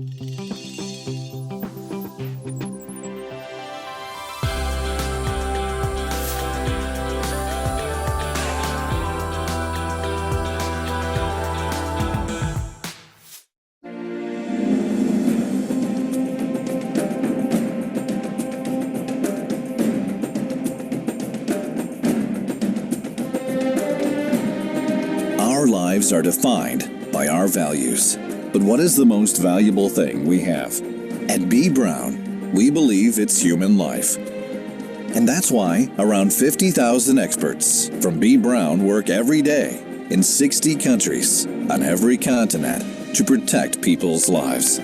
Our lives are defined by our values. But what is the most valuable thing we have? At B. Brown, we believe it's human life. And that's why around 50,000 experts from B. Brown work every day in 60 countries on every continent to protect people's lives.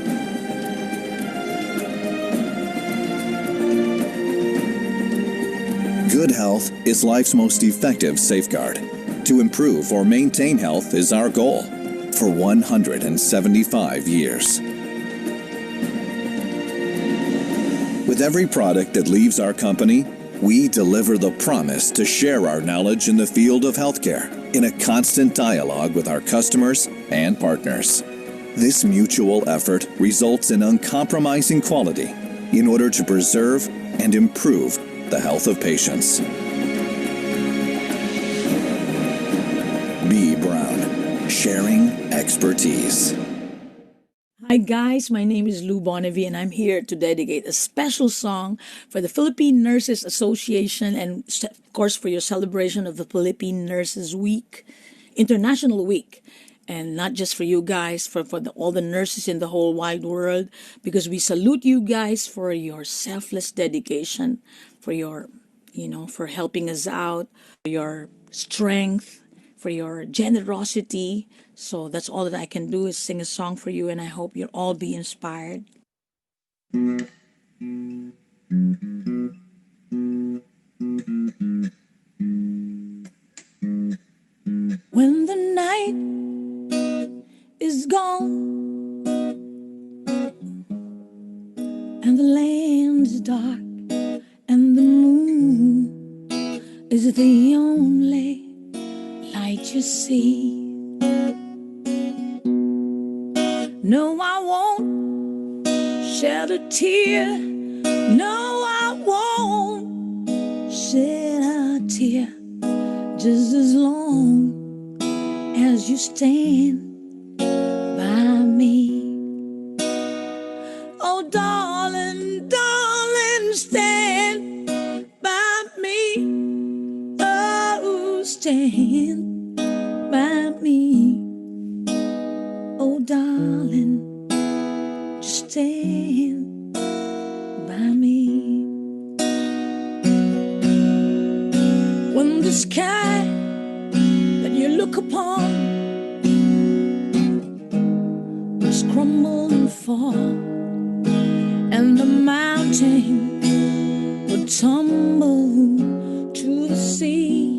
Good health is life's most effective safeguard. To improve or maintain health is our goal for 175 years. With every product that leaves our company, we deliver the promise to share our knowledge in the field of healthcare in a constant dialogue with our customers and partners. This mutual effort results in uncompromising quality in order to preserve and improve the health of patients. B. Brown, sharing expertise. Hi guys, my name is Lou Bonnevie and I'm here to dedicate a special song for the Filipino Nurses Association and of course for your celebration of the Filipino Nurses Week, International Week. And not just for you guys, for all the nurses in the whole wide world, because we salute you guys for your selfless dedication, for your, for helping us out, for your strength, for your generosity. So that's all that I can do is sing a song for you, and I hope you'll all be inspired. When the night is gone and the land is dark and the moon is the only light you see, no, I won't shed a tear. No, I won't shed a tear, just as long as you stand by me. Oh, darling, darling, stand by me. Oh, stand by me. Oh, darling, just stand by me. When the sky that you look upon must crumble and fall, and the mountain would tumble to the sea,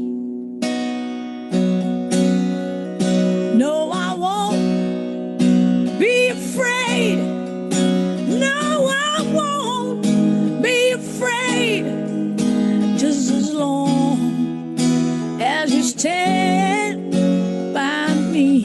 no, I won't be afraid. No, I won't be afraid, just as long as you stand by me.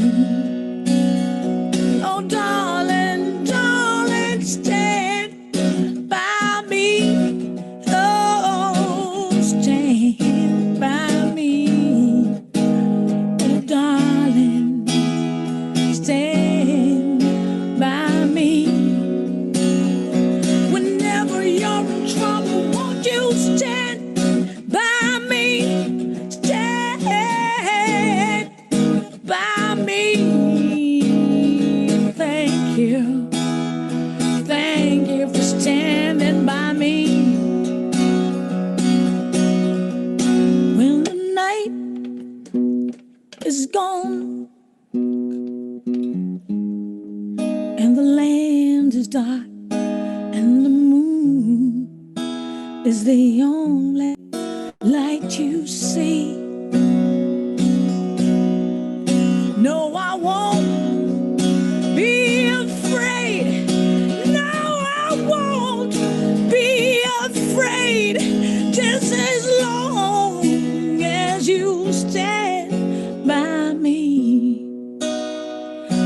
Oh, darling, darling, stand by me. Oh, stand by me. Oh, darling, stand by me. Whenever you're in trouble, won't you stand by me? Stand by me. Thank you. Thank you for standing by me. When the night is gone and the land is dark and the moon is the only light you see, no, I won't be afraid. No, I won't be afraid, just as long as you stand by me.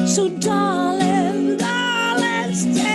So darling, darling, stand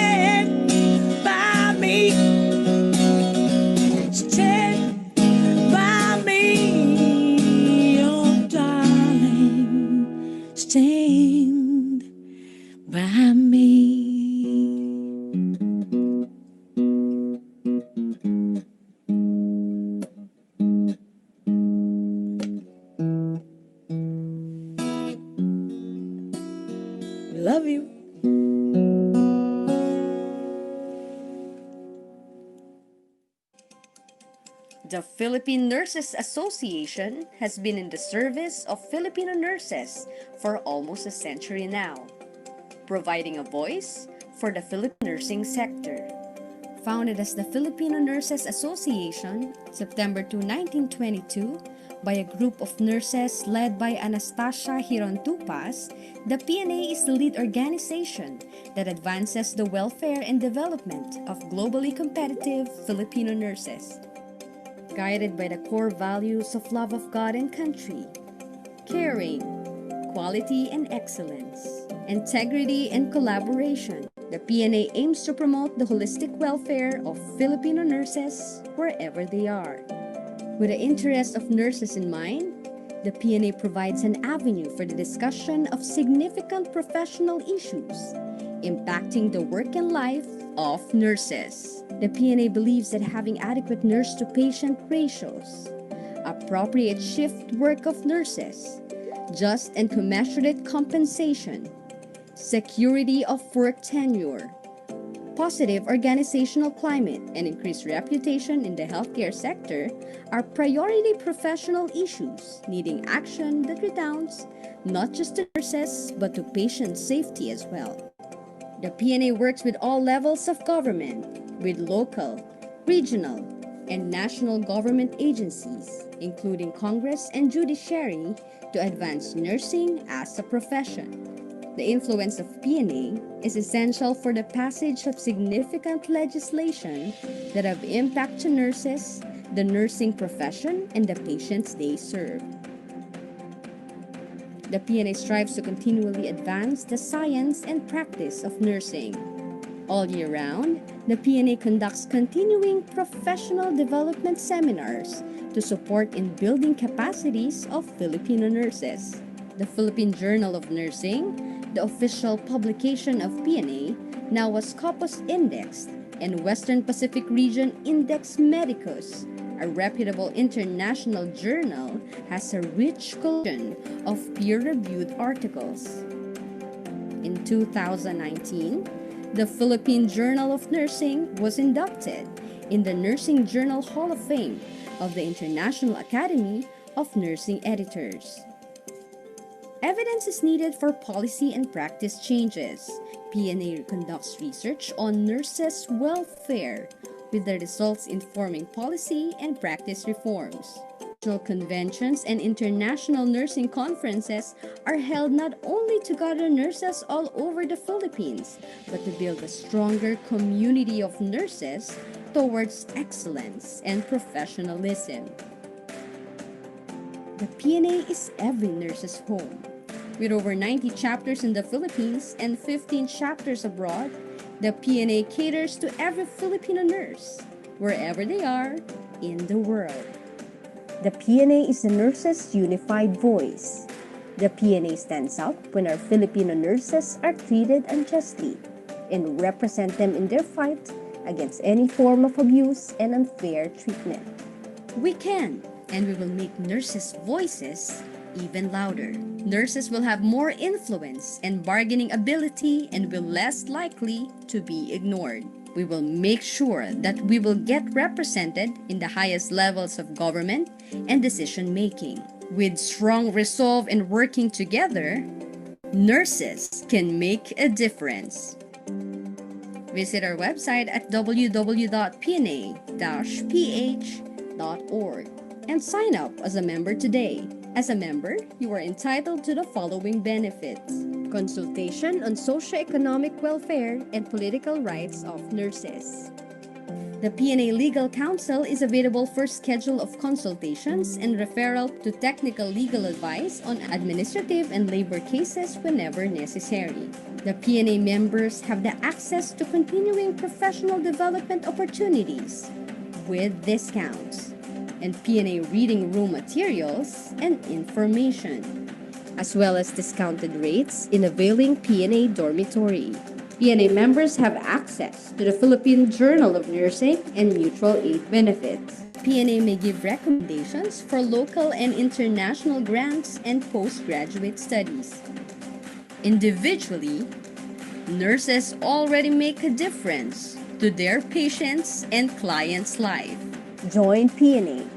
The Philippine Nurses Association has been in the service of Filipino nurses for almost a century now, providing a voice for the Philippine nursing sector. Founded as the Filipino Nurses Association, September 2, 1922, by a group of nurses led by Anastasia Hirontupas, the PNA is the lead organization that advances the welfare and development of globally competitive Filipino nurses. Guided by the core values of love of God and country, caring, quality and excellence, integrity and collaboration, the PNA aims to promote the holistic welfare of Filipino nurses wherever they are. With the interest of nurses in mind, the PNA provides an avenue for the discussion of significant professional issues impacting the work and life of nurses. The PNA believes that having adequate nurse-to-patient ratios, appropriate shift work of nurses, just and commensurate compensation, security of work tenure, positive organizational climate, and increased reputation in the healthcare sector are priority professional issues needing action that redounds not just to nurses but to patient safety as well. The PNA works with all levels of government, with local, regional, and national government agencies, including Congress and judiciary, to advance nursing as a profession. The influence of PNA is essential for the passage of significant legislation that have impact to nurses, the nursing profession, and the patients they serve. The PNA strives to continually advance the science and practice of nursing. All year round, the PNA conducts continuing professional development seminars to support in building capacities of Filipino nurses. The Philippine Journal of Nursing, the official publication of PNA, now was Scopus Indexed, and Western Pacific Region Index Medicus, a reputable international journal, has a rich collection of peer-reviewed articles. In 2019, the Philippine Journal of Nursing was inducted in the Nursing Journal Hall of Fame of the International Academy of Nursing Editors. Evidence is needed for policy and practice changes. PNA conducts research on nurses' welfare, with the results informing policy and practice reforms. National conventions and international nursing conferences are held not only to gather nurses all over the Philippines, but to build a stronger community of nurses towards excellence and professionalism. The PNA is every nurse's home. With over 90 chapters in the Philippines and 15 chapters abroad, the PNA caters to every Filipino nurse, wherever they are in the world. The PNA is the nurses' unified voice. The PNA stands up when our Filipino nurses are treated unjustly and represent them in their fight against any form of abuse and unfair treatment. We can, and we will make nurses' voices even louder. Nurses will have more influence and bargaining ability and will less likely to be ignored. We will make sure that we will get represented in the highest levels of government and decision making. With strong resolve and working together, nurses can make a difference. Visit our website at www.pna-ph.org and sign up as a member today. As a member, you are entitled to the following benefits: consultation on socio-economic welfare and political rights of nurses. The PNA Legal Counsel is available for schedule of consultations and referral to technical legal advice on administrative and labor cases whenever necessary. The PNA members have the access to continuing professional development opportunities with discounts and PNA reading room materials and information, as well as discounted rates in availing PNA dormitory. PNA members have access to the Philippine Journal of Nursing and mutual aid benefits. PNA may give recommendations for local and international grants and postgraduate studies. Individually, nurses already make a difference to their patients' and clients' life. Join PNA,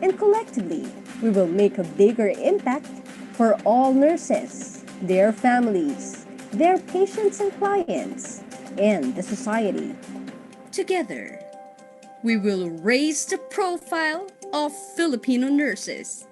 and collectively, we will make a bigger impact for all nurses, their families, their patients and clients, and the society. Together, we will raise the profile of Filipino nurses.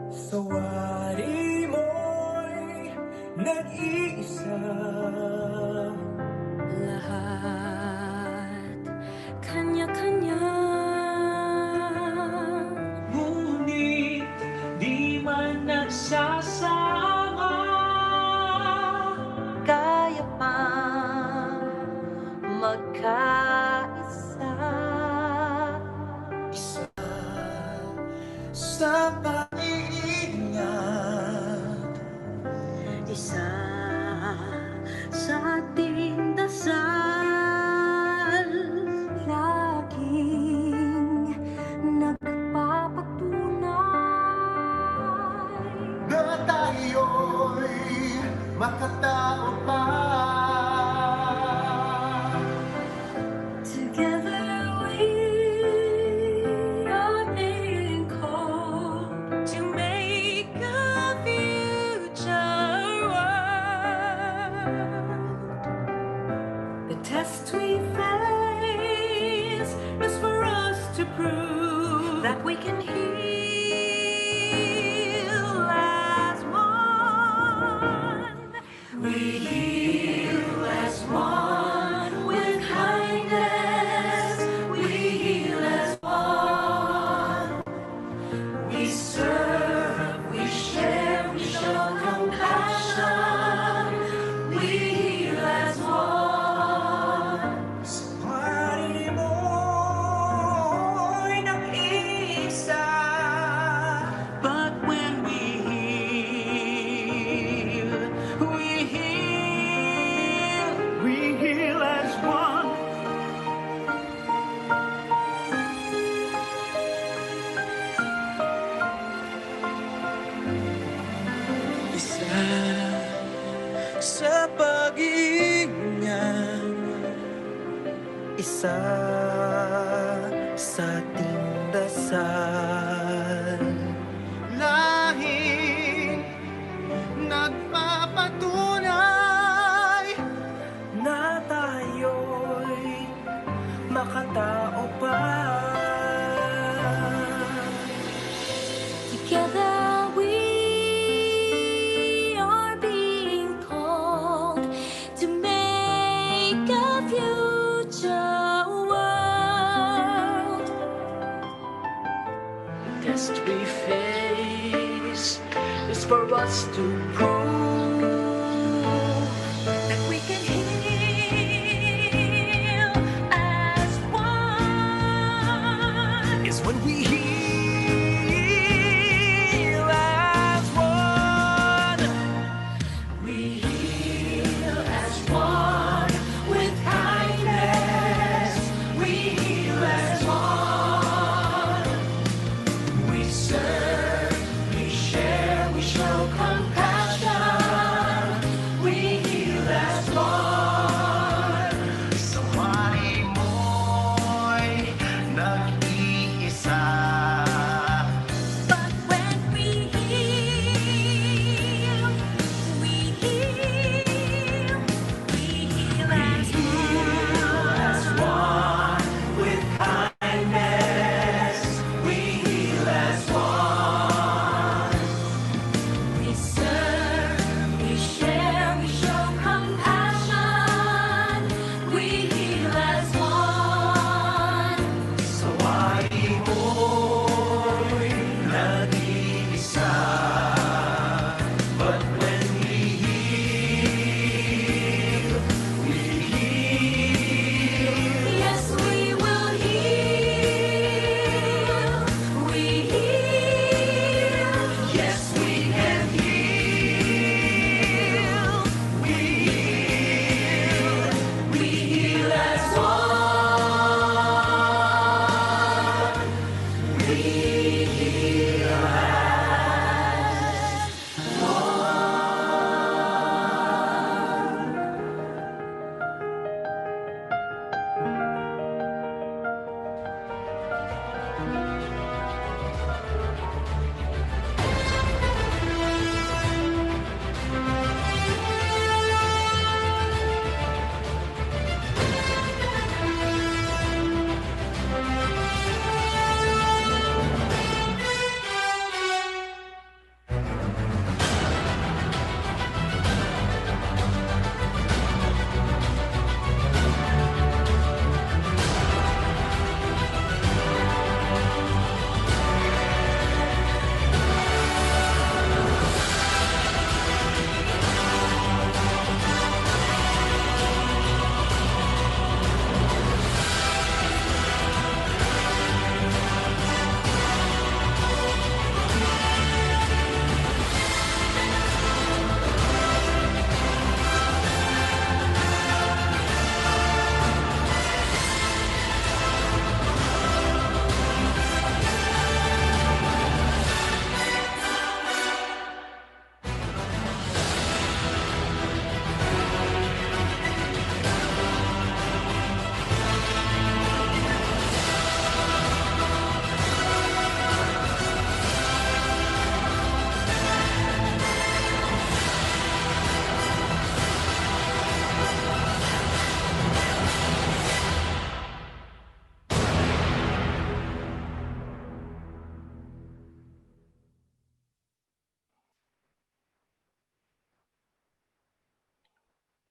Sawari mo'y nag-iisa. Lahat kanya-kanya, Ngunit di man nagsasama. kaya pa magkaisa. Sa pag-iingat, Isa sa ating dasal, laging nagpapatunay na tayo'y makatao pa. Together we are being called to make a future world. The test we face is for us to prove that we can heal as one. We heal as one with kindness. We heal as one. We serve, we share, we show compassion. We heal as one. Sawari mo'y nag-iisa. But when we heal, we heal. We heal as one. Isa sa pag-iingat, isa sa ating dasal. Lahing nagpapatunay for us to prove that we can heal as one. is when we heal as one. We heal as one with kindness. We heal as one. We serve, we share, we show compassion. We heal as one. Saway mo'y nag-iisa. But when we heal, we heal, we heal as one. With kindness, we heal as one. We serve, we share, we show compassion. We heal as one. Saway mo'y nag-iisa. But when we heal, we heal. Yes, we will heal. We heal. Yes, we can heal. We heal. We heal as one. We heal as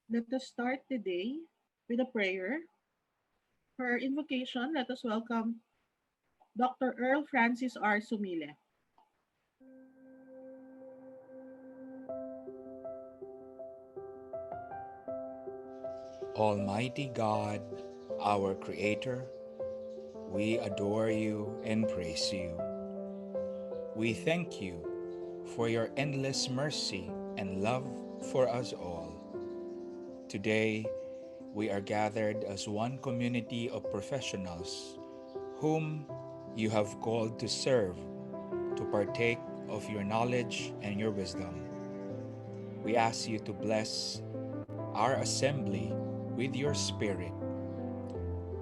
Let us start the day with a prayer. For our invocation, let us welcome Dr. Earl Francis R. Sumile. Almighty God, our Creator, we adore you and praise you. We thank you for your endless mercy and love for us all. Today, we are gathered as one community of professionals whom you have called to serve, to partake of your knowledge and your wisdom. We ask you to bless our assembly with your Spirit.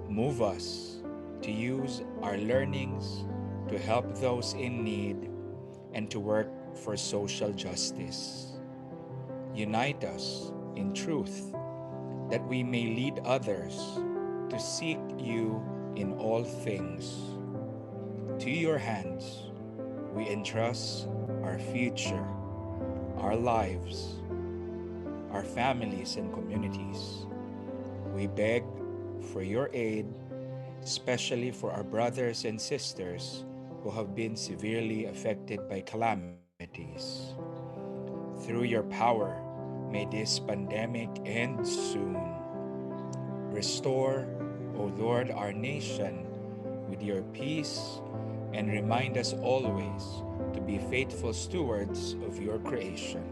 Move us to use our learnings to help those in need and to work for social justice. Unite us in truth that we may lead others to seek you in all things. To your hands, we entrust our future, our lives, our families and communities. We beg for your aid, especially for our brothers and sisters who have been severely affected by calamities. Through your power, may this pandemic end soon. Restore, O Lord, our nation with your peace and remind us always to be faithful stewards of your creation.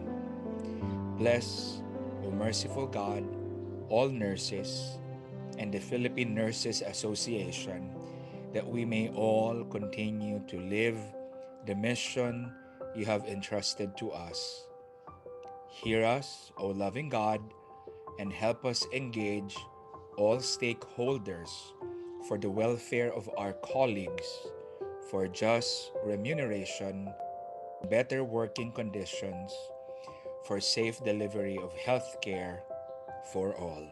Bless, O merciful God, all nurses and the Philippine Nurses Association, that we may all continue to live the mission you have entrusted to us. Hear us, O loving God, and help us engage all stakeholders for the welfare of our colleagues, for just remuneration, better working conditions, for safe delivery of health care for all.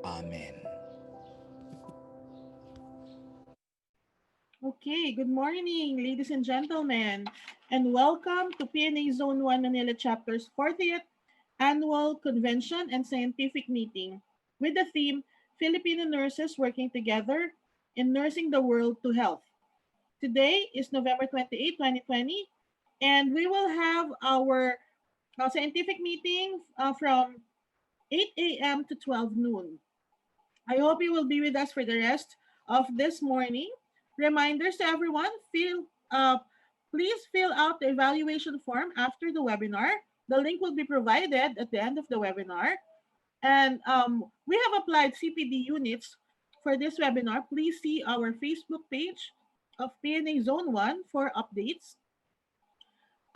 Amen. Okay, good morning, ladies and gentlemen, and welcome to PNA Zone 1 Manila Chapter's 40th Annual Convention and Scientific Meeting with the theme Filipino Nurses Working Together in Nursing the World to Health. Today is November 28, 2020, and we will have our scientific meeting from 8 a.m. to 12 noon. I hope you will be with us for the rest of this morning. Reminders to everyone, please fill out the evaluation form after the webinar. The link will be provided at the end of the webinar. And we have applied CPD units for this webinar. Please see our Facebook page of PNA Zone 1 for updates.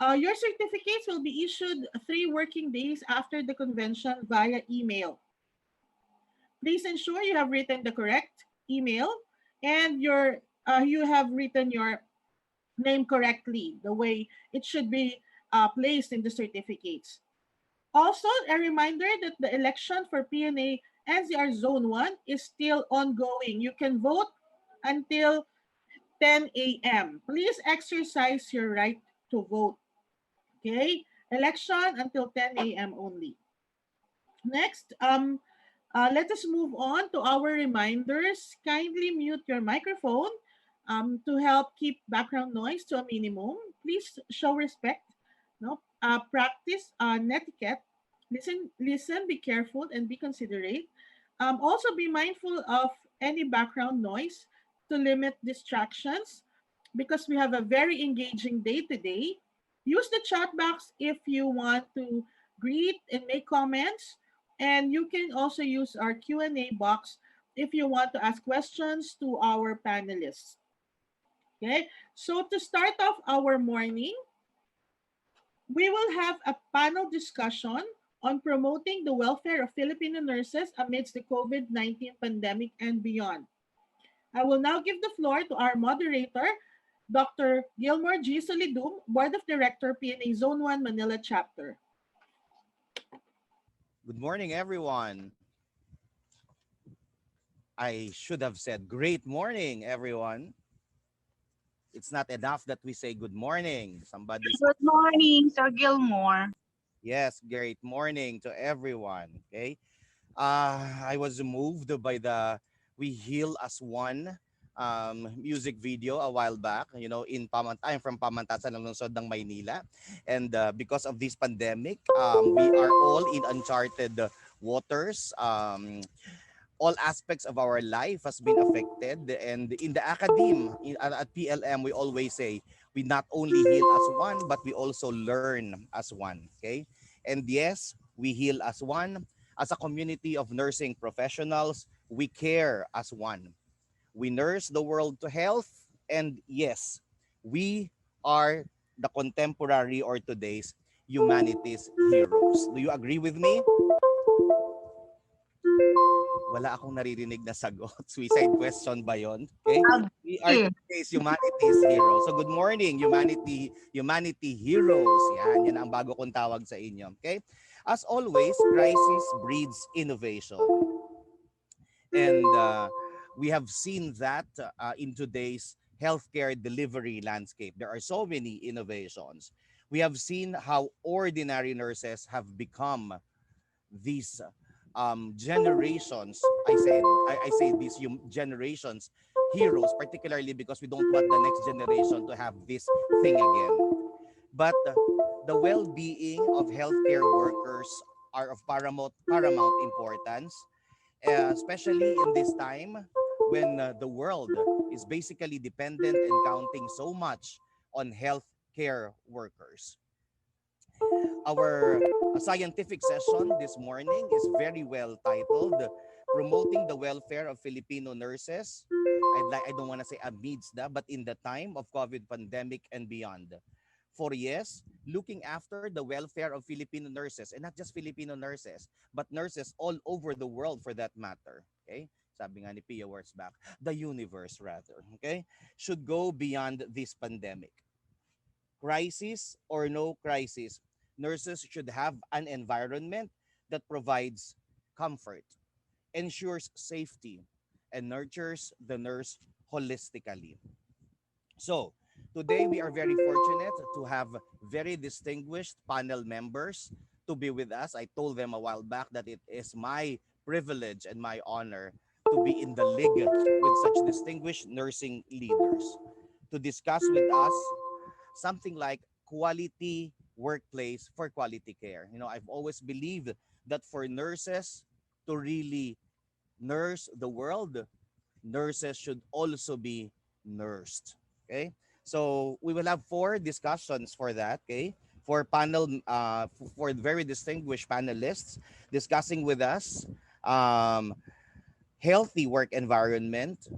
Your certificates will be issued 3 working days after the convention via email. Please ensure you have written the correct email and you have written your name correctly, the way it should be placed in the certificates. Also, a reminder that the election for PNA NCR Zone 1 is still ongoing. You can vote until 10 a.m. Please exercise your right to vote. Okay? Election until 10 a.m. only. Next, let us move on to our reminders. Kindly mute your microphone to help keep background noise to a minimum. Please show respect. No, practice netiquette. Listen, be careful, and be considerate. Also, be mindful of any background noise to limit distractions because we have a very engaging day today. Use the chat box if you want to greet and make comments. And you can also use our Q&A box if you want to ask questions to our panelists. Okay, so to start off our morning, we will have a panel discussion on promoting the welfare of Filipino nurses amidst the COVID-19 pandemic and beyond. I will now give the floor to our moderator, Dr. Gilmore G. Solidum, Board of Director, PNA Zone 1 Manila Chapter. Good morning, everyone. I should have said great morning, everyone. It's not enough that we say good morning. Somebody's Good morning, Sir Gilmore. yes, great morning to everyone. Okay. I was moved by the We Heal as One music video a while back. You know, I'm from Pamantasan ng lungsod ng Maynila, and because of this pandemic, we are all in uncharted waters. All aspects of our life has been affected, and in the at PLM, we always say we not only heal as one, but we also learn as one. Okay, and yes, we heal as one. As a community of nursing professionals, we care as one. We nurse the world to health, and yes, we are the contemporary or today's humanities heroes. Do you agree with me? Wala akong naririnig na sagot. Suicide question ba yon? Okay? We are today's humanities heroes. So good morning, humanity heroes. Yan ang bago kong tawag sa inyo. Okay? As always, crisis breeds innovation. And we have seen that in today's healthcare delivery landscape. There are so many innovations. We have seen how ordinary nurses have become these generations. I say these generations heroes, particularly because we don't want the next generation to have this thing again. but the well-being of healthcare workers are of paramount importance, especially in this time when the world is basically dependent and counting so much on healthcare workers. Our scientific session this morning is very well titled Promoting the Welfare of Filipino Nurses. I don't want to say amidst the, but in the time of COVID pandemic and beyond. For yes, looking after the welfare of Filipino nurses, and not just Filipino nurses, but nurses all over the world for that matter. Okay? Sabi nga ni Pia words back, the universe rather, okay, should go beyond this pandemic. Crisis or no crisis, nurses should have an environment that provides comfort, ensures safety, and nurtures the nurse holistically. So, today we are very fortunate to have very distinguished panel members to be with us. I told them a while back that it is my privilege and my honor to be in the league with such distinguished nursing leaders to discuss with us something like quality workplace for quality care. You know, I've always believed that for nurses to really nurse the world, nurses should also be nursed. Okay? So we will have four discussions for that, okay? For panel for very distinguished panelists discussing with us um healthy work environment,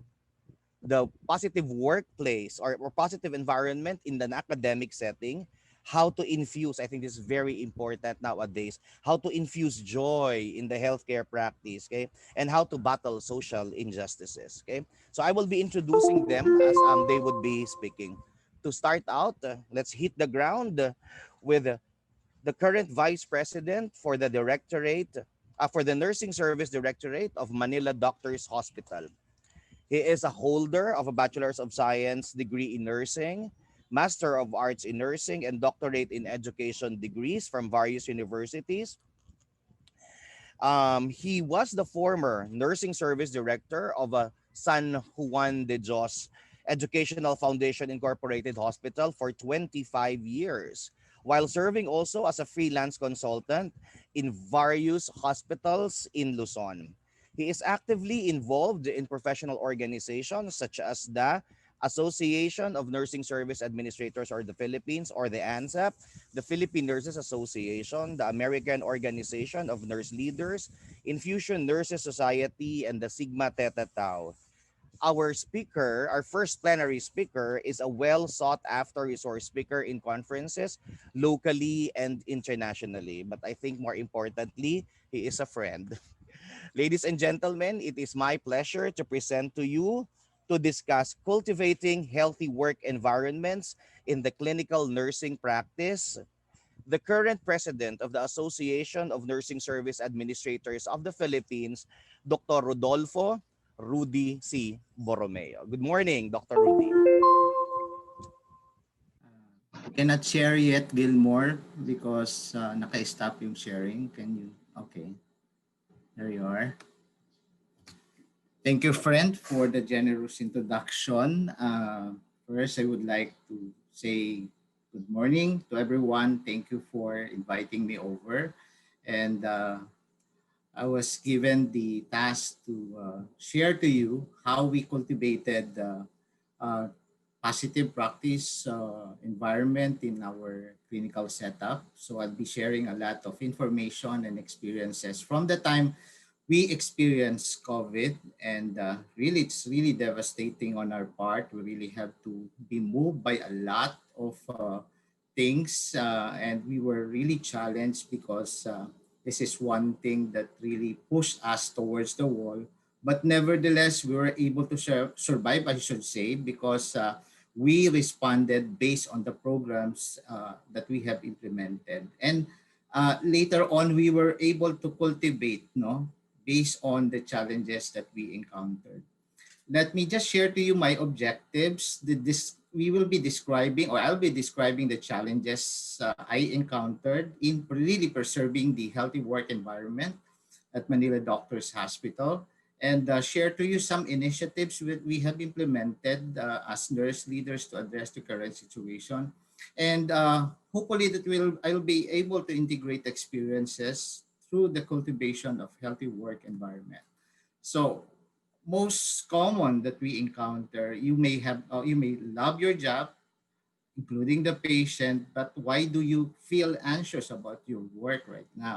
the positive workplace or positive environment in an academic setting, how to infuse, I think this is very important nowadays, how to infuse joy in the healthcare practice, okay, and how to battle social injustices, okay. So I will be introducing them as they would be speaking. To start out, let's hit the ground with the current vice president for the directorate for the nursing service directorate of Manila Doctors Hospital. He is a holder of a Bachelor's of Science degree in nursing, Master of Arts in Nursing, and Doctorate in Education degrees from various universities. He was the former nursing service director of a San Juan de Dios Educational Foundation Incorporated Hospital for 25 years, while serving also as a freelance consultant in various hospitals in Luzon. He is actively involved in professional organizations such as the Association of Nursing Service Administrators or the Philippines or the ANSAP, the Philippine Nurses Association, the American Organization of Nurse Leaders, Infusion Nurses Society, and the Sigma Theta Tau. Our speaker, our first plenary speaker, is a well sought after resource speaker in conferences locally and internationally. But I think more importantly, he is a friend. Ladies and gentlemen, it is my pleasure to present to you to discuss cultivating healthy work environments in the clinical nursing practice, the current president of the Association of Nursing Service Administrators of the Philippines, Dr. Rodolfo Rudy C. Borromeo. Good morning, Dr. Rudy. Cannot share yet, Gilmore, because naka-stop yung sharing. Can you? Okay, there you are. Thank you, friend, for the generous introduction. First, I would like to say good morning to everyone. Thank you for inviting me over. And I was given the task to share to you how we cultivated uh, positive practice environment in our clinical setup. So I'll be sharing a lot of information and experiences from the time we experienced COVID, and really, it's really devastating on our part. We really have to be moved by a lot of things, and we were really challenged because this is one thing that really pushed us towards the wall. But nevertheless, we were able to survive, I should say, because we responded based on the programs that we have implemented. And later on, we were able to cultivate, no, based on the challenges that we encountered. Let me just share to you my objectives. We will be describing, or I'll be describing the challenges I encountered in really preserving the healthy work environment at Manila Doctors Hospital, and share to you some initiatives that we have implemented as nurse leaders to address the current situation. And hopefully that will I'll be able to integrate experiences through the cultivation of healthy work environment. So most common that we encounter, you may love your job, including the patient, but why do you feel anxious about your work right now?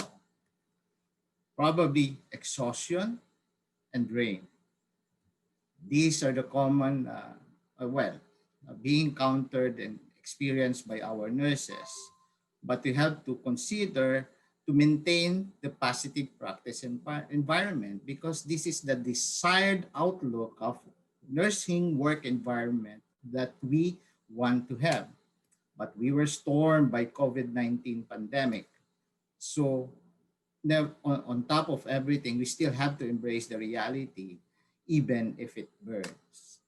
Probably exhaustion and drain. These are the common, being encountered and experienced by our nurses. But we have to consider to maintain the positive practice environment, because this is the desired outlook of nursing work environment that we want to have. But we were stormed by COVID-19 pandemic. So on top of everything, we still have to embrace the reality, even if it burns.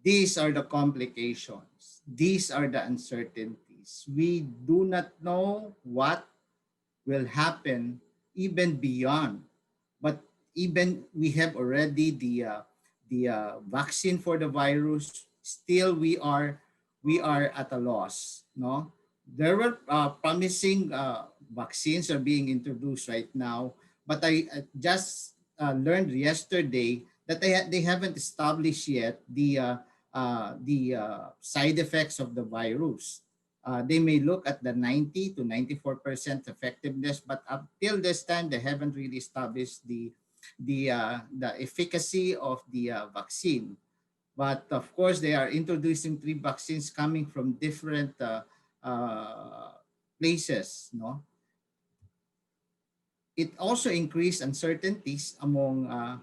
These are the complications. These are the uncertainties. We do not know what will happen even beyond. But even we have already the vaccine for the virus, still we are at a loss. No, there were promising vaccines are being introduced right now, but I just learned yesterday that they haven't established yet the side effects of the virus. They may look at the 90 to 94% effectiveness, but up till this time, they haven't really established the efficacy of the vaccine. But of course, they are introducing three vaccines coming from different places. No, it also increased uncertainties among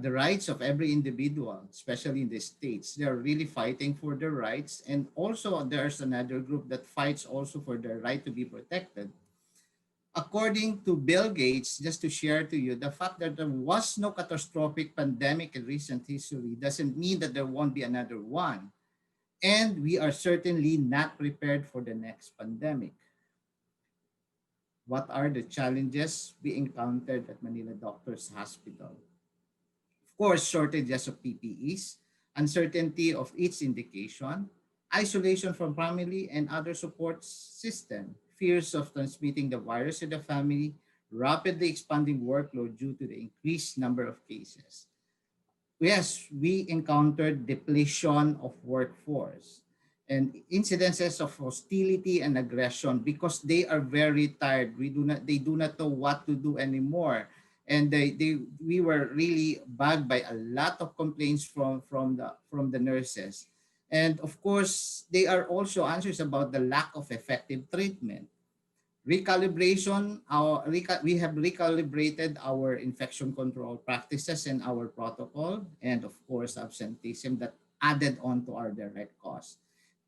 the rights of every individual, especially in the states. They are really fighting for their rights, and also there's another group that fights also for their right to be protected. According to Bill Gates, just to share to you, the fact that there was no catastrophic pandemic in recent history doesn't mean that there won't be another one. And we are certainly not prepared for the next pandemic. What are the challenges we encountered at Manila Doctors Hospital? Of course, shortages of PPEs, uncertainty of its indication, isolation from family and other support system, fears of transmitting the virus to the family, rapidly expanding workload due to the increased number of cases. Yes, we encountered depletion of workforce and incidences of hostility and aggression because they are very tired. They do not know what to do anymore. And we were really bugged by a lot of complaints from the nurses. And of course, they are also anxious about the lack of effective treatment. We have recalibrated our infection control practices and our protocol, and of course absenteeism that added on to our direct cost.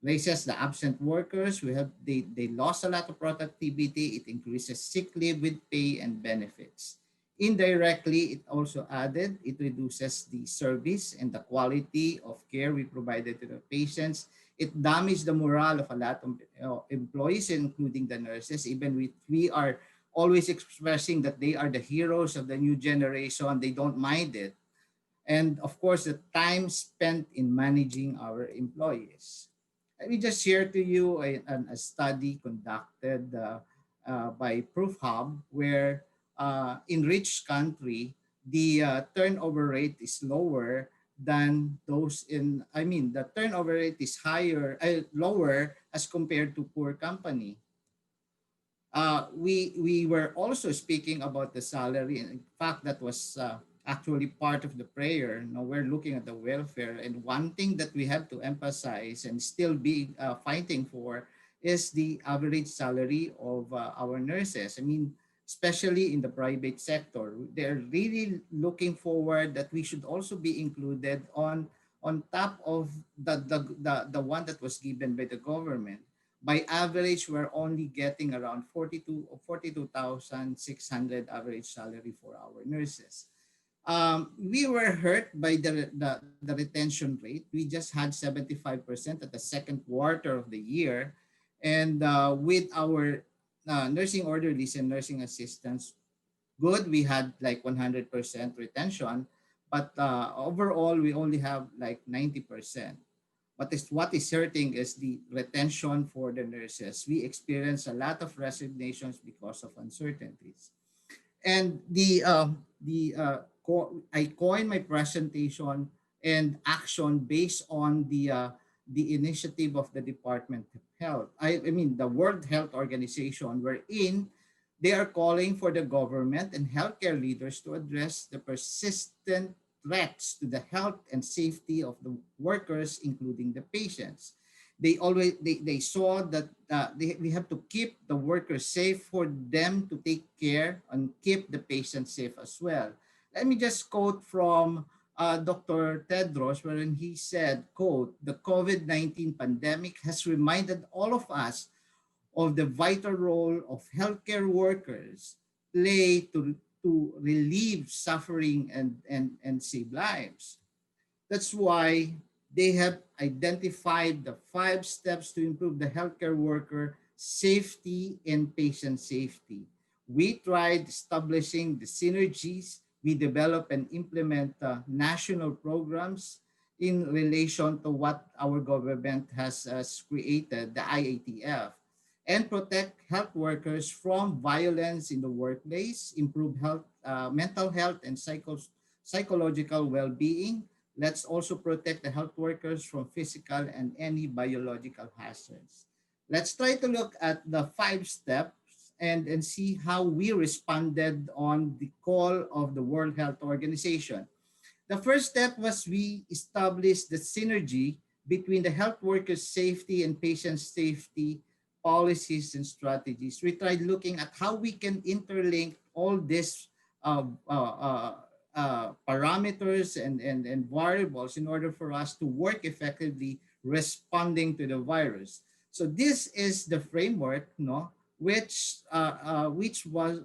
Places the absent workers, they lost a lot of productivity. It increases sick leave with pay and benefits. Indirectly, it reduces the service and the quality of care we provided to the patients. It damaged the morale of a lot of employees, including the nurses. Even we are always expressing that they are the heroes of the new generation. They don't mind it. And of course, the time spent in managing our employees. Let me just share to you a study conducted by Proof Hub, where in rich country, the turnover rate is lower than those the turnover rate is lower as compared to poor company. We were also speaking about the salary. And in fact, that was actually part of the prayer. Now we're looking at the welfare, and one thing that we have to emphasize and still be fighting for is the average salary of our nurses. I mean, especially in the private sector, they're really looking forward that we should also be included on top of the one that was given by the government. By average, we're only getting around 42,600 average salary for our nurses. We were hurt by the retention rate. We just had 75% at the second quarter of the year. And with our nursing orderlies and nursing assistants, good, we had like 100% retention. But overall, we only have like 90%. What is hurting is the retention for the nurses. We experience a lot of resignations because of uncertainties. And I coined my presentation and action based on the initiative of the Department of Health. I mean the World Health Organization, wherein they are calling for the government and healthcare leaders to address the persistent threats to the health and safety of the workers, including the patients. They saw that we have to keep the workers safe for them to take care and keep the patients safe as well. Let me just quote from Dr. Tedros, wherein he said, quote, "The COVID-19 pandemic has reminded all of us of the vital role of healthcare workers play to relieve suffering and save lives. That's why they have identified the 5 steps to improve the healthcare worker safety and patient safety. We tried establishing the synergies. We develop and implement national programs in relation to what our government has created, the IATF, and protect health workers from violence in the workplace, improve mental health and psychological well-being. Let's also protect the health workers from physical and any biological hazards. Let's try to look at the 5 steps and see how we responded on the call of the World Health Organization. The first step was we established the synergy between the health workers' safety and patient safety policies and strategies. We tried looking at how we can interlink all these uh, uh, uh, parameters and variables in order for us to work effectively responding to the virus. So this is the framework, no, which was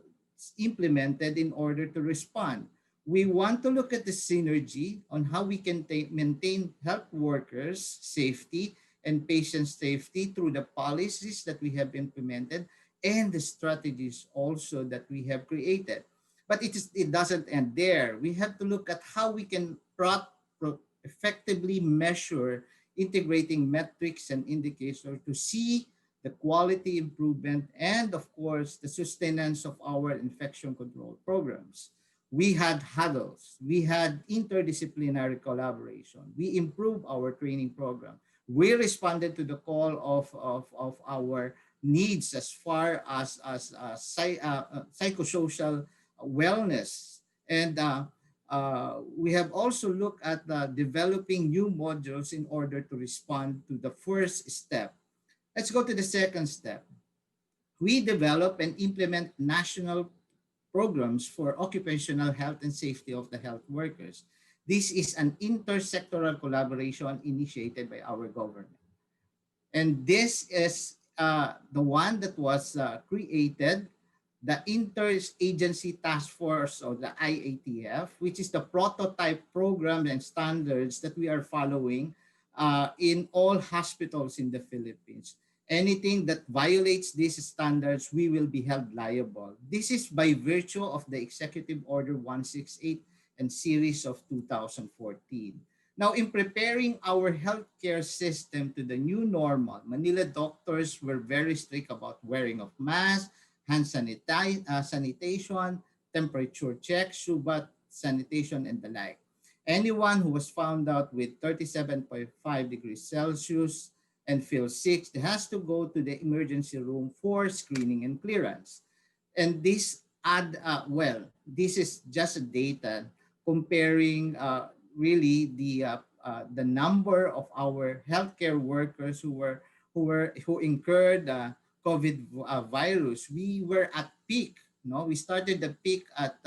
implemented in order to respond. We want to look at the synergy on how we can maintain health workers' safety and patient safety through the policies that we have implemented and the strategies also that we have created. But it doesn't end there. We have to look at how we can effectively measure integrating metrics and indicators to see the quality improvement and of course the sustenance of our infection control programs. We had huddles, we had interdisciplinary collaboration, we improved our training program. We responded to the call of our needs as far as psychosocial wellness. And we have also looked at developing new modules in order to respond to the first step. Let's go to the second step. We develop and implement national programs for occupational health and safety of the health workers. This is an intersectoral collaboration initiated by our government. And this is the one that was created, the Interagency Task Force or the IATF, which is the prototype program and standards that we are following in all hospitals in the Philippines. Anything that violates these standards, we will be held liable. This is by virtue of the Executive Order 168 and series of 2014. Now, in preparing our healthcare system to the new normal, Manila doctors were very strict about wearing of masks, sanitation, temperature checks, shoe bath sanitation, and the like. Anyone who was found out with 37.5 degrees Celsius and feels sick has to go to the emergency room for screening and clearance. And this is just data comparing really the number of our healthcare workers who incurred COVID virus. We were at peak. No, we started the peak at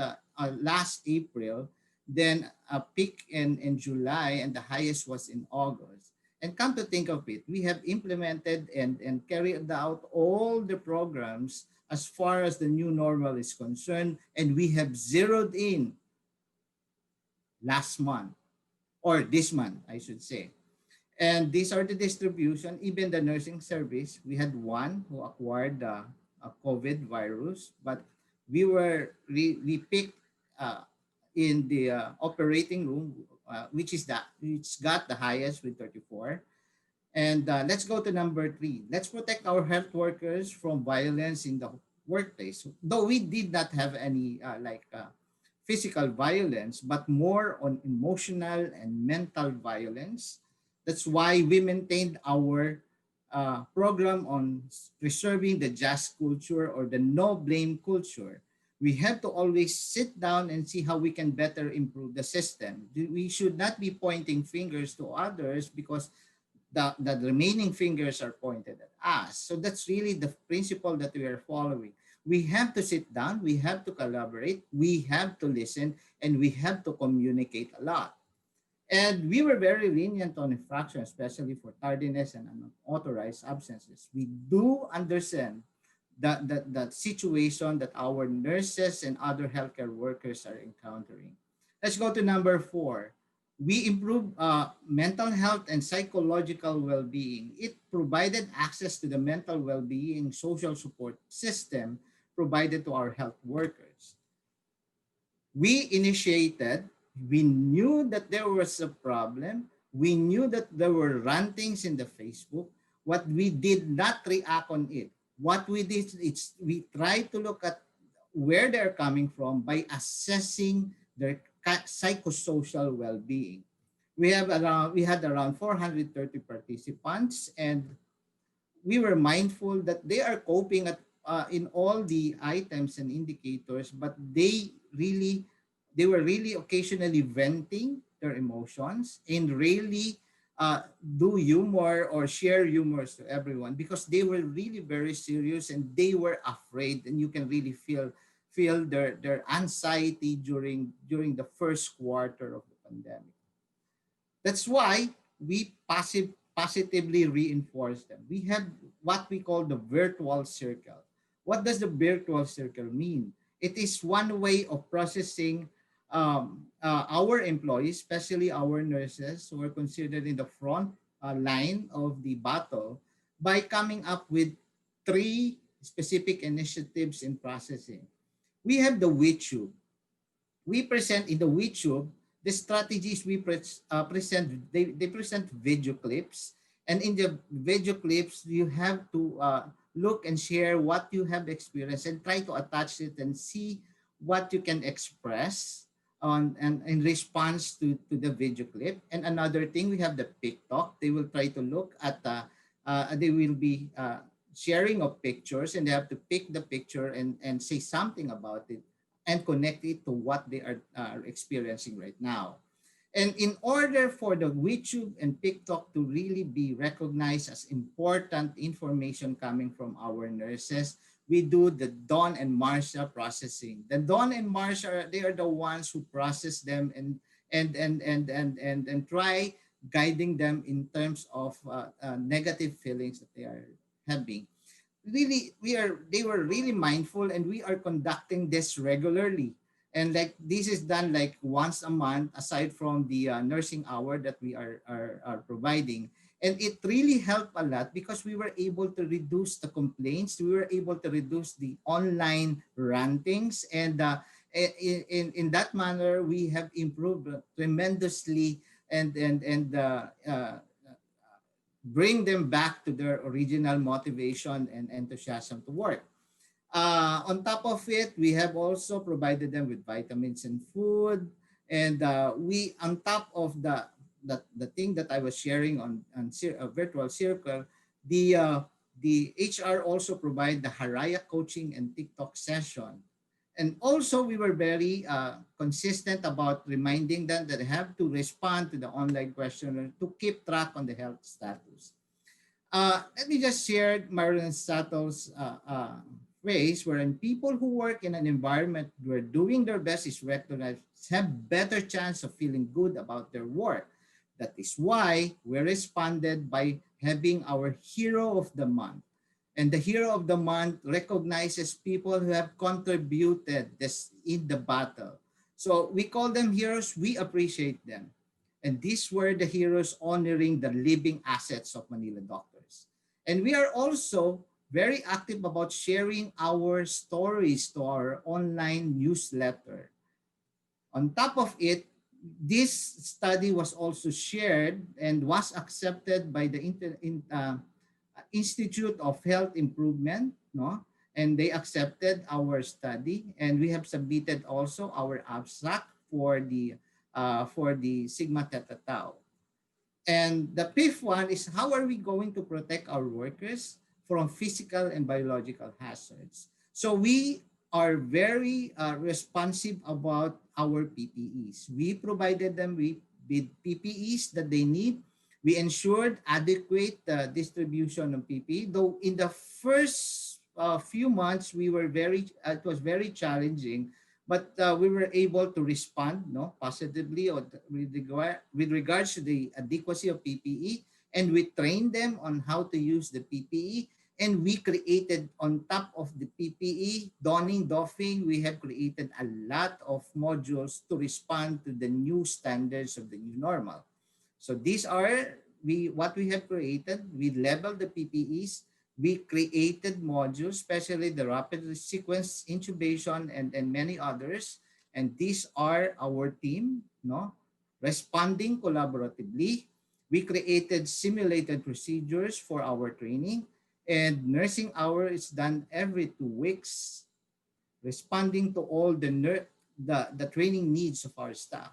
last April, then a peak in July, and the highest was in August. And come to think of it, we have implemented and carried out all the programs as far as the new normal is concerned, and we have zeroed in last month, or this month, I should say. And these are the distribution, even the nursing service. We had one who acquired a COVID virus, but we picked in the operating room, which got the highest with 34. And let's go to number three. Let's protect our health workers from violence in the workplace. Though we did not have any physical violence, but more on emotional and mental violence. That's why we maintained our program on preserving the just culture or the no blame culture. We have to always sit down and see how we can better improve the system. We should not be pointing fingers to others because the remaining fingers are pointed at us. So that's really the principle that we are following. We have to sit down, we have to collaborate, we have to listen, and we have to communicate a lot. And we were very lenient on infraction, especially for tardiness and unauthorized absences. We do understand that situation that our nurses and other healthcare workers are encountering. Let's go to number four. We improve mental health and psychological well-being. It provided access to the mental well-being social support system provided to our health workers. We initiated, we knew that there was a problem, we knew that there were rantings in the Facebook. What we did not react on it. What we did is we tried to look at where they're coming from by assessing their psychosocial well-being. We had around 430 participants, and we were mindful that they are coping in all the items and indicators, but they were really occasionally venting their emotions and really do humor or share humors to everyone because they were really very serious and they were afraid, and you can really feel their anxiety during the first quarter of the pandemic. That's why we positively reinforce them. We have what we call the virtual circle. What does the virtual circle mean? It is one way of processing our employees, especially our nurses who are considered in the front line of the battle, by coming up with three specific initiatives in processing. We have the WeTube. We present in the WeTube the strategies we present. They present video clips, and in the video clips you have to look and share what you have experienced and try to attach it and see what you can express on and in response to the video clip. And another thing, we have the TikTok. They will try to look at they will be sharing of pictures, and they have to pick the picture and say something about it and connect it to what they are experiencing right now. And in order for the YouTube and TikTok to really be recognized as important information coming from our nurses, we do the Dawn and Marsha processing. The Dawn and Marsha, they are the ones who process them and try guiding them in terms of negative feelings that they are having. Really, they were really mindful, and we are conducting this regularly, and like this is done like once a month aside from the nursing hour that we are providing. And it really helped a lot because we were able to reduce the complaints, we were able to reduce the online rantings, and in that manner we have improved tremendously and bring them back to their original motivation and enthusiasm to work. On top of it, we have also provided them with vitamins and food. And we, on top of the thing that I was sharing on a virtual circle, the HR also provide the Haraya coaching and TikTok session. And also, we were very consistent about reminding them that they have to respond to the online questionnaire to keep track on the health status. Let me just share Marilyn Sattle's phrase, wherein people who work in an environment where doing their best is recognized have better chance of feeling good about their work. That is why we responded by having our Hero of the Month. And the Hero of the Month recognizes people who have contributed this in the battle. So we call them heroes, we appreciate them. And these were the heroes honoring the living assets of Manila doctors. And we are also very active about sharing our stories to our online newsletter. On top of it, this study was also shared and was accepted by the Institute of Health Improvement, no? And they accepted our study, and we have submitted also our abstract for the Sigma Theta Tau. And the fifth one is, how are we going to protect our workers from physical and biological hazards? So we are very responsive about our PPEs. We provided them with PPEs that they need. We ensured adequate distribution of PPE. Though in the first few months, it was very challenging, but we were able to respond, no, positively with regards to the adequacy of PPE, and we trained them on how to use the PPE, and we created on top of the PPE donning, doffing, we have created a lot of modules to respond to the new standards of the new normal. So these are what we have created. We leveled the PPEs. We created modules, especially the rapid sequence intubation and many others. And these are our team, no, responding collaboratively. We created simulated procedures for our training, and nursing hour is done every 2 weeks, responding to all the training needs of our staff.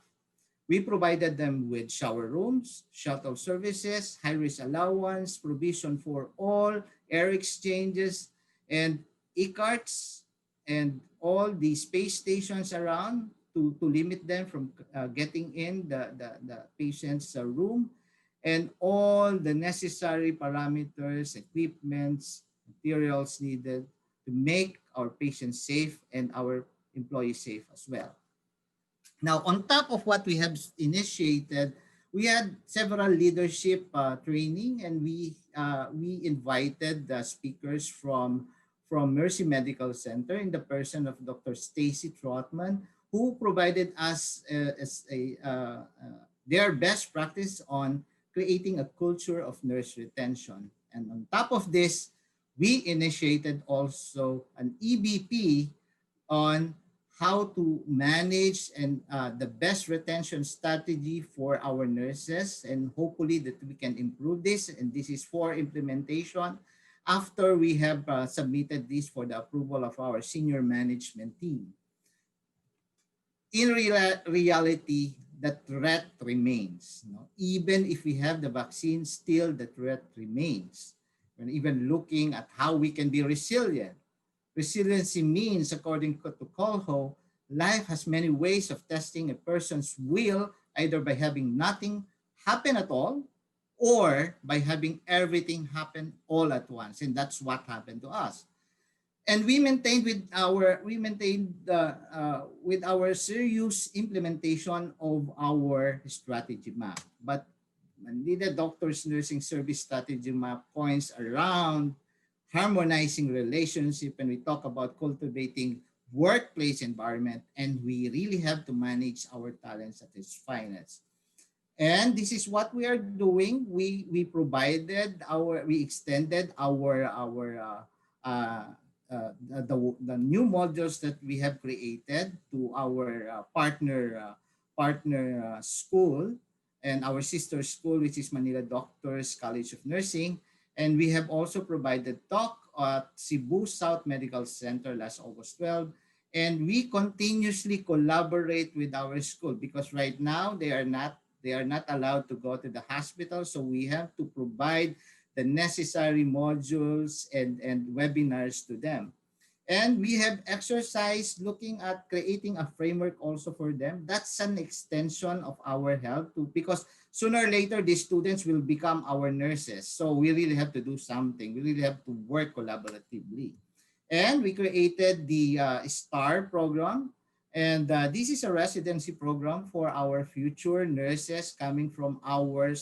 We provided them with shower rooms, shuttle services, high-risk allowance, provision for all air exchanges, and e-carts, and all the space stations around to limit them from getting in the patient's room, and all the necessary parameters, equipments, materials needed to make our patients safe and our employees safe as well. Now, on top of what we have initiated, we had several leadership training, and we invited the speakers from Mercy Medical Center in the person of Dr. Stacy Trotman, who provided us their best practice on creating a culture of nurse retention. And on top of this, we initiated also an EBP on how to manage and the best retention strategy for our nurses, and hopefully that we can improve this, and this is for implementation after we have submitted this for the approval of our senior management team. In reality, the threat remains. No? Even if we have the vaccine, still the threat remains. We're even looking at how we can be resilient. Resiliency means, according to Colho, life has many ways of testing a person's will, either by having nothing happen at all or by having everything happen all at once. And that's what happened to us. And we maintained with our serious implementation of our strategy map. But Manila Doctors Nursing Service Strategy Map points around harmonizing relationship, and we talk about cultivating workplace environment, and we really have to manage our talents at its finest. And this is what we are doing. We extended the new modules that we have created to our partner school and our sister school, which is Manila Doctors College of Nursing. And we have also provided talk at Cebu South Medical Center last August 12. And we continuously collaborate with our school because right now they are not allowed to go to the hospital. So we have to provide the necessary modules and webinars to them. And we have exercised looking at creating a framework also for them. That's an extension of our help too, because sooner or later these students will become our nurses. So we really have to do something. We really have to work collaboratively. And we created the STAR program. And this is a residency program for our future nurses coming from our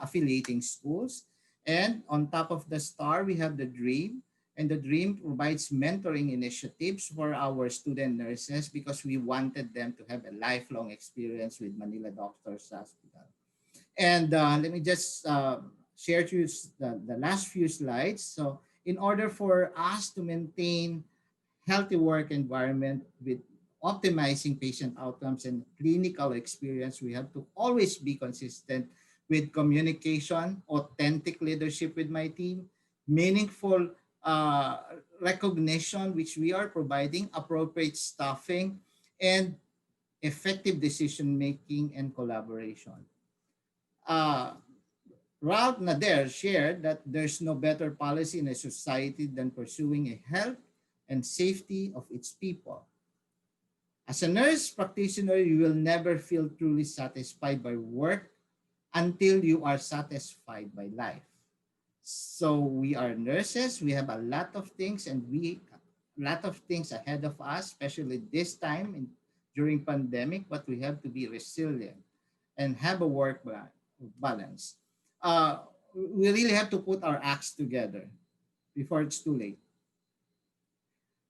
affiliating schools. And on top of the STAR, we have the DREAM. And the DREAM provides mentoring initiatives for our student nurses because we wanted them to have a lifelong experience with Manila Doctors Hospital. And let me just share to you the last few slides. So in order for us to maintain healthy work environment with optimizing patient outcomes and clinical experience, we have to always be consistent with communication, authentic leadership with my team, meaningful uh, recognition, which we are providing, appropriate staffing, and effective decision making and collaboration. Uh, Ralph Nader shared that there's no better policy in a society than pursuing a health and safety of its people. As a nurse practitioner, you will never feel truly satisfied by work until you are satisfied by life. So we are nurses, we have a lot of things and we a lot of things ahead of us, especially this time during pandemic, but we have to be resilient and have a balance. We really have to put our acts together before it's too late.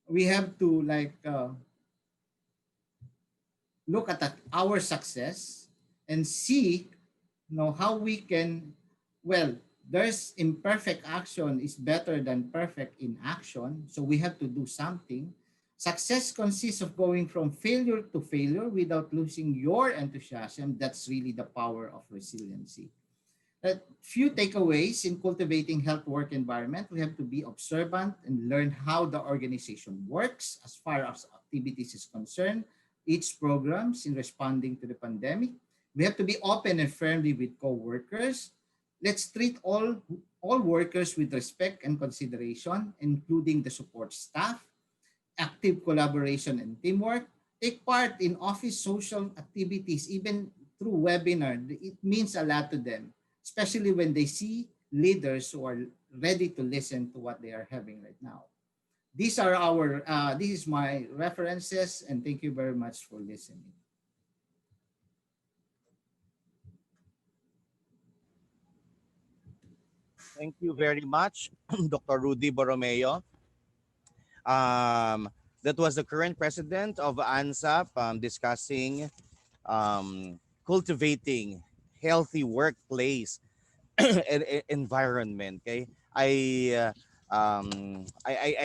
We have to look at our success and see how we can, well, there's imperfect action is better than perfect inaction, so we have to do something. Success consists of going from failure to failure without losing your enthusiasm. That's really the power of resiliency. A few takeaways in cultivating health work environment. We have to be observant and learn how the organization works as far as activities is concerned, each programs in responding to the pandemic. We have to be open and friendly with co-workers. Let's treat all workers with respect and consideration, including the support staff, active collaboration and teamwork. Take part in office social activities, even through webinar. It means a lot to them, especially when they see leaders who are ready to listen to what they are having right now. This is my references, and thank you very much for listening. Thank you very much, Dr. Rudy Borromeo. Um, that was the current president of ANSAP discussing cultivating healthy workplace environment. Okay, I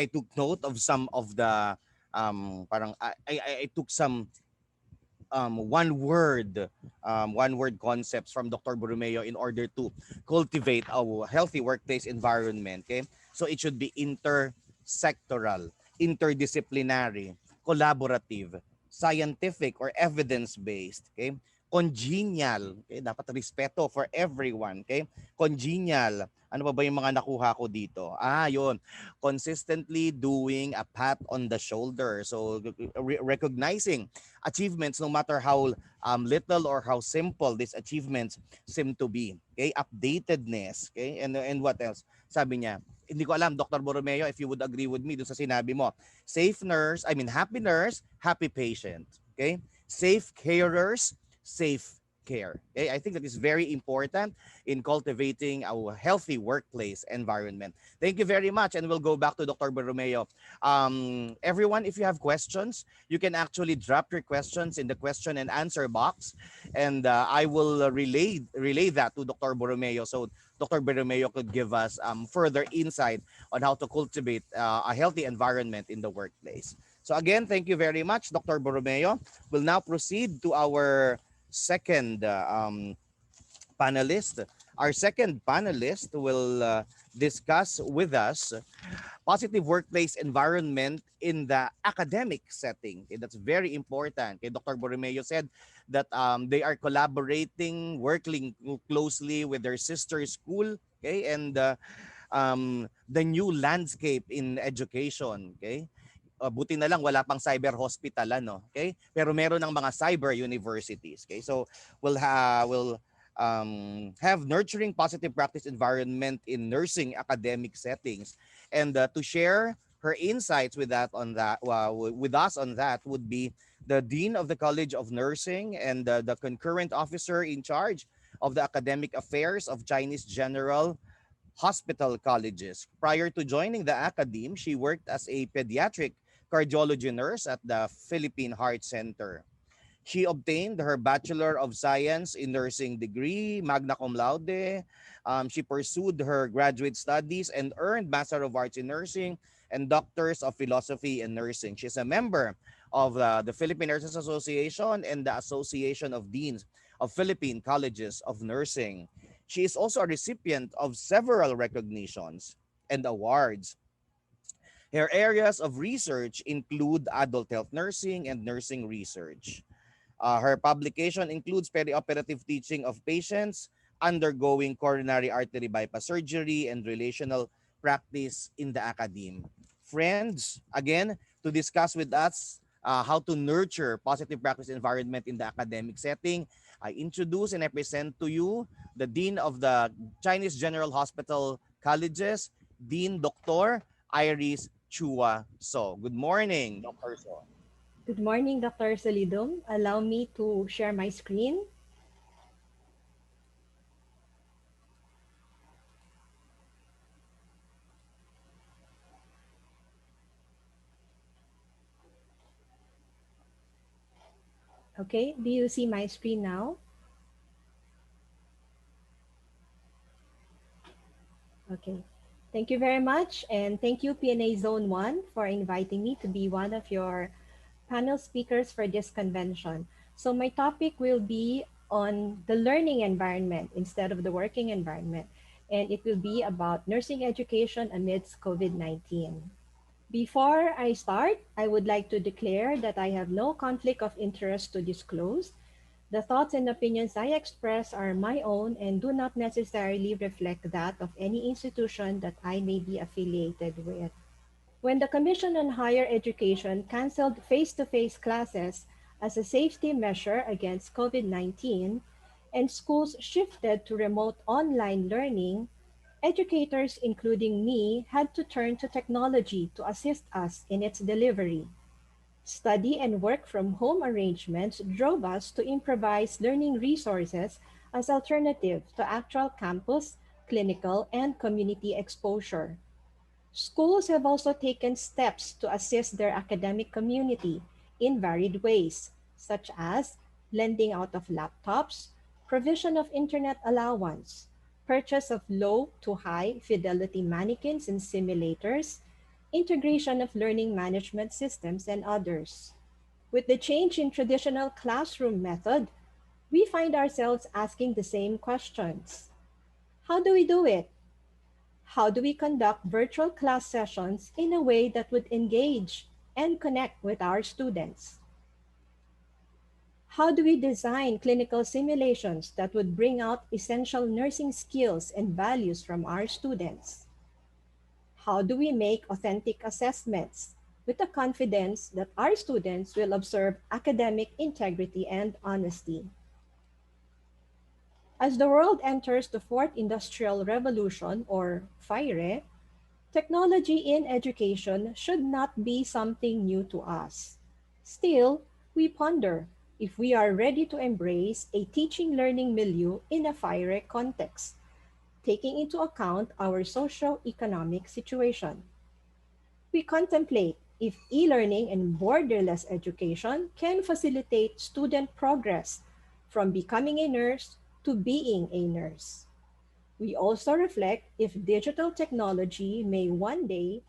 took note of some of the parang I took some one word concepts from Dr. Borromeo in order to cultivate a healthy workplace environment. Okay, so it should be intersectoral, interdisciplinary, collaborative, scientific or evidence based. Okay, congenial. Okay, dapat respeto for everyone. Okay, congenial. Ano pa ba yung mga nakuha ko dito? Yun. Consistently doing a pat on the shoulder. So recognizing achievements no matter how little or how simple these achievements seem to be. Okay, updatedness. Okay, and what else? Sabi niya, hindi ko alam, Dr. Borromeo, if you would agree with me dun sa sinabi mo. Happy nurse, happy patient. Okay? Safe carers, safe care. Okay? I think that is very important in cultivating a healthy workplace environment. Thank you very much, and we'll go back to Dr. Borromeo. Everyone, if you have questions, you can actually drop your questions in the question and answer box, and I will relay that to Dr. Borromeo, so Dr. Borromeo could give us further insight on how to cultivate a healthy environment in the workplace. So again, thank you very much, Dr. Borromeo. We'll now proceed to our second panelist. Our second panelist will discuss with us positive workplace environment in the academic setting. Okay, that's very important. Okay, Dr. Borromeo said that they are collaborating, working closely with their sister school. Okay, and the new landscape in education. Okay, buti na lang wala pang cyber hospital okay, pero meron ng mga cyber universities. Okay, so we'll have nurturing positive practice environment in nursing academic settings, and to share her insights with with us on that would be the dean of the College of Nursing and the concurrent officer in charge of the academic affairs of Chinese General Hospital Colleges. Prior to joining the academe, she worked as a pediatric cardiology nurse at the Philippine Heart Center. She obtained her Bachelor of Science in Nursing degree, magna cum laude. She pursued her graduate studies and earned Master of Arts in Nursing and Doctors of Philosophy in Nursing. She's a member of the Philippine Nurses Association and the Association of Deans of Philippine Colleges of Nursing. She is also a recipient of several recognitions and awards. Her areas of research include adult health nursing and nursing research. Her publication includes perioperative teaching of patients undergoing coronary artery bypass surgery and relational practice in the academe. Friends, again, to discuss with us how to nurture positive practice environment in the academic setting, I introduce and I present to you the Dean of the Chinese General Hospital Colleges, Dean Dr. Iris Chua So. Good morning, Dr. So. Good morning, Dr. Solidum. Allow me to share my screen. Okay, do you see my screen now? Okay. Thank you very much, and thank you, PNA Zone 1, for inviting me to be one of your panel speakers for this convention. So my topic will be on the learning environment instead of the working environment, and it will be about nursing education amidst COVID-19. Before I start, I would like to declare that I have no conflict of interest to disclose. The thoughts and opinions I express are my own and do not necessarily reflect that of any institution that I may be affiliated with. When the Commission on Higher Education canceled face-to-face classes as a safety measure against COVID-19 and schools shifted to remote online learning, educators, including me, had to turn to technology to assist us in its delivery. Study and work from home arrangements drove us to improvise learning resources as alternative to actual campus, clinical, and community exposure. Schools have also taken steps to assist their academic community in varied ways, such as lending out of laptops, provision of internet allowance, purchase of low to high fidelity mannequins and simulators, integration of learning management systems, and others. With the change in traditional classroom method, we find ourselves asking the same questions. How do we do it? How do we conduct virtual class sessions in a way that would engage and connect with our students? How do we design clinical simulations that would bring out essential nursing skills and values from our students? How do we make authentic assessments with the confidence that our students will observe academic integrity and honesty? As the world enters the fourth industrial revolution, or FIRE, technology in education should not be something new to us. Still, we ponder if we are ready to embrace a teaching learning milieu in a FIRE context, taking into account our socio-economic situation. We contemplate if e-learning and borderless education can facilitate student progress from becoming a nurse to being a nurse. We also reflect if digital technology may one day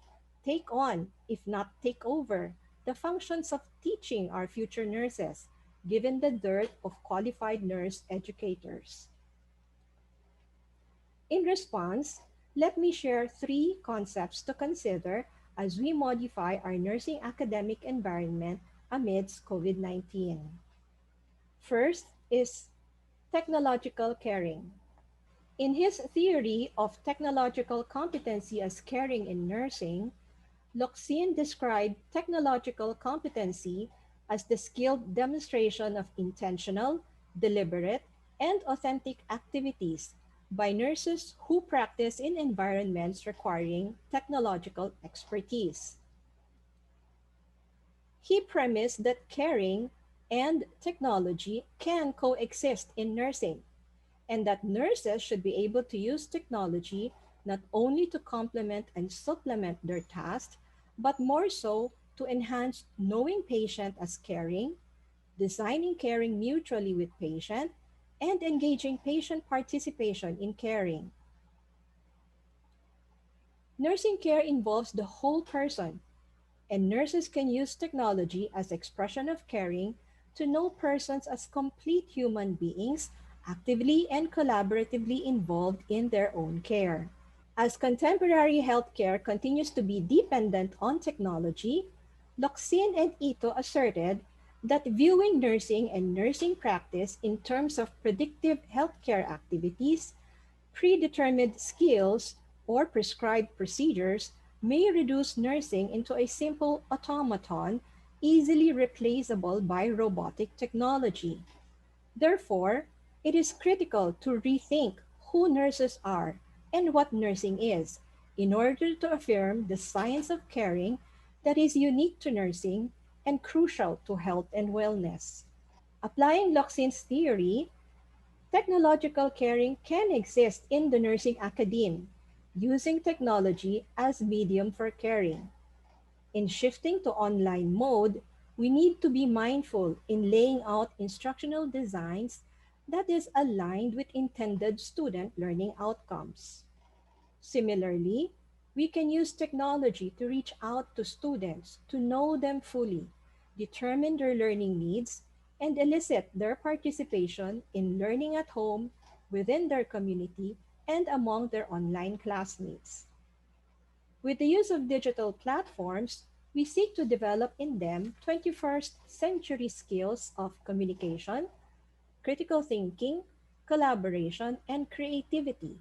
take on, if not take over, the functions of teaching our future nurses, given the dearth of qualified nurse educators. In response, let me share three concepts to consider as we modify our nursing academic environment amidst COVID-19. First is technological caring. In his theory of technological competency as caring in nursing, Locsin described technological competency as the skilled demonstration of intentional, deliberate, and authentic activities by nurses who practice in environments requiring technological expertise. He premised that caring and technology can coexist in nursing, and that nurses should be able to use technology not only to complement and supplement their tasks, but more so to enhance knowing patient as caring, designing caring mutually with patient, and engaging patient participation in caring. Nursing care involves the whole person, and nurses can use technology as expression of caring to know persons as complete human beings actively and collaboratively involved in their own care. As contemporary healthcare continues to be dependent on technology, Locsin and Ito asserted that viewing nursing and nursing practice in terms of predictive healthcare activities, predetermined skills, or prescribed procedures may reduce nursing into a simple automaton easily replaceable by robotic technology. Therefore, it is critical to rethink who nurses are and what nursing is in order to affirm the science of caring that is unique to nursing and crucial to health and wellness. Applying Loxin's theory, technological caring can exist in the nursing academe, using technology as medium for caring. In shifting to online mode, we need to be mindful in laying out instructional designs that is aligned with intended student learning outcomes. Similarly, we can use technology to reach out to students to know them fully, determine their learning needs, and elicit their participation in learning at home, within their community, and among their online classmates. With the use of digital platforms, we seek to develop in them 21st century skills of communication, critical thinking, collaboration, and creativity,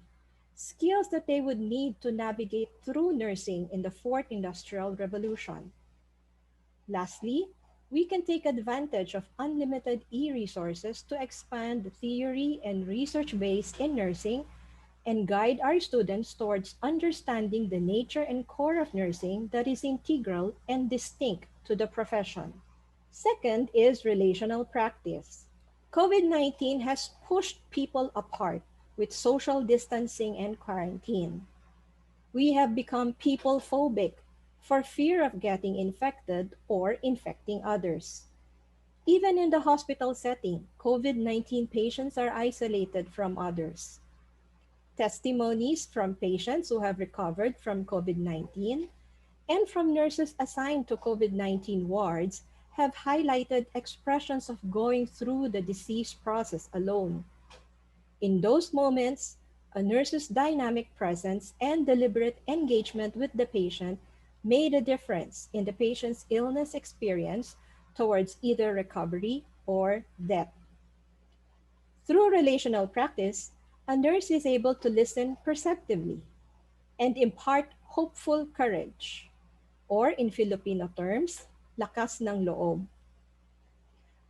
skills that they would need to navigate through nursing in the fourth industrial revolution. Lastly, we can take advantage of unlimited e-resources to expand theory and research base in nursing and guide our students towards understanding the nature and core of nursing that is integral and distinct to the profession. Second is relational practice. COVID 19 has pushed people apart with social distancing and quarantine. We have become people phobic for fear of getting infected or infecting others. Even in the hospital setting, COVID 19 patients are isolated from others. Testimonies from patients who have recovered from COVID 19 and from nurses assigned to COVID 19 wards have highlighted expressions of going through the disease process alone. In those moments, a nurse's dynamic presence and deliberate engagement with the patient made a difference in the patient's illness experience towards either recovery or death. Through relational practice, a nurse is able to listen perceptively and impart hopeful courage, or in Filipino terms, lakas ng loob.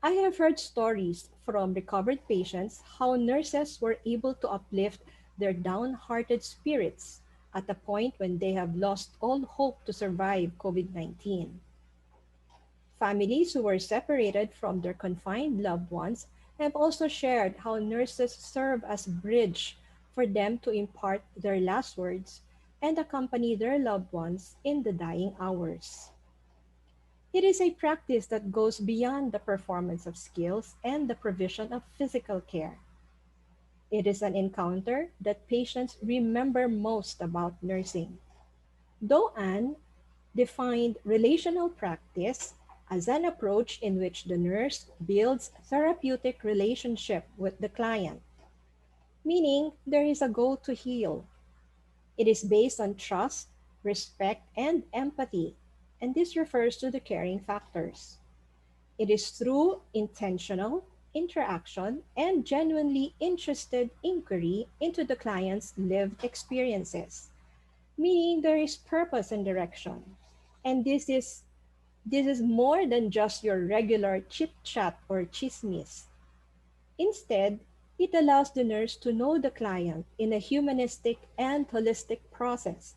I have heard stories from recovered patients how nurses were able to uplift their downhearted spirits at a point when they have lost all hope to survive COVID 19. Families who were separated from their confined loved ones have also shared how nurses serve as a bridge for them to impart their last words and accompany their loved ones in the dying hours. It is a practice that goes beyond the performance of skills and the provision of physical care. It is an encounter that patients remember most about nursing. Doan defined relational practice as an approach in which the nurse builds therapeutic relationship with the client, meaning there is a goal to heal. It is based on trust, respect, and empathy, and this refers to the caring factors. It is through intentional interaction and genuinely interested inquiry into the client's lived experiences, meaning there is purpose and direction. And this is more than just your regular chit chat or chismis. Instead, it allows the nurse to know the client in a humanistic and holistic process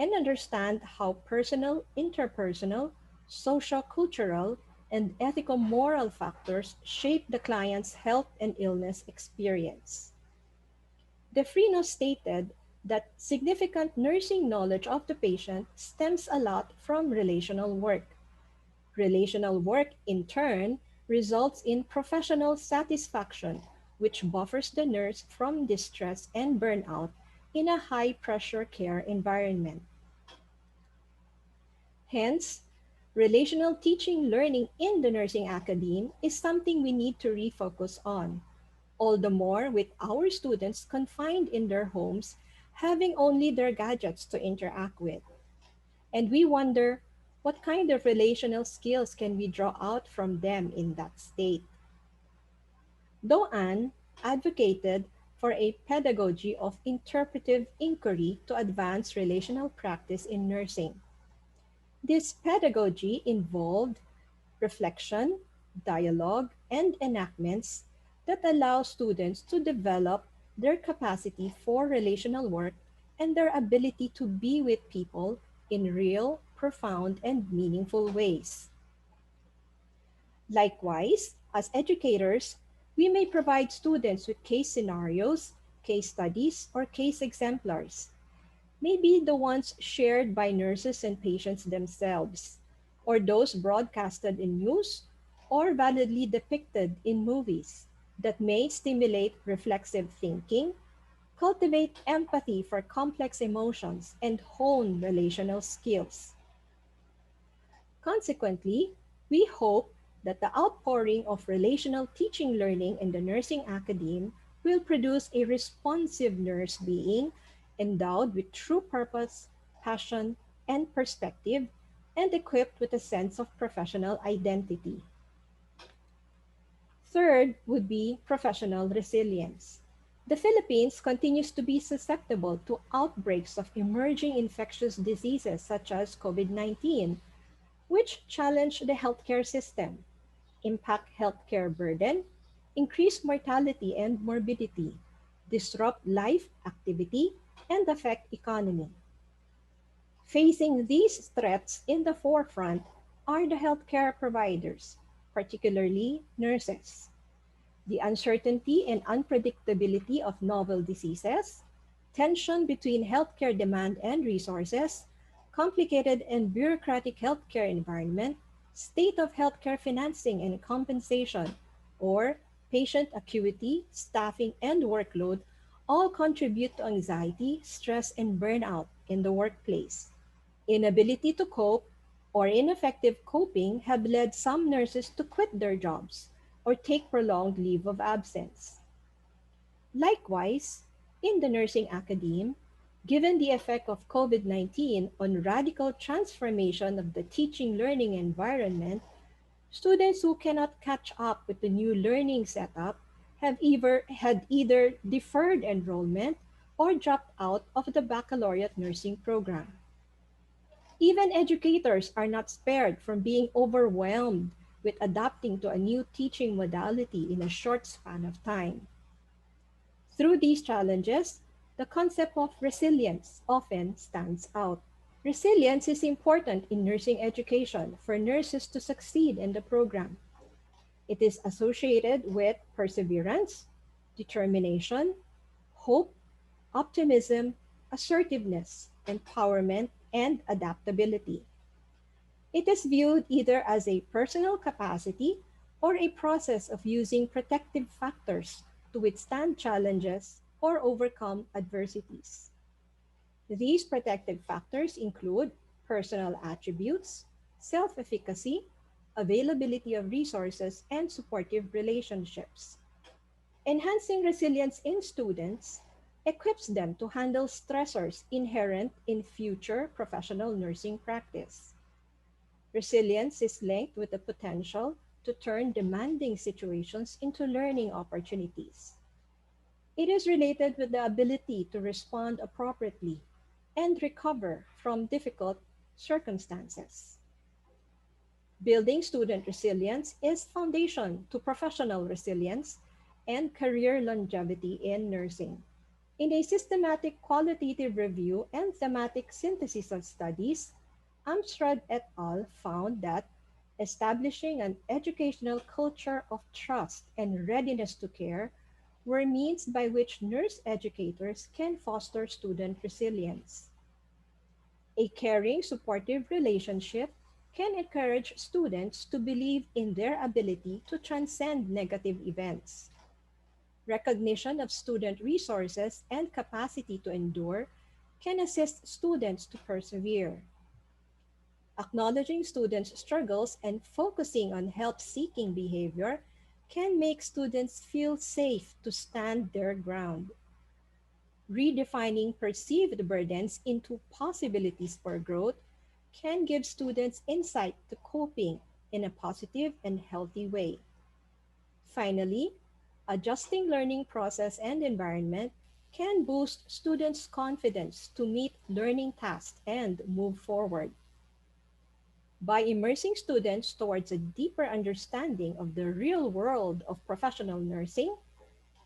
and understand how personal, interpersonal, social, cultural, and ethical moral factors shape the client's health and illness experience. Defrino stated that significant nursing knowledge of the patient stems a lot from relational work. Relational work, in turn, results in professional satisfaction, which buffers the nurse from distress and burnout in a high pressure care environment. Hence, Relational teaching learning in the nursing academe is something we need to refocus on, all the more with our students confined in their homes, having only their gadgets to interact with. And we wonder, what kind of relational skills can we draw out from them in that state? Doan advocated for a pedagogy of interpretive inquiry to advance relational practice in nursing. This pedagogy involved reflection, dialogue, and enactments that allow students to develop their capacity for relational work and their ability to be with people in real, profound, and meaningful ways. Likewise, as educators, we may provide students with case scenarios, case studies, or case exemplars, maybe the ones shared by nurses and patients themselves, or those broadcasted in news or validly depicted in movies, that may stimulate reflexive thinking, cultivate empathy for complex emotions, and hone relational skills. Consequently, we hope that the outpouring of relational teaching learning in the nursing academe will produce a responsive nurse being endowed with true purpose, passion, and perspective, and equipped with a sense of professional identity. Third would be professional resilience. The Philippines continues to be susceptible to outbreaks of emerging infectious diseases such as COVID-19, which challenge the healthcare system, impact healthcare burden, increase mortality and morbidity, disrupt life activity, and affect economy. Facing these threats in the forefront are the healthcare providers, particularly nurses. The uncertainty and unpredictability of novel diseases, tension between healthcare demand and resources, complicated and bureaucratic healthcare environment, state of healthcare financing and compensation, or patient acuity, staffing, and workload all contribute to anxiety, stress, and burnout in the workplace. Inability to cope or ineffective coping have led some nurses to quit their jobs or take prolonged leave of absence. Likewise, in the nursing academe, given the effect of COVID-19 on radical transformation of the teaching learning environment, students who cannot catch up with the new learning setup had either deferred enrollment or dropped out of the baccalaureate nursing program. Even educators are not spared from being overwhelmed with adapting to a new teaching modality in a short span of time. Through these challenges, the concept of resilience often stands out. Resilience is important in nursing education for nurses to succeed in the program. It is associated with perseverance, determination, hope, optimism, assertiveness, empowerment, and adaptability. It is viewed either as a personal capacity or a process of using protective factors to withstand challenges or overcome adversities. These protective factors include personal attributes, self efficacy, availability of resources, and supportive relationships. Enhancing resilience in students equips them to handle stressors inherent in future professional nursing practice. Resilience is linked with the potential to turn demanding situations into learning opportunities. It is related with the ability to respond appropriately and recover from difficult circumstances. Building student resilience is foundation to professional resilience and career longevity in nursing. In a systematic qualitative review and thematic synthesis of studies, Amstrad et al. Found that establishing an educational culture of trust and readiness to care were means by which nurse educators can foster student resilience. A caring, supportive relationship can encourage students to believe in their ability to transcend negative events. Recognition of student resources and capacity to endure can assist students to persevere. Acknowledging students' struggles and focusing on help seeking behavior can make students feel safe to stand their ground. Redefining perceived burdens into possibilities for growth can give students insight to coping in a positive and healthy way. Finally, adjusting learning process and environment can boost students' confidence to meet learning tasks and move forward. By immersing students towards a deeper understanding of the real world of professional nursing,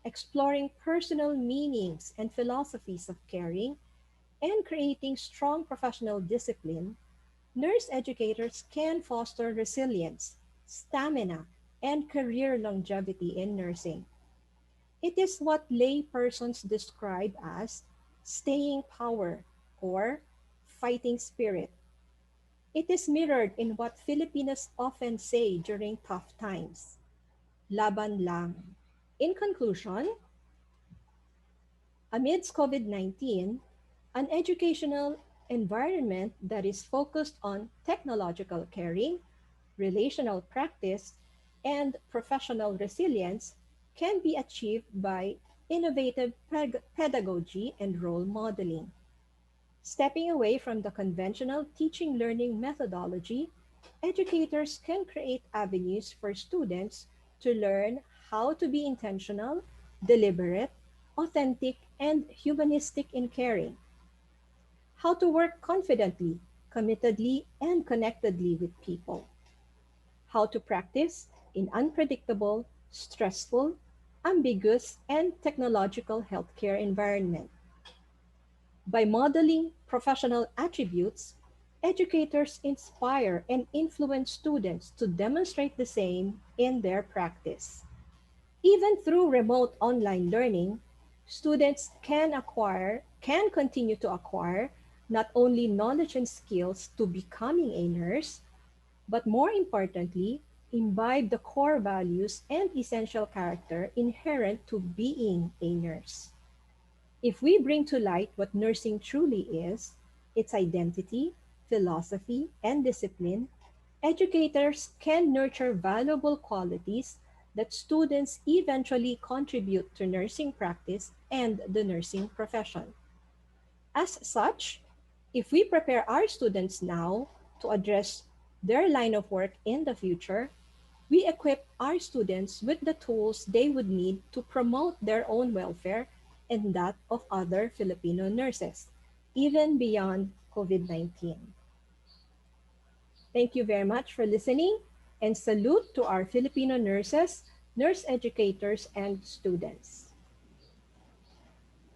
exploring personal meanings and philosophies of caring, and creating strong professional discipline, nurse educators can foster resilience, stamina, and career longevity in nursing. It is what lay persons describe as staying power or fighting spirit. It is mirrored in what Filipinos often say during tough times, laban lang. In conclusion, amidst COVID-19, an educational environment that is focused on technological caring, relational practice, and professional resilience can be achieved by innovative pedagogy and role modeling. Stepping away from the conventional teaching learning methodology, educators can create avenues for students to learn how to be intentional, deliberate, authentic, and humanistic in caring, how to work confidently, committedly, and connectedly with people, how to practice in unpredictable, stressful, ambiguous, and technological healthcare environment. By modeling professional attributes, educators inspire and influence students to demonstrate the same in their practice. Even through remote online learning, students can continue to acquire not only knowledge and skills to becoming a nurse, but more importantly, imbibe the core values and essential character inherent to being a nurse. If we bring to light what nursing truly is, its identity, philosophy, and discipline, educators can nurture valuable qualities that students eventually contribute to nursing practice and the nursing profession. As such, if we prepare our students now to address their line of work in the future, we equip our students with the tools they would need to promote their own welfare and that of other Filipino nurses, even beyond COVID-19. Thank you very much for listening and salute to our Filipino nurses, nurse educators, and students.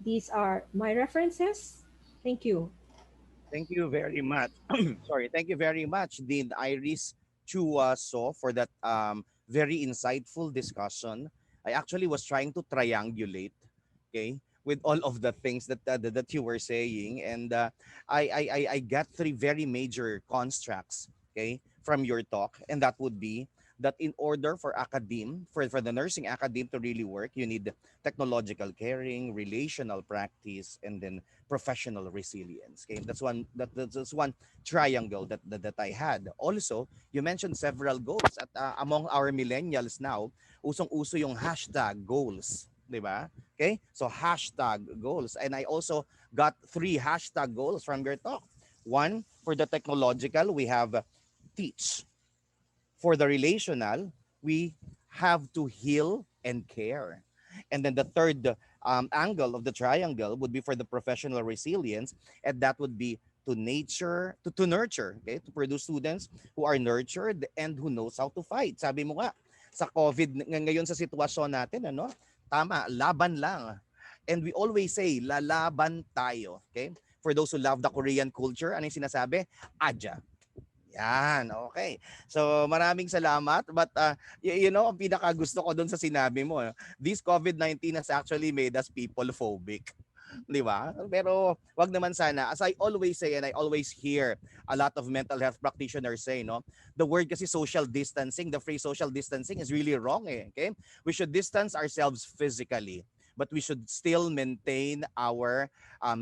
These are my references. Thank you. Thank you very much. Sorry, thank you very much, Dean Iris Chua So, for that very insightful discussion. I actually was trying to triangulate, okay, with all of the things that you were saying, and I got three very major constructs, okay, from your talk, and that would be that in order for for the nursing academe to really work, you need technological caring, relational practice, and then professional resilience. Okay, that's one triangle that I had. Also, you mentioned several goals at among our millennials now, usong-uso yung hashtag goals, 'di ba? Okay? So hashtag goals, and I also got three hashtag goals from your talk. One, for the technological, we have teach. For the relational, we have to heal and care. And then the third angle of the triangle would be for the professional resilience, and that would be to nurture, okay, to produce students who are nurtured and who knows how to fight. Sabi mo nga, sa COVID ngayon sa sitwasyon natin, ano, tama, laban lang. And we always say, lalaban tayo, okay? For those who love the Korean culture, ano yung sinasabi? Aja. Yan, okay. So maraming salamat. But you know, ang pinaka gusto ko doon sa sinabi mo, this COVID-19 has actually made us people phobic. 'Di ba? Pero wag naman sana. As I always say and I always hear a lot of mental health practitioners say, no, the word kasi social distancing, the phrase social distancing is really wrong eh, okay? We should distance ourselves physically, but we should still maintain our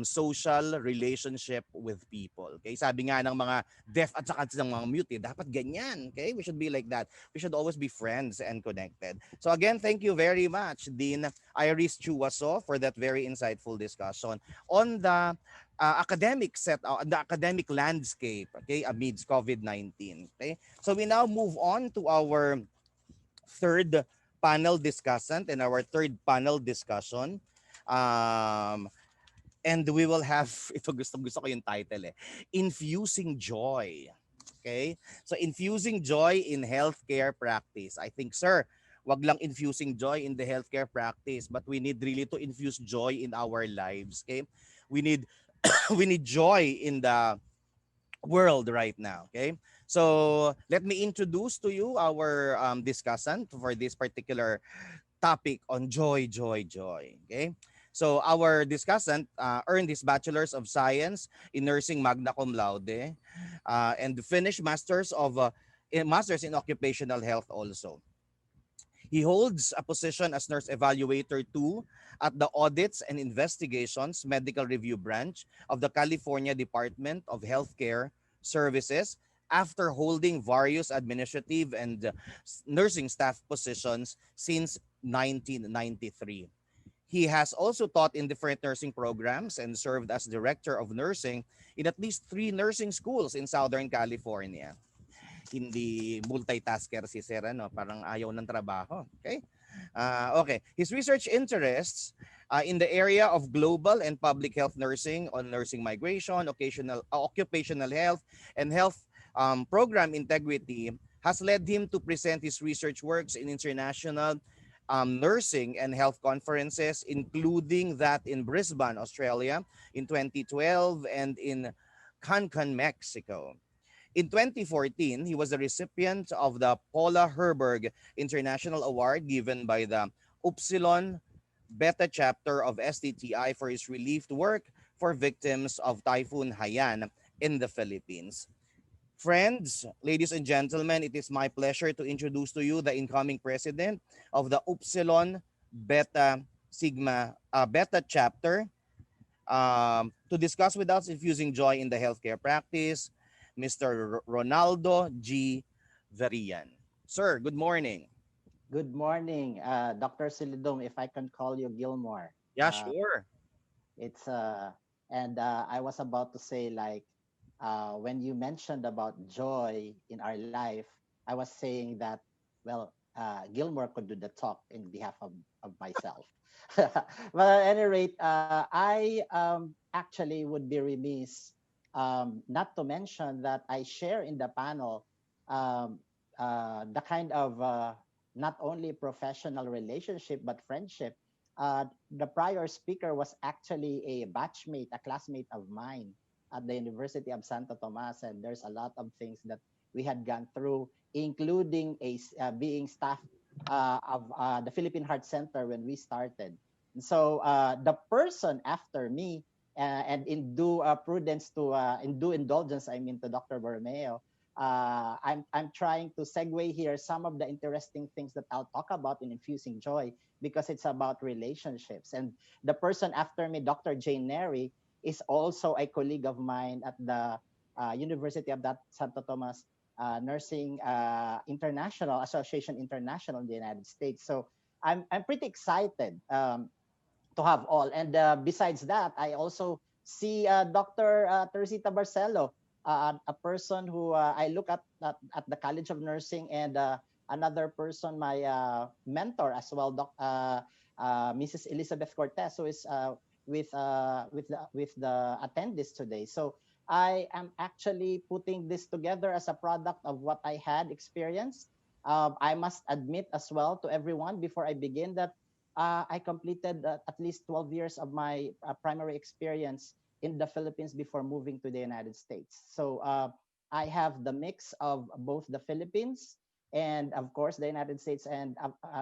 social relationship with people. Okay? Sabi nga ng mga deaf at saka ng mga mute, dapat ganyan. Okay? We should be like that. We should always be friends and connected. So again, thank you very much, Dean Iris Chuwaso, for that very insightful discussion on the academic landscape, okay, amidst COVID-19. Okay? So we now move on to our third panel discussant and our third panel discussion. Um, and we will have, ito gusto ko yung title eh, Infusing Joy. Okay? So infusing joy in healthcare practice. I think, sir, wag lang infusing joy in the healthcare practice, but we need really to infuse joy in our lives. Okay? We need we need joy in the world right now. Okay, so let me introduce to you our discussant for this particular topic on joy, joy, joy. Okay, so our discussant earned his bachelor's of science in nursing magna cum laude, and finished masters in occupational health also. He holds a position as Nurse Evaluator 2 at the Audits and Investigations Medical Review Branch of the California Department of Healthcare Services after holding various administrative and nursing staff positions since 1993. He has also taught in different nursing programs and served as Director of Nursing in at least 3 nursing schools in Southern California. Hindi multitasker si Sir, ano, parang ayaw ng trabaho. Okay? Okay. His research interests in the area of global and public health nursing, on nursing migration, occupational health, and health program integrity has led him to present his research works in international nursing and health conferences, including that in Brisbane, Australia in 2012 and in Cancun, Mexico. In 2014, he was the recipient of the Paula Herberg International Award given by the Upsilon Beta chapter of STTI for his relief work for victims of Typhoon Haiyan in the Philippines. Friends, ladies and gentlemen, it is my pleasure to introduce to you the incoming president of the Upsilon Beta chapter, to discuss with us infusing joy in the healthcare practice, Mr. Ronaldo G. Varian. Sir, good morning. Good morning, Dr. Silidom, if I can call you Gilmore. Yeah, sure. It's and I was about to say, like, when you mentioned about joy in our life, I was saying that, well, Gilmore could do the talk in behalf of myself. But at any rate, I actually would be remiss not to mention that I share in the panel um, the kind of not only professional relationship but friendship. The prior speaker was actually a batchmate, a classmate of mine at the University of Santo Tomas, and there's a lot of things that we had gone through, including being staff of the Philippine Heart Center when we started. And so the person after me, and in due prudence to in due indulgence, I mean to Dr. Borromeo, I'm trying to segue here some of the interesting things that I'll talk about in infusing joy because it's about relationships. And the person after me, Dr. Jane Neri, is also a colleague of mine at the University of Santo Tomas Nursing International Association International in the United States. So I'm pretty excited to have all. And besides that, I also see Dr. Teresita Barcelo, a person who I look at the College of Nursing, and another person, my mentor as well, Mrs. Elizabeth Cortez, who is with the attendees today. So I am actually putting this together as a product of what I had experienced. I must admit as well to everyone before I begin that I completed at least 12 years of my primary experience in the Philippines before moving to the United States. So I have the mix of both the Philippines and, of course, the United States, and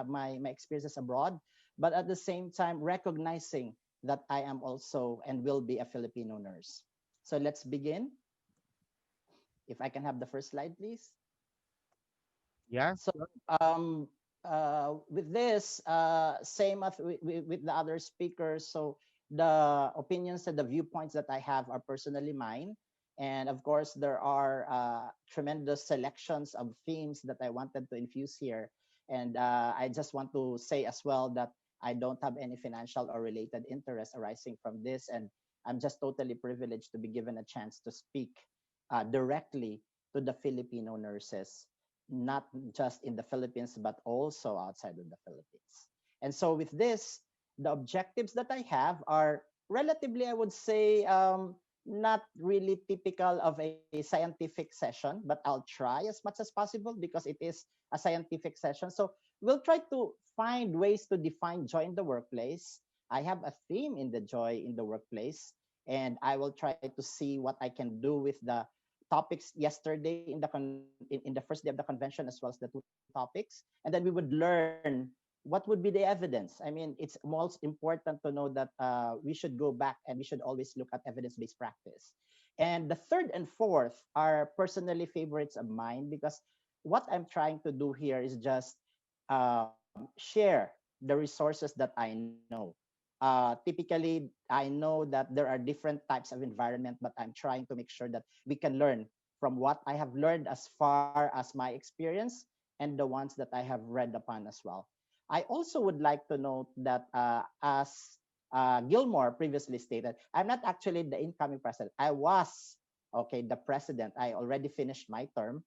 my experiences abroad, but at the same time recognizing that I am also and will be a Filipino nurse. So let's begin. If I can have the first slide, please. Yeah. So with this, same as with the other speakers. So the opinions and the viewpoints that I have are personally mine. And of course, there are tremendous selections of themes that I wanted to infuse here. And I just want to say as well that I don't have any financial or related interest arising from this. And I'm just totally privileged to be given a chance to speak directly to the Filipino nurses, not just in the Philippines, but also outside of the Philippines. And so, with this, the objectives that I have are relatively, I would say, not really typical of a scientific session, but I'll try as much as possible because it is a scientific session. So, we'll try to find ways to define joy in the workplace. I have a theme in the joy in the workplace, and I will try to see what I can do with the topics yesterday in in the first day of the convention, as well as the two topics, and then we would learn what would be the evidence. I mean, it's most important to know that we should go back and we should always look at evidence-based practice. And the third and fourth are personally favorites of mine because what I'm trying to do here is just share the resources that I know. Typically, I know that there are different types of environment, but I'm trying to make sure that we can learn from what I have learned as far as my experience and the ones that I have read upon as well. I also would like to note that as Gilmore previously stated, I'm not actually the incoming president. I was, okay, the president. I already finished my term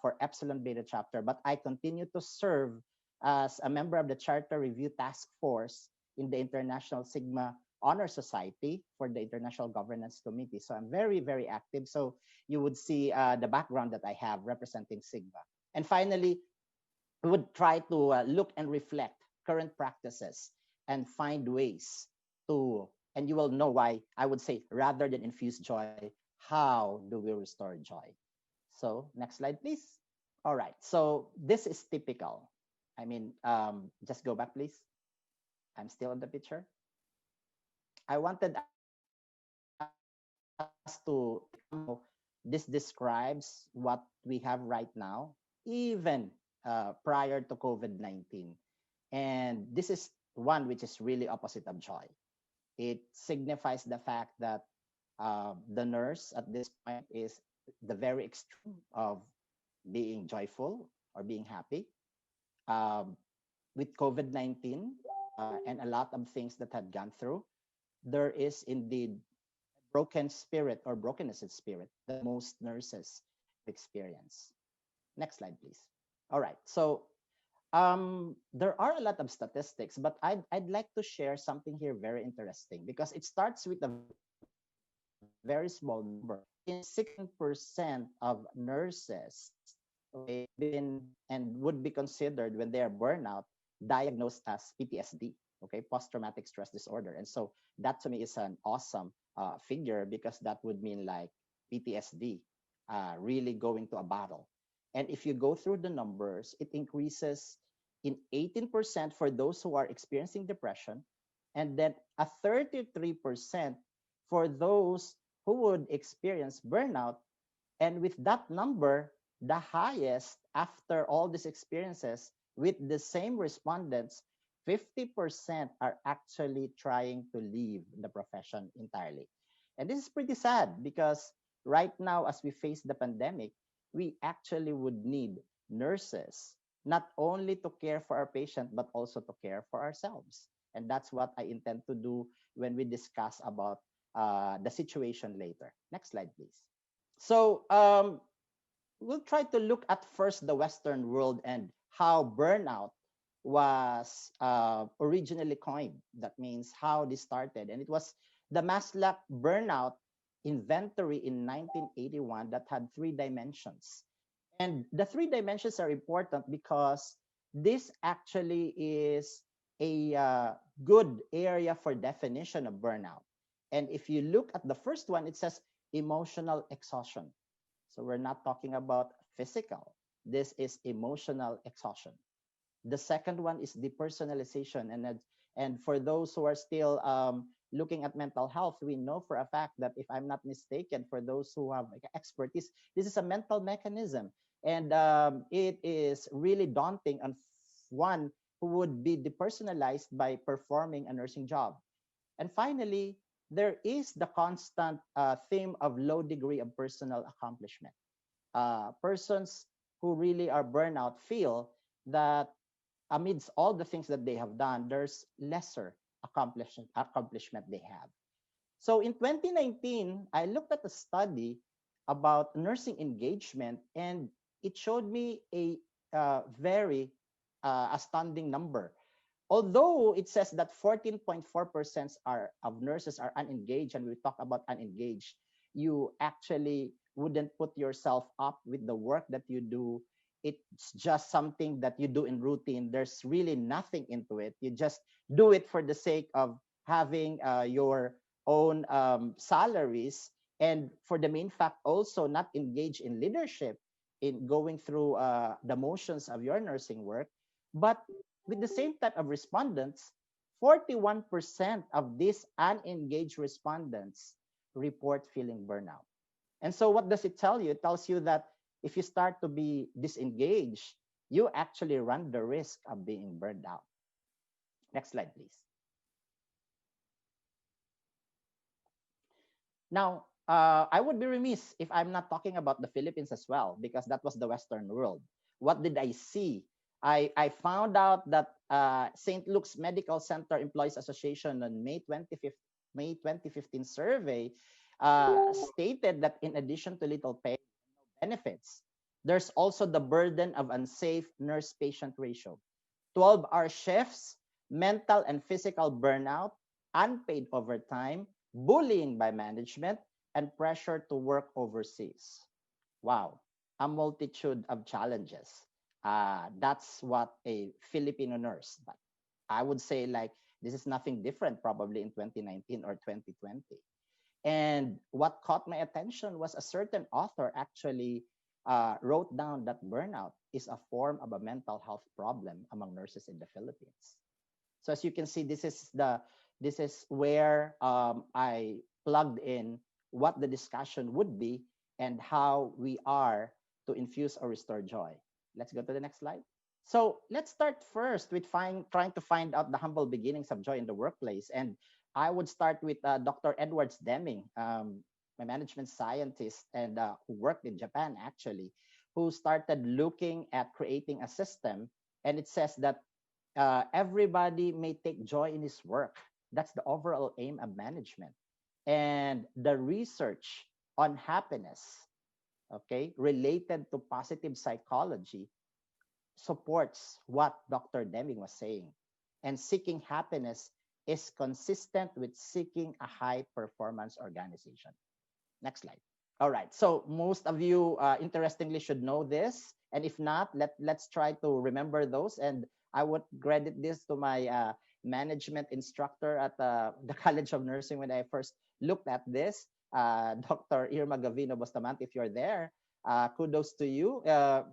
for Epsilon Beta chapter, but I continue to serve as a member of the Charter Review Task Force in the International Sigma Honor Society for the International Governance Committee. So I'm very, very active. So you would see the background that I have representing Sigma. And finally, we would try to look and reflect current practices and find ways to, and you will know why I would say rather than infuse joy, how do we restore joy? So next slide, please. All right. So this is typical. I mean, just go back, please. I'm still in the picture. I wanted us to somehow, this describes what we have right now, even prior to COVID-19. And this is one which is really opposite of joy. It signifies the fact that the nurse at this point is the very extreme of being joyful or being happy. Um, with COVID-19 and a lot of things that had gone through, there is indeed broken spirit or brokenness in spirit that most nurses experience. Next slide, please. All right. So there are a lot of statistics, but I'd like to share something here very interesting because it starts with a very small number. In 16% of nurses, okay, been and would be considered when they are burnout, diagnosed as PTSD, okay, post-traumatic stress disorder. And so that to me is an awesome figure because that would mean like PTSD really going to a battle. And if you go through the numbers, it increases in 18% for those who are experiencing depression, and then a 33% for those who would experience burnout. And with that number, the highest after all these experiences, with the same respondents, 50% are actually trying to leave the profession entirely. And this is pretty sad because right now, as we face the pandemic, we actually would need nurses, not only to care for our patient, but also to care for ourselves. And that's what I intend to do when we discuss about the situation later. Next slide, please. So we'll try to look at first the Western world and how burnout was originally coined. That means how this started. And it was the Maslow burnout inventory in 1981 that had three dimensions. And the three dimensions are important because this actually is a good area for definition of burnout. And if you look at the first one, it says emotional exhaustion. So we're not talking about physical. This is emotional exhaustion. The second one is depersonalization. And for those who are still looking at mental health, we know for a fact that if I'm not mistaken, for those who have like expertise, this is a mental mechanism. And it is really daunting one who would be depersonalized by performing a nursing job. And finally, there is the constant theme of low degree of personal accomplishment. Persons who really are burnout feel that amidst all the things that they have done, there's lesser accomplishment they have. So in 2019, I looked at a study about nursing engagement, and it showed me a very astounding number. Although it says that 14.4% of nurses are unengaged, and we talk about unengaged, you actually wouldn't put yourself up with the work that you do. It's just something that you do in routine. There's really nothing into it. You just do it for the sake of having your own salaries, and for the main fact also not engage in leadership in going through the motions of your nursing work. But with the same type of respondents, 41% of these unengaged respondents report feeling burnout. And so what does it tell you? It tells you that if you start to be disengaged, you actually run the risk of being burned out. Next slide, please. Now, I would be remiss if I'm not talking about the Philippines as well, because that was the Western world. What did I see? I found out that St. Luke's Medical Center Employees Association on May 2015 survey stated that in addition to little pay and no benefits, there's also the burden of unsafe nurse-patient ratio, 12-hour shifts, mental and physical burnout, unpaid overtime, bullying by management, and pressure to work overseas. Wow, a multitude of challenges. That's what a Filipino nurse, but I would say like this is nothing different probably in 2019 or 2020. And what caught my attention was a certain author actually wrote down that burnout is a form of a mental health problem among nurses in the Philippines. So as you can see, this is where I plugged in what the discussion would be and how we are to infuse or restore joy. Let's go to the next slide. So let's start first with trying to find out the humble beginnings of joy in the workplace. And I would start with Dr. Edwards Deming, a management scientist and who worked in Japan actually, who started looking at creating a system. And it says that everybody may take joy in his work. That's the overall aim of management. And the research on happiness, okay, related to positive psychology supports what Dr. Deming was saying. And seeking happiness is consistent with seeking a high performance organization. Next slide. All right. So most of you, interestingly, should know this. And if not, let's try to remember those. And I would credit this to my management instructor at the College of Nursing when I first looked at this. Dr. Irma Gavino Bustamante, if you're there, kudos to you.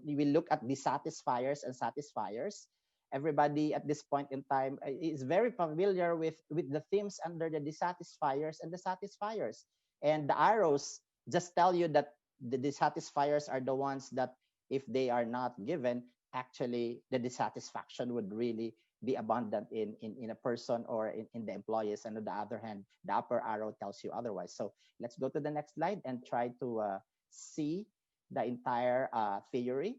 We will look at dissatisfiers and satisfiers. Everybody at this point in time is very familiar with the themes under the dissatisfiers and the satisfiers. And the arrows just tell you that the dissatisfiers are the ones that if they are not given, actually the dissatisfaction would really be abundant in a person or in the employees. And on the other hand, the upper arrow tells you otherwise. So let's go to the next slide and try to see the entire theory.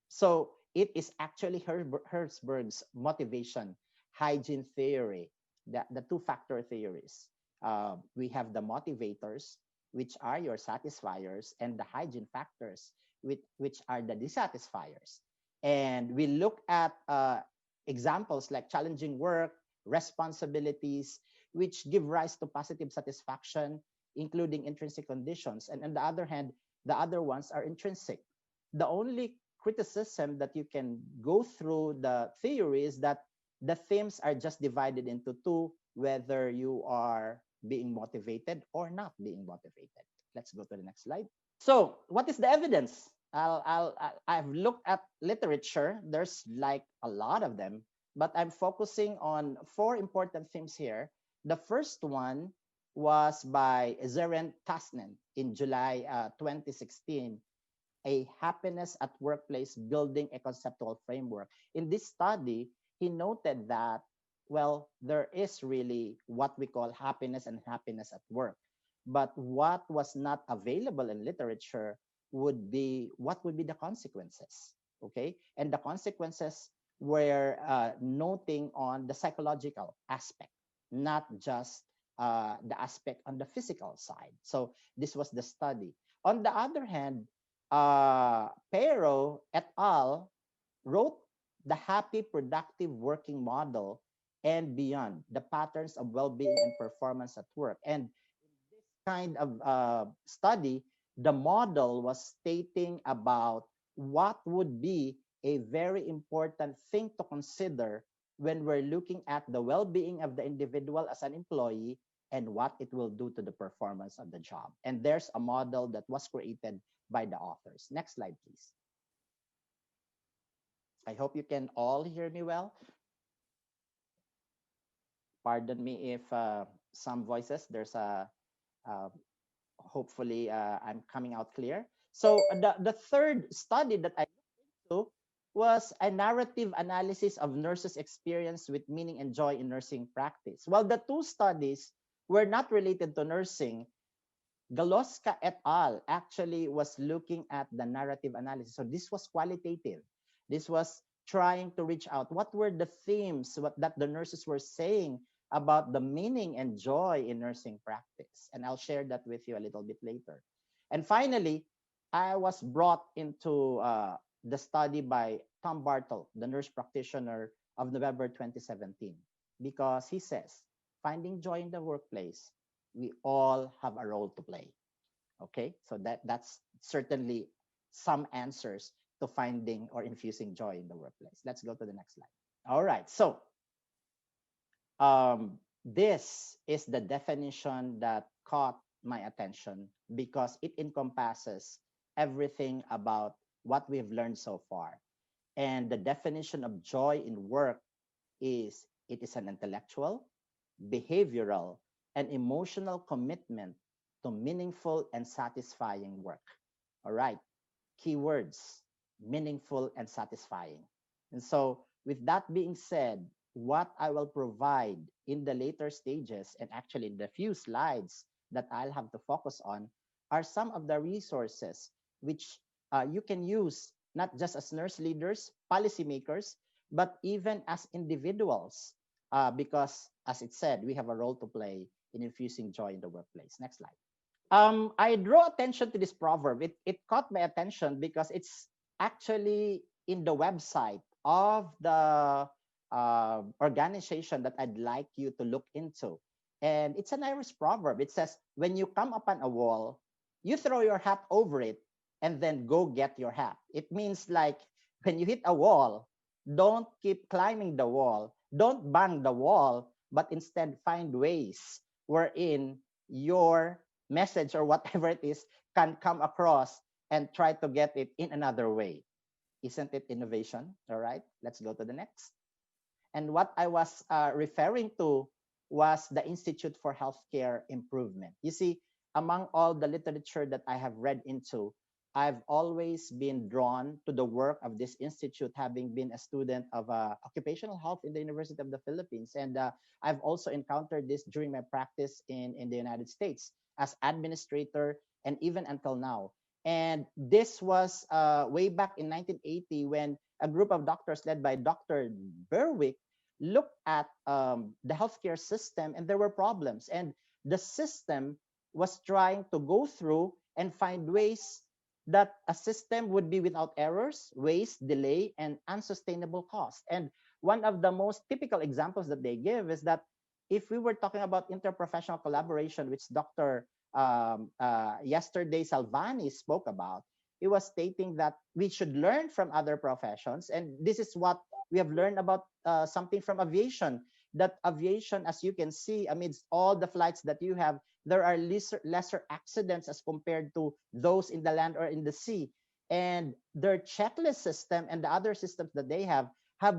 So it is actually Herzberg's motivation hygiene theory, the two-factor theories. We have the motivators, which are your satisfiers, and the hygiene factors, which are the dissatisfiers. And we look at examples like challenging work, responsibilities, which give rise to positive satisfaction, including intrinsic conditions. And on the other hand, the other ones are intrinsic. The only criticism that you can go through the theory is that the themes are just divided into two, whether you are being motivated or not being motivated. Let's go to the next slide. So what is the evidence? I've looked at literature. There's like a lot of them, but I'm focusing on four important themes here. The first one was by Zeren Tasnen in July 2016. a happiness at workplace, building a conceptual framework. In this study, he noted that, well, there is really what we call happiness and happiness at work. But what was not available in literature would be what would be the consequences. Okay. And the consequences were noting on the psychological aspect, not just the aspect on the physical side. So this was the study. On the other hand, Pero et al. Wrote the happy, productive working model and beyond, the patterns of well-being and performance at work. And this kind of study, the model was stating about what would be a very important thing to consider when we're looking at the well-being of the individual as an employee and what it will do to the performance of the job. And there's a model that was created by the authors. Next slide, please. I hope you can all hear me well. Pardon me if some voices, there's a, uh, hopefully I'm coming out clear. So the third study that I looked into was a narrative analysis of nurses' experience with meaning and joy in nursing practice. Well, the two studies were not related to nursing. Galoska et al. Actually was looking at the narrative analysis. So this was qualitative. This was trying to reach out. What were the themes that the nurses were saying about the meaning and joy in nursing practice? And I'll share that with you a little bit later. And finally, I was brought into the study by Tom Bartle, the nurse practitioner of November 2017, because he says, finding joy in the workplace, we all have a role to play. Okay, so that's certainly some answers to finding or infusing joy in the workplace. Let's go to the next slide. All right, so this is the definition that caught my attention because it encompasses everything about what we've learned so far. And the definition of joy in work is it is an intellectual, behavioral, and emotional commitment to meaningful and satisfying work. All right, keywords, meaningful and satisfying. And so, with that being said, what I will provide in the later stages and actually in the few slides that I'll have to focus on are some of the resources which you can use not just as nurse leaders, policymakers, but even as individuals, because as it said, we have a role to play in infusing joy in the workplace. Next slide. I draw attention to this proverb. It caught my attention because it's actually in the website of the organization that I'd like you to look into. And it's an Irish proverb. It says, when you come upon a wall, you throw your hat over it and then go get your hat. It means like when you hit a wall, don't keep climbing the wall, don't bang the wall, but instead find ways wherein your message or whatever it is can come across and try to get it in another way. Isn't it innovation? All right, let's go to the next. And what I was referring to was the Institute for Healthcare Improvement. You see, among all the literature that I have read into, I've always been drawn to the work of this institute, having been a student of occupational health in the University of the Philippines. And I've also encountered this during my practice in the United States as administrator and even until now. And this was way back in 1980 when a group of doctors led by Dr. Berwick looked at the healthcare system and there were problems. And the system was trying to go through and find ways that a system would be without errors, waste, delay, and unsustainable cost. And one of the most typical examples that they give is that if we were talking about interprofessional collaboration, which Dr. Yesterday Salvani spoke about, he was stating that we should learn from other professions. And this is what we have learned about something from aviation, that aviation, as you can see, amidst all the flights that you have, there are lesser accidents as compared to those in the land or in the sea. And their checklist system and the other systems that they have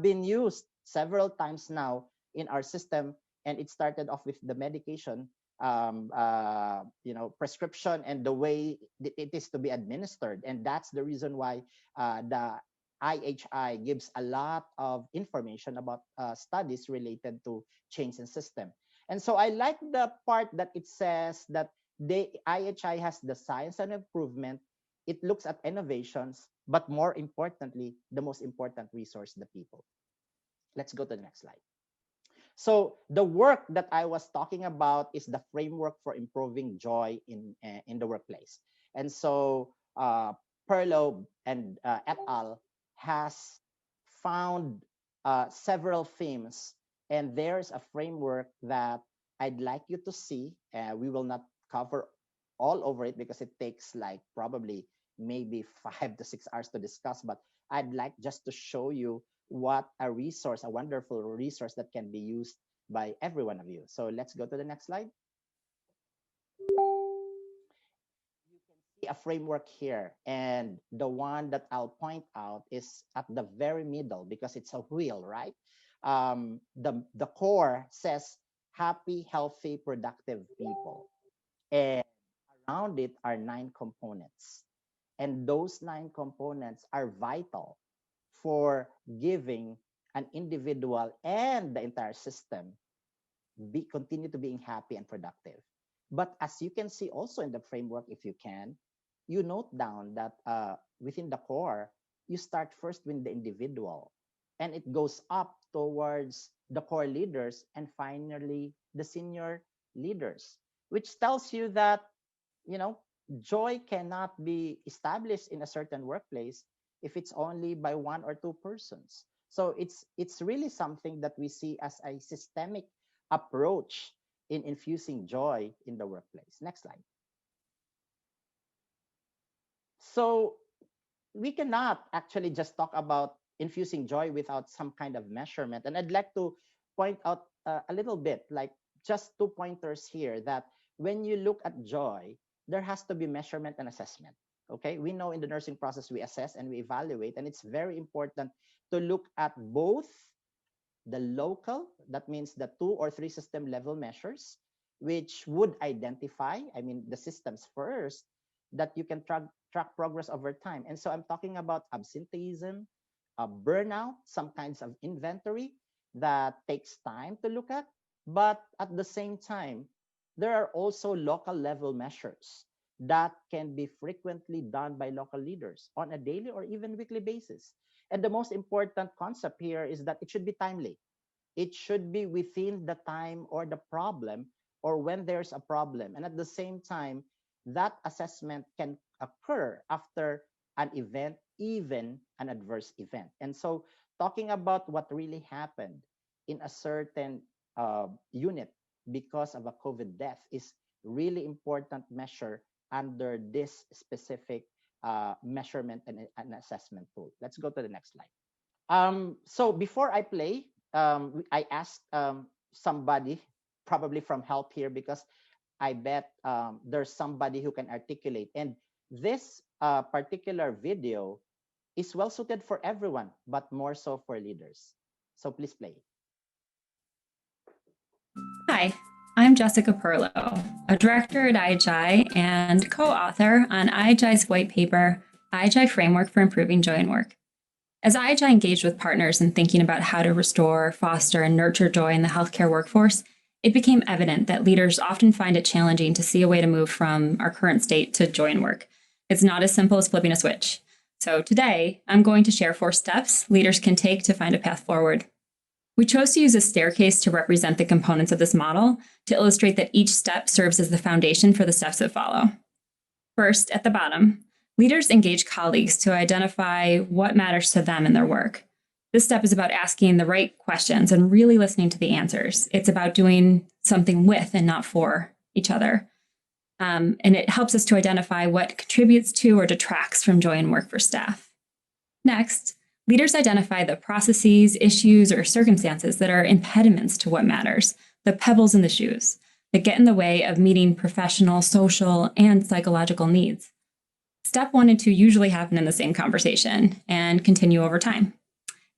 been used several times now in our system. And it started off with the medication. prescription and the way it is to be administered. And that's the reason why the IHI gives a lot of information about studies related to change in system. And so I like the part that it says that the IHI has the science and improvement. It looks at innovations, but more importantly, the most important resource, the people. Let's go to the next slide. So the work that I was talking about is the framework for improving joy in the workplace. And so Perlow and et al. Has found several themes, and there's a framework that I'd like you to see. We will not cover all over it because it takes like probably maybe 5 to 6 hours to discuss, but I'd like just to show you what a resource, a wonderful resource that can be used by every one of you. So let's go to the next slide. You can see a framework here, and the one that I'll point out is at the very middle because it's a wheel, right? The core says happy, healthy, productive people. And around it are 9 components. And those 9 components are vital for giving an individual and the entire system continue to being happy and productive. But as you can see also in the framework, if you can, you note down that within the core, you start first with the individual, and it goes up towards the core leaders and finally the senior leaders, which tells you that, you know, joy cannot be established in a certain workplace if it's only by 1 or 2 persons. So it's really something that we see as a systemic approach in infusing joy in the workplace. Next slide. So we cannot actually just talk about infusing joy without some kind of measurement. And I'd like to point out a little bit, like just 2 pointers here, that when you look at joy, there has to be measurement and assessment. Okay, we know in the nursing process, we assess and we evaluate, and it's very important to look at both the local, that means the 2 or 3 system level measures, which would identify, I mean, the systems first, that you can track progress over time. And so I'm talking about absenteeism, burnout, some kinds of inventory that takes time to look at. But at the same time, there are also local level measures that can be frequently done by local leaders on a daily or even weekly basis. And the most important concept here is that it should be timely. It should be within the time or the problem or when there's a problem. And at the same time, that assessment can occur after an event, even an adverse event. And so talking about what really happened in a certain unit because of a COVID death is really important measure under this specific measurement and assessment tool. Let's go to the next slide. So before I play, I asked somebody, probably from help here, because I bet there's somebody who can articulate. And this particular video is well suited for everyone, but more so for leaders. So please play. Hi, I'm Jessica Perlow, a director at IHI and co-author on IHI's white paper, IHI Framework for Improving Joy in Work. As IHI engaged with partners in thinking about how to restore, foster, and nurture joy in the healthcare workforce, it became evident that leaders often find it challenging to see a way to move from our current state to joy in work. It's not as simple as flipping a switch. So today, I'm going to share 4 steps leaders can take to find a path forward. We chose to use a staircase to represent the components of this model to illustrate that each step serves as the foundation for the steps that follow. First, at the bottom, leaders engage colleagues to identify what matters to them in their work. This step is about asking the right questions and really listening to the answers. It's about doing something with and not for each other. And it helps us to identify what contributes to or detracts from joy in work for staff. Next, leaders identify the processes, issues, or circumstances that are impediments to what matters, the pebbles in the shoes that get in the way of meeting professional, social, and psychological needs. Step 1 and 2 usually happen in the same conversation and continue over time.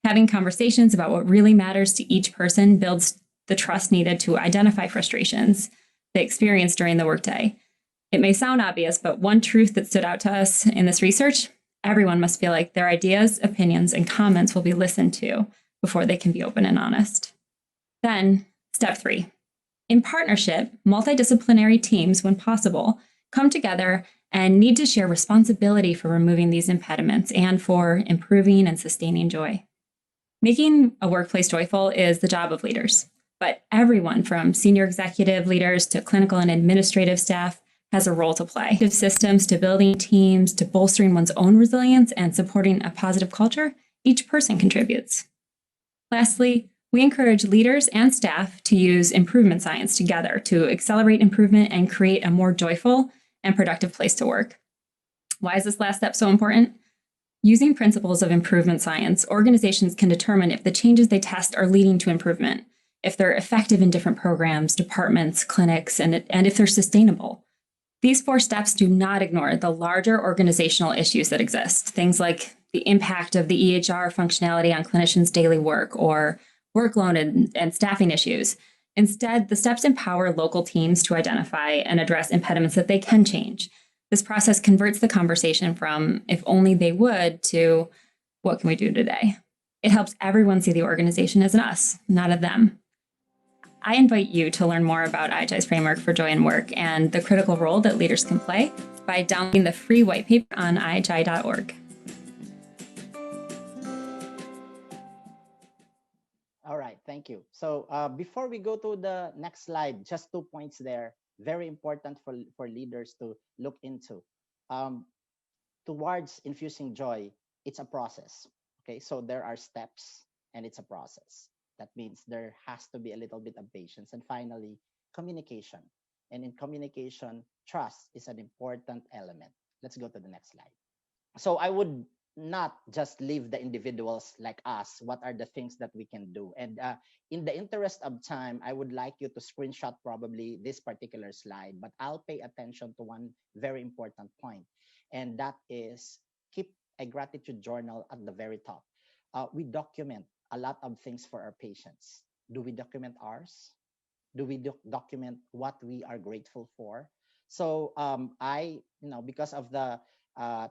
Having conversations about what really matters to each person builds the trust needed to identify frustrations they experience during the workday. It may sound obvious, but one truth that stood out to us in this research: everyone must feel like their ideas, opinions, and comments will be listened to before they can be open and honest. Then, step 3. In partnership, multidisciplinary teams, when possible, come together and need to share responsibility for removing these impediments and for improving and sustaining joy. Making a workplace joyful is the job of leaders, but everyone from senior executive leaders to clinical and administrative staff has a role to play. From systems to building teams to bolstering one's own resilience and supporting a positive culture, each person contributes. Lastly, we encourage leaders and staff to use improvement science together to accelerate improvement and create a more joyful and productive place to work. Why is this last step so important? Using principles of improvement science, organizations can determine if the changes they test are leading to improvement, if they're effective in different programs, departments, clinics, and if they're sustainable. These 4 steps do not ignore the larger organizational issues that exist, things like the impact of the EHR functionality on clinicians' daily work or workload and staffing issues. Instead, the steps empower local teams to identify and address impediments that they can change. This process converts the conversation from "if only they would" to "what can we do today?" It helps everyone see the organization as an us, not a them. I invite you to learn more about IHI's framework for joy in work and the critical role that leaders can play by downloading the free white paper on ihi.org. All right, thank you. So before we go to the next slide, just 2 points there, very important for leaders to look into. Towards infusing joy, it's a process. Okay, so there are steps and it's a process. That means there has to be a little bit of patience. And finally, communication. And in communication, trust is an important element. Let's go to the next slide. So I would not just leave the individuals like us. What are the things that we can do? And in the interest of time, I would like you to screenshot probably this particular slide, but I'll pay attention to one very important point. And that is keep a gratitude journal at the very top. We document a lot of things for our patients. Do we document ours? Do we document what we are grateful for? So because of the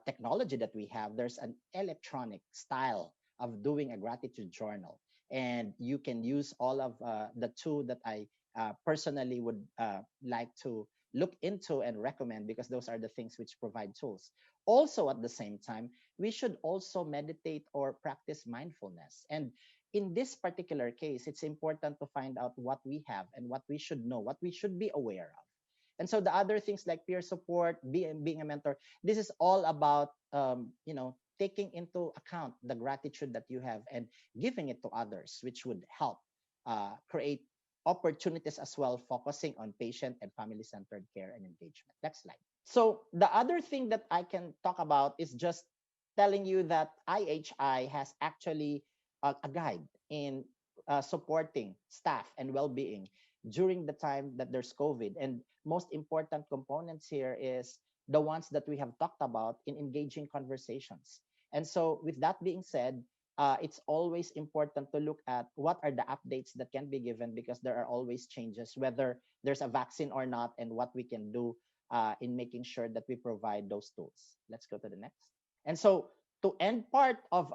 technology that we have, there's an electronic style of doing a gratitude journal. And you can use all of the two that I personally would like to look into and recommend, because those are the things which provide tools. Also, at the same time, we should also meditate or practice mindfulness. And in this particular case, it's important to find out what we have and what we should know, what we should be aware of. And so the other things like peer support, being a mentor, this is all about, taking into account the gratitude that you have and giving it to others, which would help create opportunities as well, focusing on patient and family-centered care and engagement. Next slide. So the other thing that I can talk about is just telling you that IHI has actually a guide in supporting staff and well-being during the time that there's COVID. And most important components here is the ones that we have talked about in engaging conversations. And so with that being said, it's always important to look at what are the updates that can be given, because there are always changes, whether there's a vaccine or not, and what we can do in making sure that we provide those tools. Let's go to the next. And so to end part of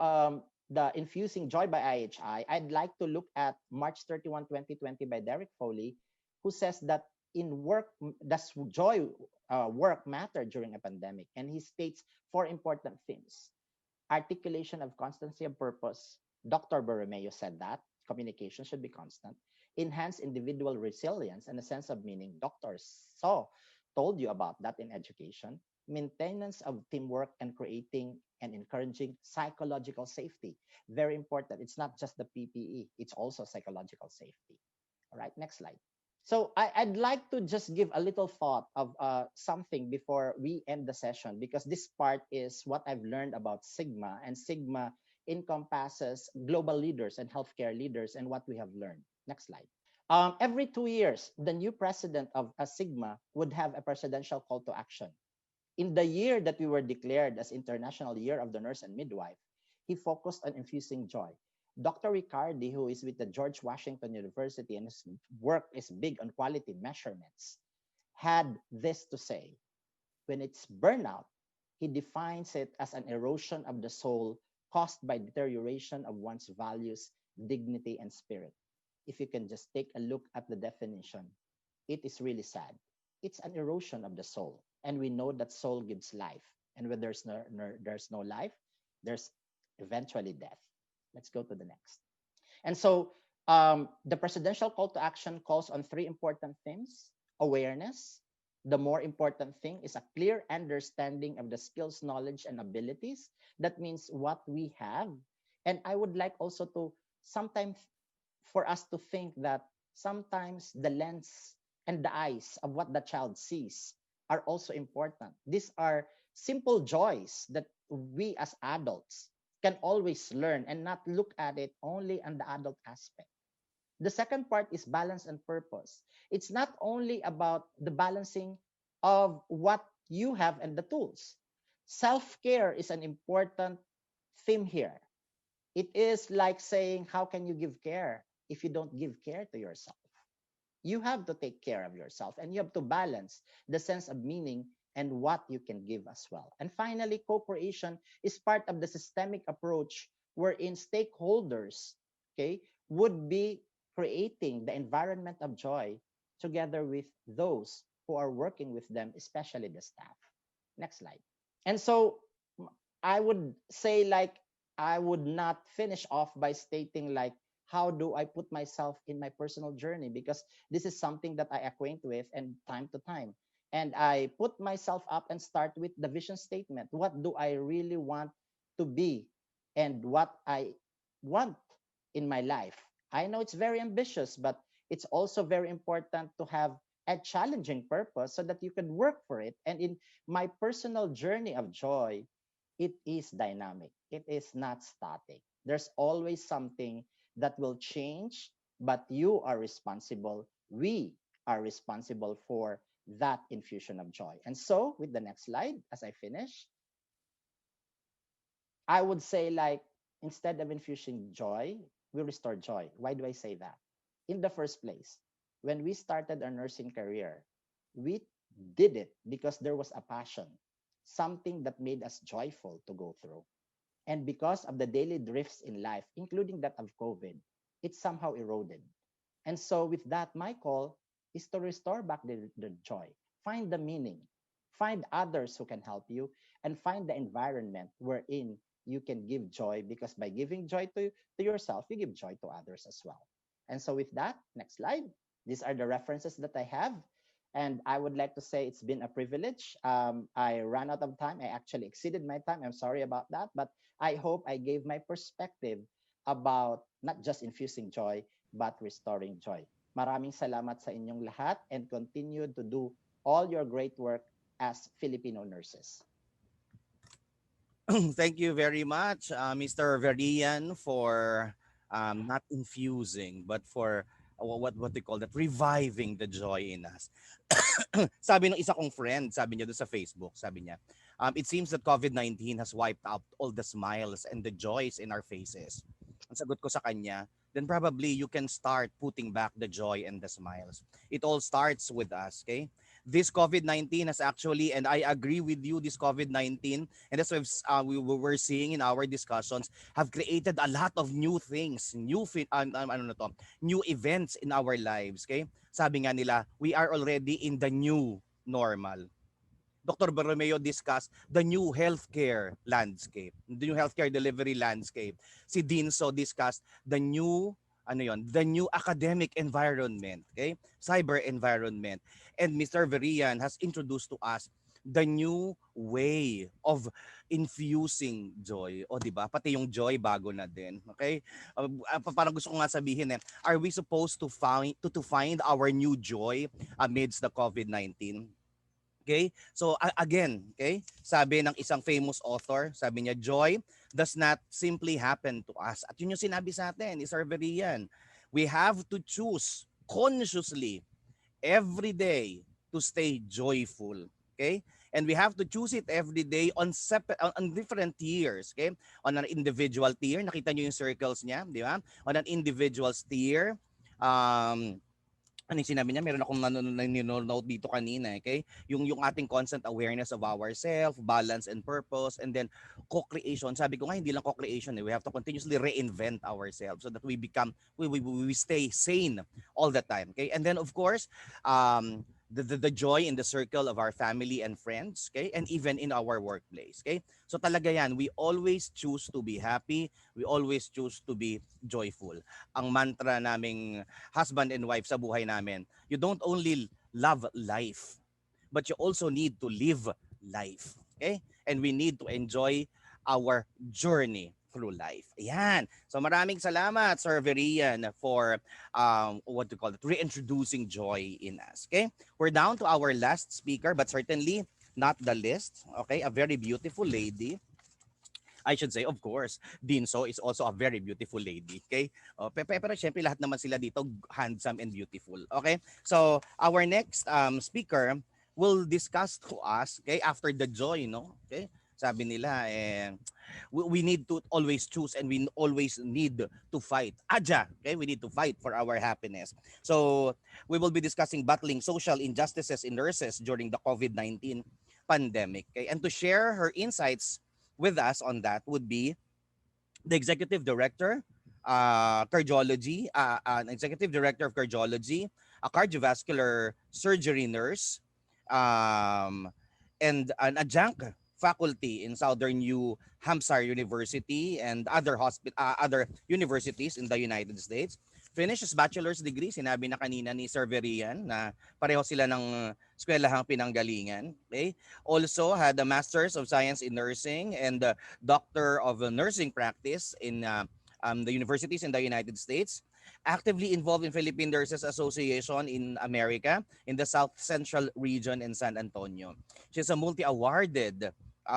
the Infusing Joy by IHI, I'd like to look at March 31, 2020 by Derek Foley, who says that in work, does joy work matter during a pandemic? And he states 4 important themes. Articulation of constancy of purpose. Dr. Borromeo said that communication should be constant. Enhance individual resilience and a sense of meaning. Doctors told you about that in education. Maintenance of teamwork and creating and encouraging psychological safety. Very important. It's not just the PPE, it's also psychological safety. All right, next slide. So I'd like to just give a little thought of something before we end the session, because this part is what I've learned about Sigma, and Sigma encompasses global leaders and healthcare leaders and what we have learned. Next slide. Every 2 years, the new president of Sigma would have a presidential call to action. In the year that we were declared as International Year of the Nurse and Midwife, he focused on infusing joy. Dr. Riccardi, who is with the George Washington University and his work is big on quality measurements, had this to say: when it's burnout, he defines it as an erosion of the soul caused by deterioration of one's values, dignity, and spirit. If you can just take a look at the definition, it is really sad. It's an erosion of the soul. And we know that soul gives life. And when there's no life, there's eventually death. Let's go to the next. And so the presidential call to action calls on three important themes: awareness. The more important thing is a clear understanding of the skills, knowledge, and abilities. That means what we have. And I would like also to sometimes for us to think that sometimes the lens and the eyes of what the child sees are also important. These are simple joys that we as adults can always learn and not look at it only on the adult aspect. The second part is balance and purpose. It's not only about the balancing of what you have and the tools. Self-care is an important theme here. It is like saying, how can you give care if you don't give care to yourself? You have to take care of yourself, and you have to balance the sense of meaning and what you can give as well. And finally, co-creation is part of the systemic approach wherein stakeholders, okay, would be creating the environment of joy together with those who are working with them, especially the staff. Next slide. And so I would say, like, I would not finish off by stating like, how do I put myself in my personal journey? Because this is something that I acquaint with and time to time. And I put myself up and start with the vision statement. What do I really want to be and what I want in my life? I know it's very ambitious, but it's also very important to have a challenging purpose so that you can work for it. And in my personal journey of joy, it is dynamic. It is not static. There's always something that will change, but you are responsible. We are responsible for that infusion of joy. And so, with the next slide, as I finish, I would say, like, instead of infusing joy, we restore joy. Why do I say that? In the first place, when we started our nursing career, we did it because there was a passion, something that made us joyful to go through. And because of the daily drifts in life, including that of COVID, it somehow eroded. And so, with that, my call is to restore back the joy, find the meaning, find others who can help you, and find the environment wherein you can give joy, because by giving joy to yourself, you give joy to others as well. And so, with that, next slide. These are the references that I have. And I would like to say it's been a privilege. I ran out of time. I actually exceeded my time. I'm sorry about that. But I hope I gave my perspective about not just infusing joy, but restoring joy. Maraming salamat sa inyong lahat, and continue to do all your great work as Filipino nurses. Thank you very much, Mr. Verian, for not infusing, but for what they call that, reviving the joy in us. Sabi ng isa kong friend, sabi niya doon sa Facebook, sabi niya, it seems that COVID-19 has wiped out all the smiles and the joys in our faces. Ang sagot ko sa kanya, then probably you can start putting back the joy and the smiles. It all starts with us, okay? This COVID-19 has actually, and I agree with you, this COVID-19, and that's what we were seeing in our discussions, have created a lot of new things, ano na to, new events in our lives, okay? Sabi nga nila, we are already in the new normal. Dr. Borromeo discussed the new healthcare landscape, the new healthcare delivery landscape. Si Dinso discussed the new the new academic environment, okay? Cyber environment. And Mr. Verian has introduced to us the new way of infusing joy. O, di ba? Pati yung joy bago na din. Okay? Parang gusto ko nga sabihin are we supposed to find our new joy amidst the COVID-19? Okay? So again, okay? Sabi ng isang famous author, sabi niya, joy does not simply happen to us. At yun yung sinabi sa atin, is Arberian. We have to choose consciously every day to stay joyful. Okay? And we have to choose it every day on different tiers. Okay? On an individual tier, nakita niyo yung circles niya, di ba? On an individual tier, ano yung sinabi niya, meron akong nanonote dito kanina, okay? Yung ating constant awareness of ourselves, balance and purpose, and then co-creation. Sabi ko nga, hindi lang co-creation, we have to continuously reinvent ourselves so that we stay sane all the time, okay? And then of course, the joy in the circle of our family and friends, okay? And even in our workplace, okay? So talaga yan, we always choose to be happy, we always choose to be joyful. Ang mantra naming husband and wife sa buhay namin, you don't only love life, but you also need to live life. Okay? And we need to enjoy our journey through life. Ayan. So maraming salamat, Sir Verian, for what to call it, reintroducing joy in us. Okay? We're down to our last speaker, but certainly not the least. Okay? A very beautiful lady. I should say, of course, Dinso is also a very beautiful lady. Okay? Pero syempre lahat naman sila dito handsome and beautiful. Okay? So, our next speaker will discuss to us, okay, after the joy, no? Okay? Sabi nila, we need to always choose and we always need to fight. Aja, okay? We need to fight for our happiness. So, we will be discussing battling social injustices in nurses during the COVID-19 pandemic. Okay? And to share her insights with us on that would be the executive director, cardiology, an executive director of cardiology, a cardiovascular surgery nurse, um, and an adjunct faculty in Southern New Hampshire University and other universities in the United States. Finished his bachelor's degree, sinabi na kanina ni Sir Verian na pareho sila ng eskwelahang pinanggalingan. Okay? Also had a Master's of Science in Nursing and Doctor of Nursing Practice in the universities in the United States. Actively involved in Philippine Nurses Association in America in the South Central region in San Antonio. She's a multi-awarded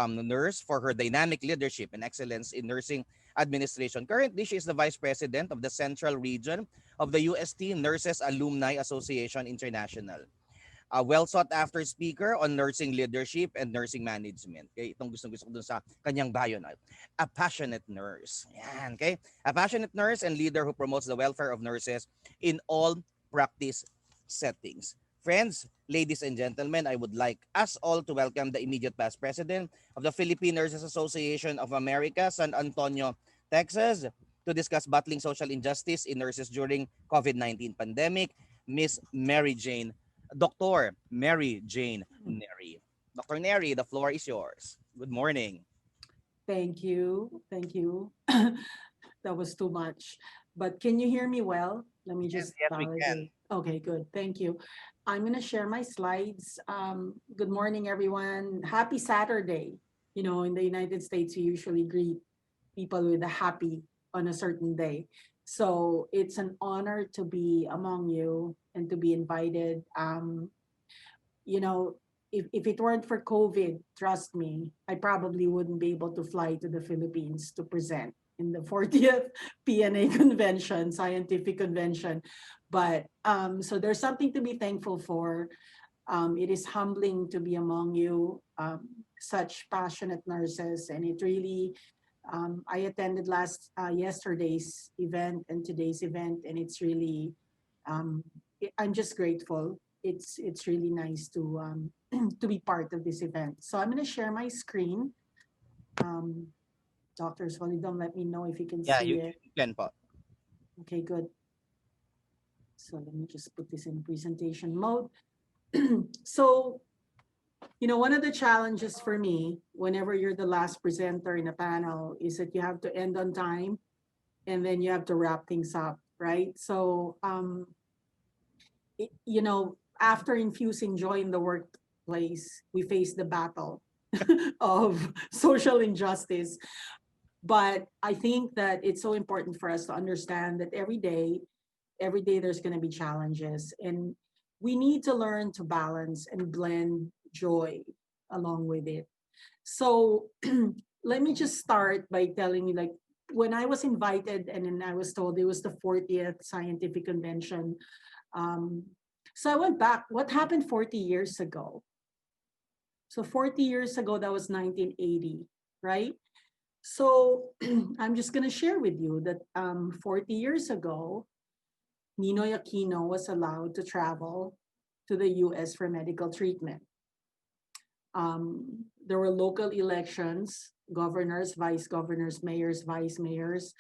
nurse for her dynamic leadership and excellence in nursing administration. Currently, she is the Vice President of the Central Region of the UST Nurses Alumni Association International. A well sought after speaker on nursing leadership and nursing management. Okay, itong gusto ko dun sa kanyang bio na. A passionate nurse. Yan, okay? A passionate nurse and leader who promotes the welfare of nurses in all practice settings. Friends, ladies and gentlemen, I would like us all to welcome the immediate past president of the Filipino Nurses Association of America, San Antonio, Texas, to discuss battling social injustice in nurses during COVID-19 pandemic, Miss Mary Jane Dr. Mary Jane Neri. Dr. Neri, the floor is yours. Good morning. Thank you. Thank you. That was too much. But can you hear me well? Let me just Yes, we can. validate. Okay, good. Thank you. I'm going to share my slides. Good morning, everyone. Happy Saturday. You know, in the United States, we usually greet people with a happy on a certain day. So it's an honor to be among you and to be invited. You know, if it weren't for COVID, trust me, I probably wouldn't be able to fly to the Philippines to present in the 40th PNA convention, scientific convention. But so there's something to be thankful for. It is humbling to be among you, such passionate nurses, and it really, I attended yesterday's event and today's event, and it's really, I'm just grateful. It's really nice to to be part of this event. So I'm going to share my screen. Dr. Solidon, let me know if you can Yeah, see it. you can po. Okay, good. So let me just put this in presentation mode. So, you know, one of the challenges for me, whenever you're the last presenter in a panel, is that you have to end on time and then you have to wrap things up, right? So, you know, after infusing joy in the workplace, we face the battle of social injustice. But I think that it's so important for us to understand that every day there's going to be challenges, and we need to learn to balance and blend joy along with it. So let me just start by telling you, like, when I was invited and then I was told it was the 40th scientific convention, so I went back. What happened 40 years ago? So 40 years ago, that was 1980, right? So I'm just going to share with you that 40 years ago, Ninoy Aquino was allowed to travel to the US for medical treatment. There were local elections, governors, vice governors, mayors, vice mayors.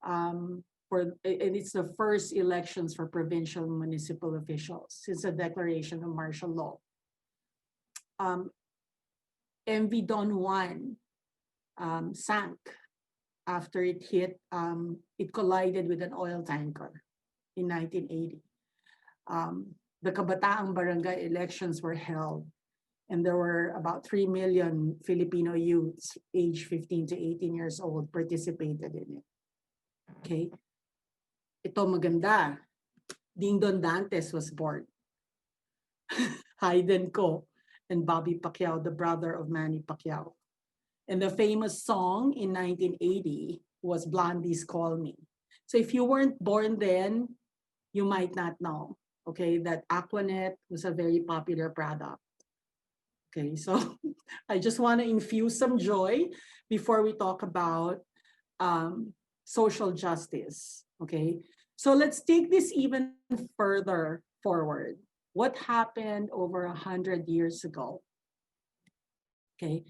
And it's the first elections for provincial municipal officials since the declaration of martial law. MV Don Juan sank after it it collided with an oil tanker in 1980. The Kabataang Barangay elections were held, and there were about 3 million Filipino youths aged 15 to 18 years old participated in it. Okay. Ito maganda. Ding Don Dantes was born. Hayden Ko and Bobby Pacquiao, the brother of Manny Pacquiao. And the famous song in 1980 was Blondie's Call Me. So if you weren't born then, you might not know, okay, that Aquanet was a very popular product. Okay, so I just want to infuse some joy before we talk about social justice, okay? So let's take this even further forward. What happened over 100 years ago? Okay,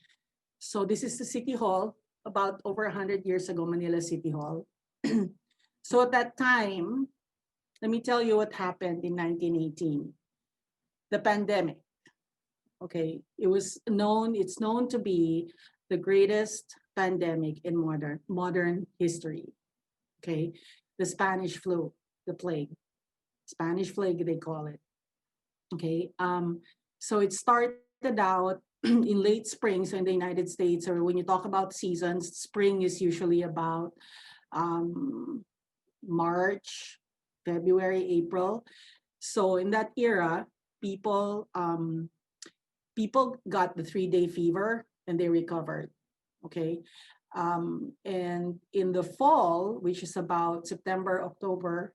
so this is the City Hall, about over 100 years ago, Manila City Hall. So at that time, let me tell you what happened in 1918. The pandemic. Okay, it's known to be the greatest pandemic in modern history. Okay, the Spanish flu, the plague, Spanish plague they call it. Okay, so it started out in late spring. So in the United States, or when you talk about seasons, spring is usually about March, February, April. So in that era, people got the 3-day fever and they recovered. Okay. And in the fall, which is about September, October,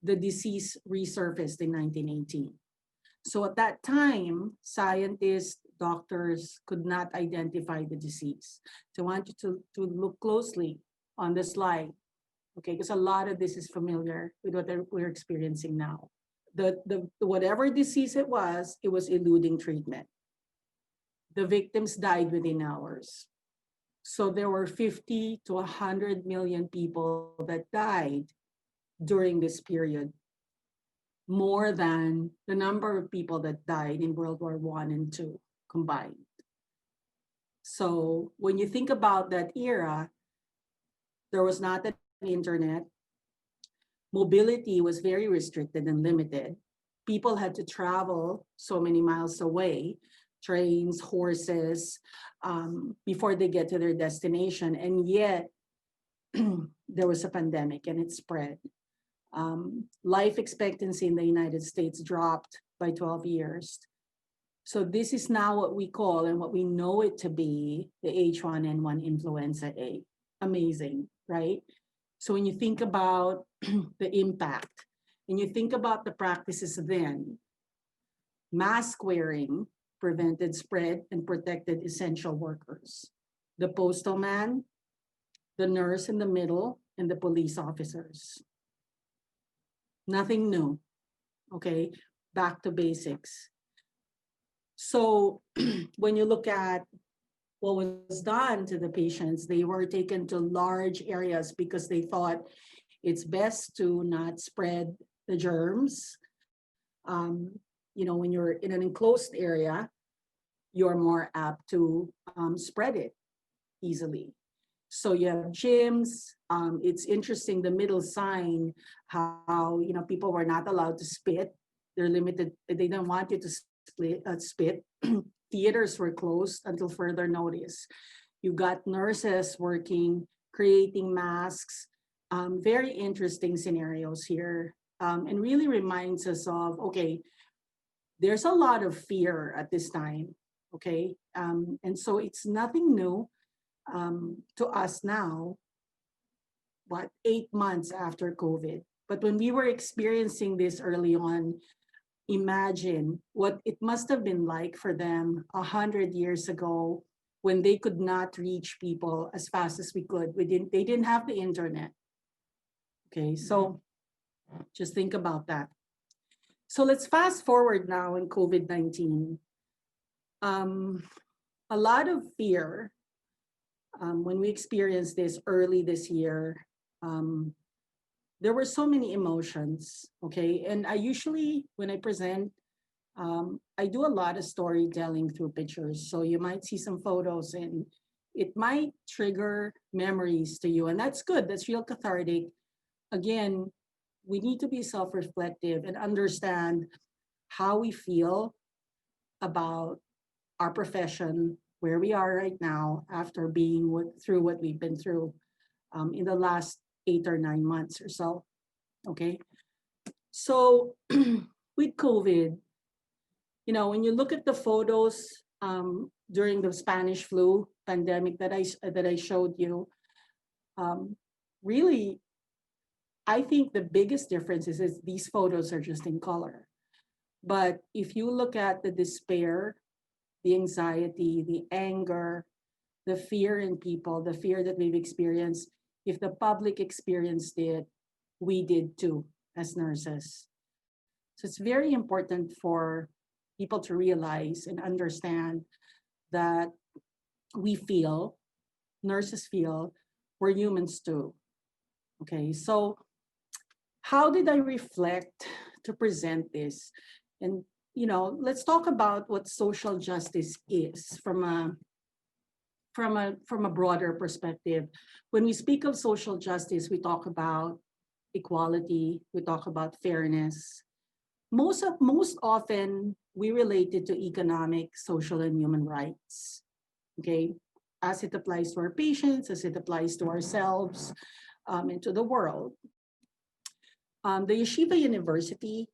the disease resurfaced in 1918. So at that time, scientists, doctors could not identify the disease. So I want you to look closely on the slide, okay, because a lot of this is familiar with what we're experiencing now. The whatever disease it was eluding treatment. The victims died within hours. So there were 50 to 100 million people that died during this period, more than the number of people that died in World War I and II combined. So when you think about that era, there was not an internet. Mobility was very restricted and limited. People had to travel so many miles away, trains, horses, before they get to their destination. And yet, there was a pandemic and it spread. Life expectancy in the United States dropped by 12 years. So this is now what we call and what we know it to be the H1N1 influenza A. Amazing, right? So when you think about the impact and you think about the practices then, mask wearing prevented spread and protected essential workers. The postal man, the nurse in the middle, and the police officers. Nothing new, okay? Back to basics. So when you look at what was done to the patients, they were taken to large areas because they thought it's best to not spread the germs. When you're in an enclosed area, you're more apt to spread it easily. So you have gyms. It's interesting, the middle sign, how people were not allowed to spit. They're limited. They don't want you to spit. Theaters were closed until further notice. You got nurses working, creating masks. Very interesting scenarios here, and really reminds us of, okay, there's a lot of fear at this time, okay? And so it's nothing new to us now, 8 months after COVID. But when we were experiencing this early on, imagine what it must have been like for them 100 years ago when they could not reach people as fast as we could. They didn't have the internet. Okay, so Just think about that. So let's fast forward now in COVID-19. A lot of fear when we experienced this early this year. There were so many emotions, okay? And I usually, when I present, I do a lot of storytelling through pictures. So you might see some photos and it might trigger memories to you. And that's good, that's real cathartic. Again, we need to be self-reflective and understand how we feel about our profession, where we are right now after being through what we've been through in the last 8 or 9 months or so. Okay. So with COVID, you know, when you look at the photos during the Spanish flu pandemic that I showed you, really, I think the biggest difference is these photos are just in color. But if you look at the despair, the anxiety, the anger, the fear in people, the fear that we've experienced, if the public experienced it, we did too as nurses. So it's very important for people to realize and understand that we feel, nurses feel, we're humans too. Okay, so how did I reflect to present this? And you know, let's talk about what social justice is from a broader perspective. When we speak of social justice, we talk about equality, we talk about fairness. Most often we relate it to economic, social, and human rights. Okay, as it applies to our patients, as it applies to ourselves, and to the world. The Yeshiva University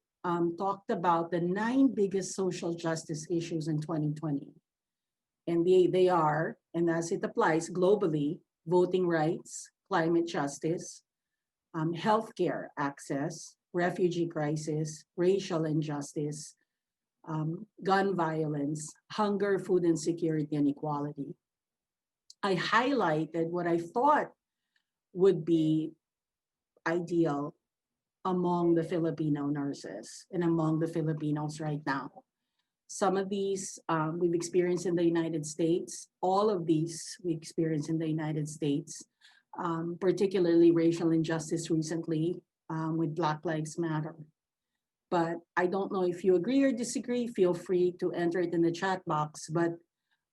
talked about the 9 biggest social justice issues in 2020. And they are, and as it applies globally, voting rights, climate justice, healthcare access, refugee crisis, racial injustice, gun violence, hunger, food insecurity, and equality. I highlighted what I thought would be ideal among the Filipino nurses and among the Filipinos right now. Some of these we've experienced in the United States. All of these we experienced in the United States, particularly racial injustice recently with Black Lives Matter. But I don't know if you agree or disagree, feel free to enter it in the chat box. But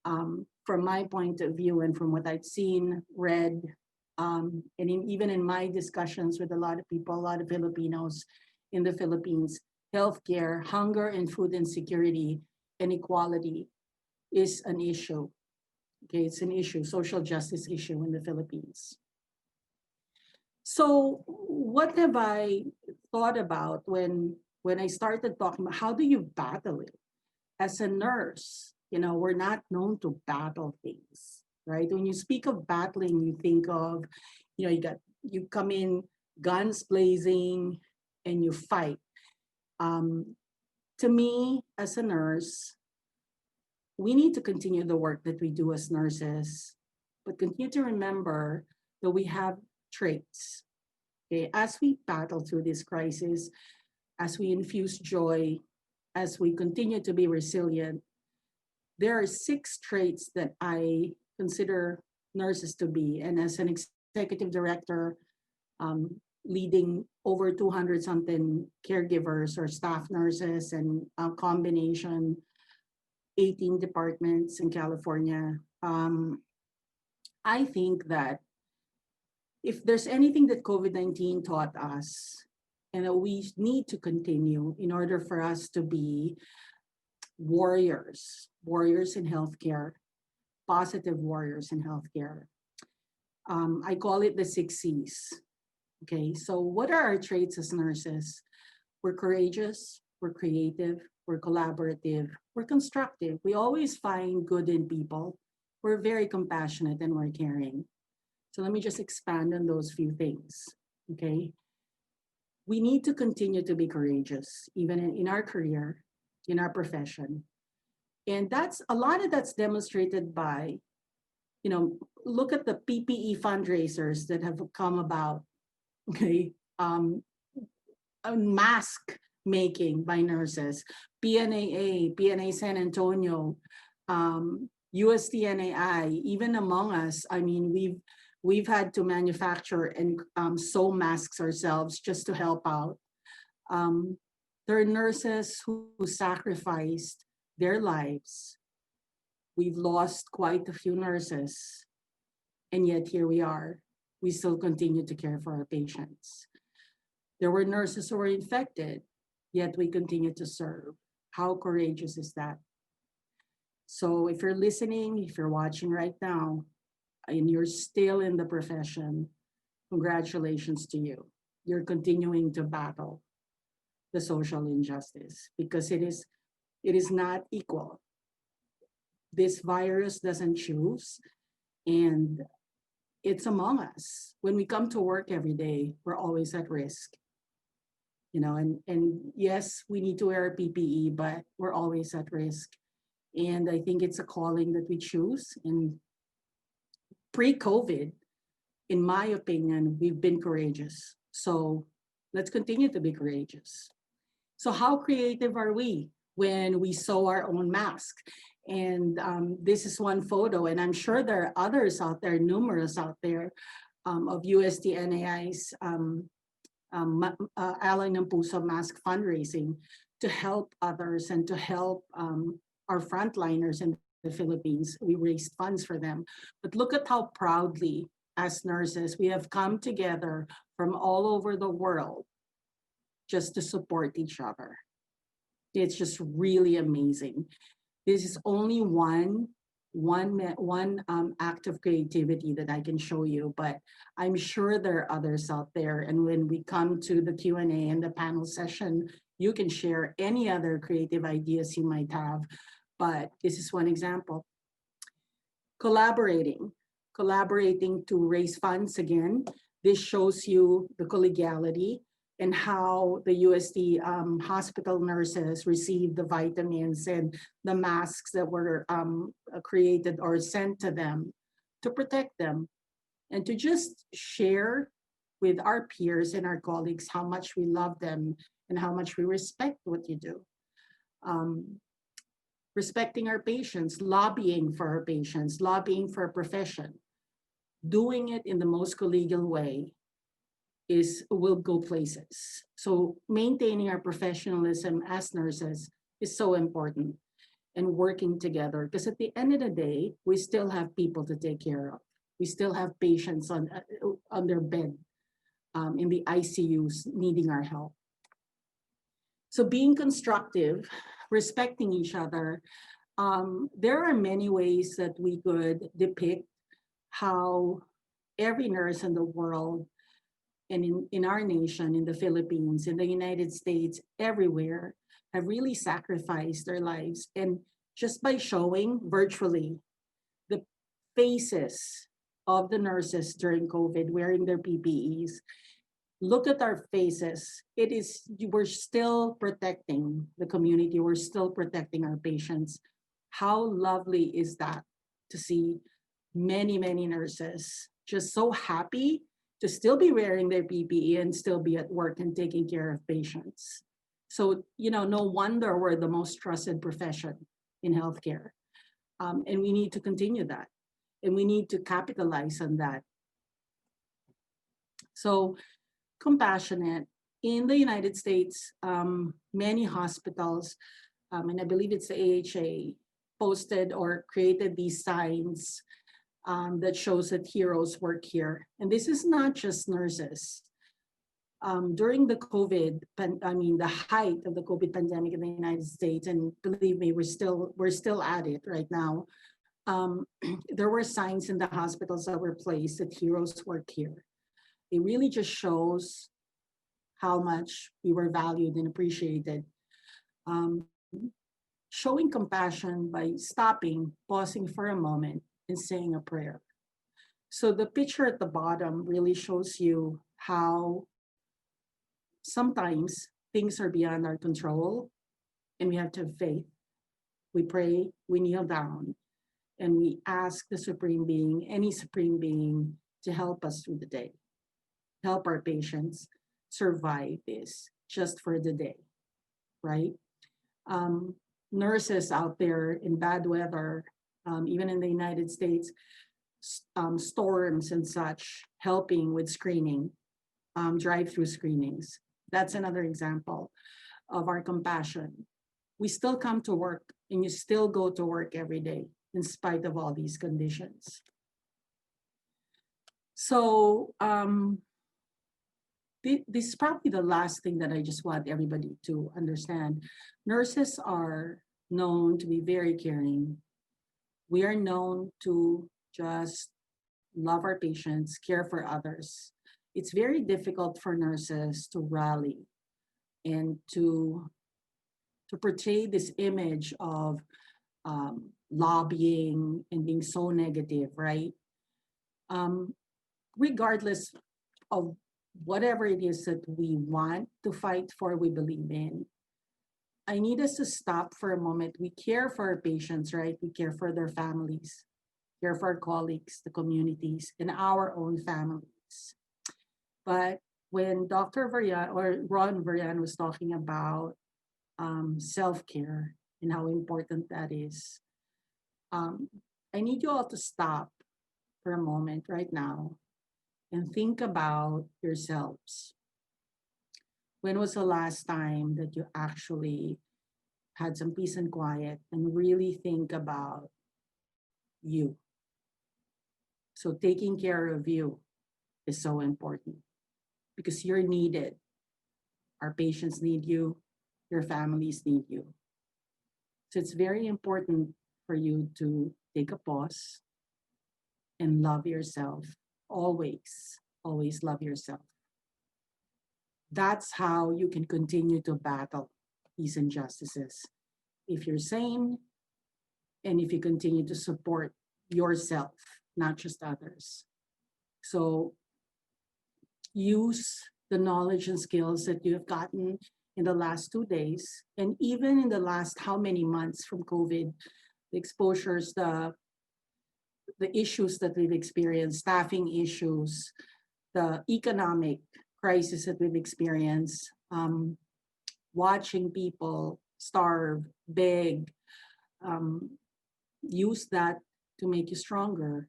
from my point of view and from what I've seen, read, and even in my discussions with a lot of people, a lot of Filipinos in the Philippines, healthcare, hunger and food insecurity, and equality is an issue. Okay, it's an issue, social justice issue in the Philippines. So what have I thought about when I started talking about how do you battle it? As a nurse, you know, we're not known to battle things, right? When you speak of battling, you think of, you know, you come in guns blazing and you fight. To me, as a nurse, we need to continue the work that we do as nurses, but continue to remember that we have traits. Okay, as we battle through this crisis, as we infuse joy, as we continue to be resilient, there are 6 traits that I consider nurses to be. And as an executive director, leading over 200 something caregivers or staff nurses and a combination 18 departments in California, I think that if there's anything that COVID-19 taught us and that we need to continue in order for us to be warriors in healthcare, positive warriors in healthcare. I call it the 6 C's. Okay, so what are our traits as nurses? We're courageous, we're creative, we're collaborative, we're constructive. We always find good in people. We're very compassionate and we're caring. So let me just expand on those few things, okay? We need to continue to be courageous, even in our career, in our profession. And that's a lot of that's demonstrated by, you know, look at the PPE fundraisers that have come about, okay? mask making by nurses, PNA San Antonio, USTNAI, even among us. I mean, we've had to manufacture and sew masks ourselves just to help out. There are nurses who sacrificed their lives. We've lost quite a few nurses, and yet here we are. We still continue to care for our patients. There were nurses who were infected, yet we continue to serve. How courageous is that? So if you're listening, if you're watching right now, and you're still in the profession, congratulations to you. You're continuing to battle the social injustice because it is not equal. This virus doesn't choose, and it's among us. When we come to work every day, we're always at risk. You know, and yes, we need to wear PPE, but we're always at risk. And I think it's a calling that we choose. And pre-COVID, in my opinion, we've been courageous. So let's continue to be courageous. So how creative are we when we sew our own mask? And this is one photo, and I'm sure there are others out there, numerous out there, of USTNAI's Alay ng Puso mask fundraising to help others and to help our frontliners in the Philippines. We raised funds for them. But look at how proudly, as nurses, we have come together from all over the world just to support each other. It's just really amazing. This is only one act of creativity that I can show you, but I'm sure there are others out there. And when we come to the Q&A and the panel session, you can share any other creative ideas you might have. But this is one example. Collaborating to raise funds again. This shows you the collegiality and how the UST hospital nurses received the vitamins and the masks that were created or sent to them to protect them and to just share with our peers and our colleagues how much we love them and how much we respect what you do. Respecting our patients, lobbying for our patients, lobbying for a profession, doing it in the most collegial way will go places. So maintaining our professionalism as nurses is so important, and working together, because at the end of the day, we still have people to take care of. We still have patients on their bed in the ICUs needing our help. So being constructive, respecting each other, there are many ways that we could depict how every nurse in the world and in our nation, in the Philippines, in the United States, everywhere, have really sacrificed their lives. And just by showing virtually the faces of the nurses during COVID wearing their PPEs, look at our faces. We're still protecting the community. We're still protecting our patients. How lovely is that to see many, many nurses just so happy to still be wearing their PPE and still be at work and taking care of patients. So, no wonder we're the most trusted profession in healthcare. And we need to continue that. And we need to capitalize on that. So, compassionate. In the United States, many hospitals, and I believe it's the AHA, posted or created these signs that shows that heroes work here. And this is not just nurses. During the the height of the COVID pandemic in the United States, and believe me, we're still at it right now. There were signs in the hospitals that were placed that heroes work here. It really just shows how much we were valued and appreciated. Showing compassion by stopping, pausing for a moment, and saying a prayer. So the picture at the bottom really shows you how sometimes things are beyond our control and we have to have faith. We pray, we kneel down, and we ask the Supreme Being, any Supreme Being, to help us through the day, help our patients survive this. just for the day, right? Nurses out there in bad weather, even in the United States, storms and such, helping with screening, drive-through screenings. That's another example of our compassion. We still come to work and you still go to work every day in spite of all these conditions. So this is probably the last thing that I just want everybody to understand. Nurses are known to be very caring. We are known to just love our patients, care for others. It's very difficult for nurses to rally and to portray this image of lobbying and being so negative, right? Regardless of whatever it is that we want to fight for, we believe in, I need us to stop for a moment. We care for our patients, right? We care for their families, care for our colleagues, the communities, and our own families. But when Dr. Varian or Ron Varian was talking about self-care and how important that is, I need you all to stop for a moment right now and think about yourselves. When was the last time that you actually had some peace and quiet and really think about you? So taking care of you is so important because you're needed. Our patients need you, your families need you. So it's very important for you to take a pause and love yourself. Always, always love yourself. That's how you can continue to battle these injustices. If you're sane and if you continue to support yourself, not just others. So use the knowledge and skills that you have gotten in the last 2 days, and even in the last how many months from COVID, the exposures, the issues that we've experienced, staffing issues, the economic crisis that we've experienced, watching people starve, beg, use that to make you stronger.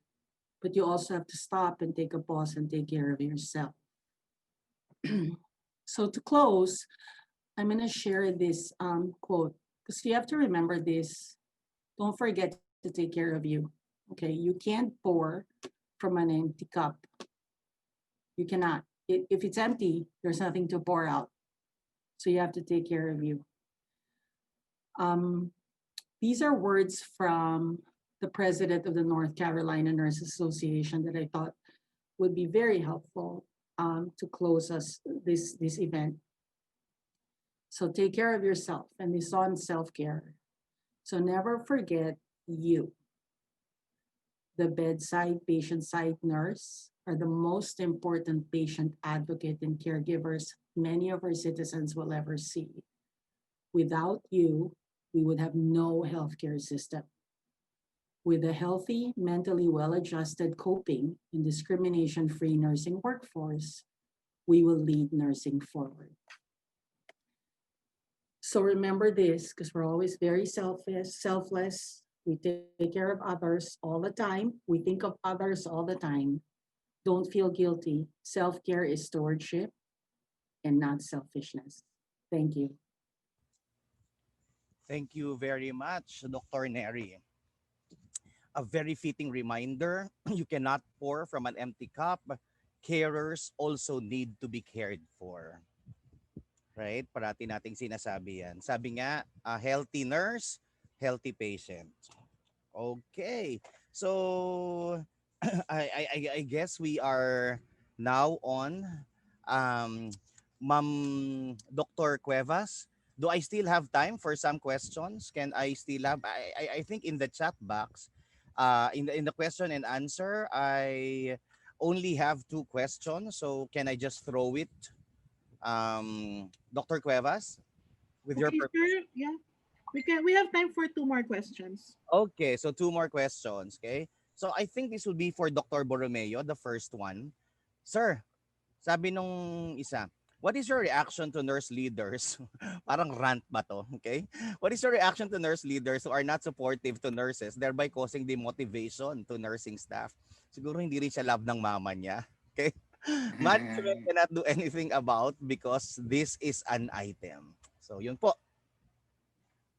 But you also have to stop and take a pause and take care of yourself. So to close, I'm going to share this quote, because you have to remember this. Don't forget to take care of you. Okay, you can't pour from an empty cup. You cannot. If it's empty, there's nothing to pour out. So you have to take care of you. These are words from the president of the North Carolina Nurses Association that I thought would be very helpful to close us this event. So take care of yourself, and this on self-care. So never forget you. The bedside, patient-side nurse are the most important patient advocate and caregivers many of our citizens will ever see. Without you, we would have no healthcare system. With a healthy, mentally well-adjusted, coping, and discrimination-free nursing workforce, we will lead nursing forward. So remember this, because we're always very selfless. We take care of others all the time. We think of others all the time. Don't feel guilty. Self-care is stewardship and not selfishness. Thank you. Thank you very much, Dr. Neri. A very fitting reminder, you cannot pour from an empty cup. Carers also need to be cared for. Right? Parati nating sinasabi yan. Sabi nga, a healthy nurse, healthy patient. Okay. So, I guess we are now on Ma'am Dr. Cuevas. Do I still have time for some questions? Can I still have, I think in the chat box, in the question and answer, I only have 2 questions. So can I just throw it, Dr. Cuevas, with your Okay, permission? sure. Yeah. We have time for 2 more questions. Okay, so 2 more questions. Okay. So I think this will be for Dr. Borromeo, the first one. Sir, sabi nung isa, What is your reaction to nurse leaders? Parang rant ba to? Okay? What is your reaction to nurse leaders who are not supportive to nurses, thereby causing demotivation to nursing staff? Siguro hindi rin siya love ng mama niya. Okay? Management cannot do anything about because this is an item. So, yun po.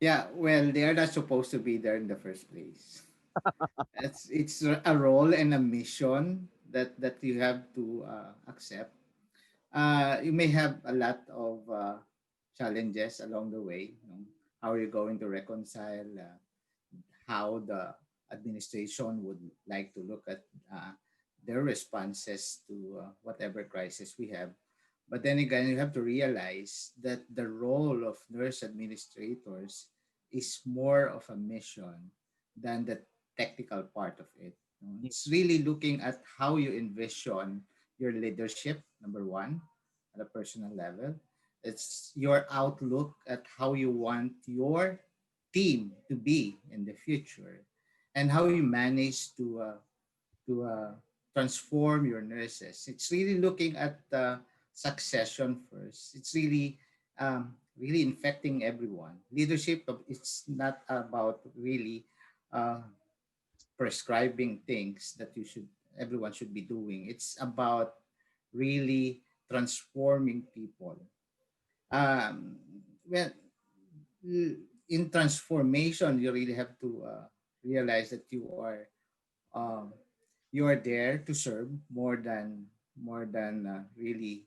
Yeah, well, they are not supposed to be there in the first place. It's a role and a mission that you have to accept. You may have a lot of challenges along the way. How are you going to reconcile how the administration would like to look at their responses to whatever crisis we have. But then again, you have to realize that the role of nurse administrators is more of a mission than the technical part of it. It's really looking at how you envision your leadership, number one, at a personal level. It's your outlook at how you want your team to be in the future and how you manage to transform your nurses. It's really looking at succession first. It's really infecting everyone. Leadership, it's not about really uh, prescribing things that everyone should be doing. It's about really transforming people. Um, well, in transformation, you really have to realize that um, you are there to serve more than really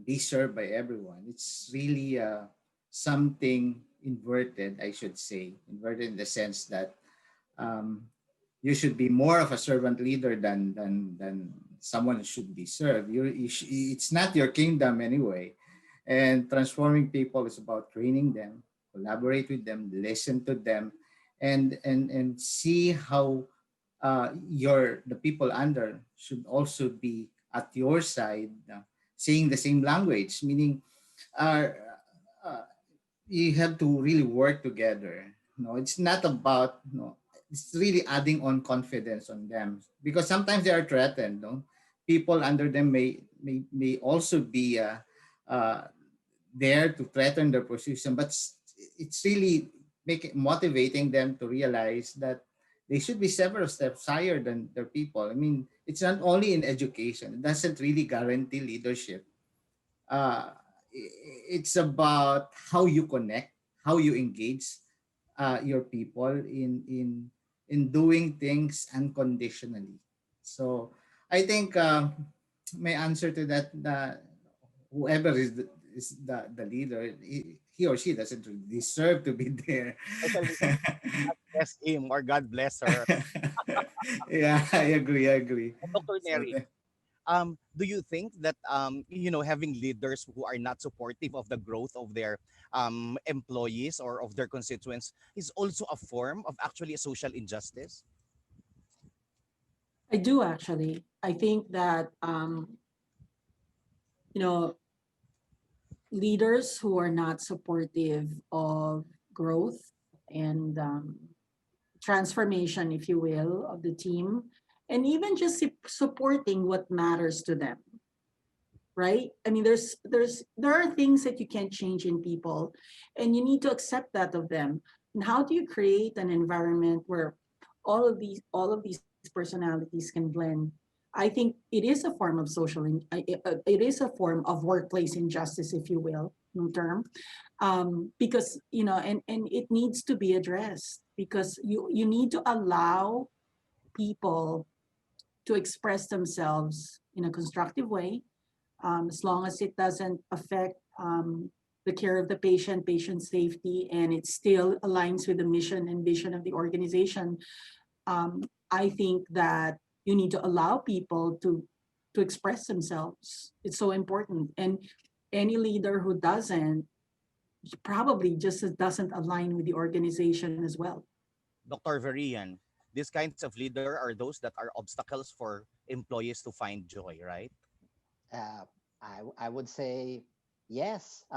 be served by everyone. It's really something inverted, I should say, inverted in the sense that um, you should be more of a servant leader than someone who should be served. It's not your kingdom anyway. And transforming people is about training them, collaborate with them, listen to them, and see how the people under should also be at your side, saying the same language. Meaning, uh, uh, you have to really work together. No, it's not about it's really adding on confidence on them because sometimes they are threatened. No, people under them may also be uh, there to threaten their position, but it's really motivating them to realize that they should be several steps higher than their people. I mean, it's not only in education; it doesn't really guarantee leadership. uh, it's about how you connect, how you engage your people in doing things unconditionally. So I think my answer to that, whoever is the leader, he or she doesn't deserve to be there. Especially God bless him or God bless her. Yeah, I agree. Dr. So Neri, do you think that having leaders who are not supportive of the growth of their employees or of their constituents is also a form of actually a social injustice? I do actually. I think that you know leaders who are not supportive of growth and transformation, if you will, of the team, and even just supporting what matters to them, right? I mean, there are things that you can't change in people, and you need to accept that of them. And how do you create an environment where all of these personalities can blend? I think it is a form of it is a form of workplace injustice, if you will, new term, because and it needs to be addressed because you need to allow people to express themselves in a constructive way, as long as it doesn't affect the care of the patient safety, and it still aligns with the mission and vision of the organization. I think that you need to allow people to express themselves. It's so important, and any leader who doesn't probably just doesn't align with the organization as well. Dr. Varian, these kinds of leader are those that are obstacles for employees to find joy, right? Uh, I would say yes.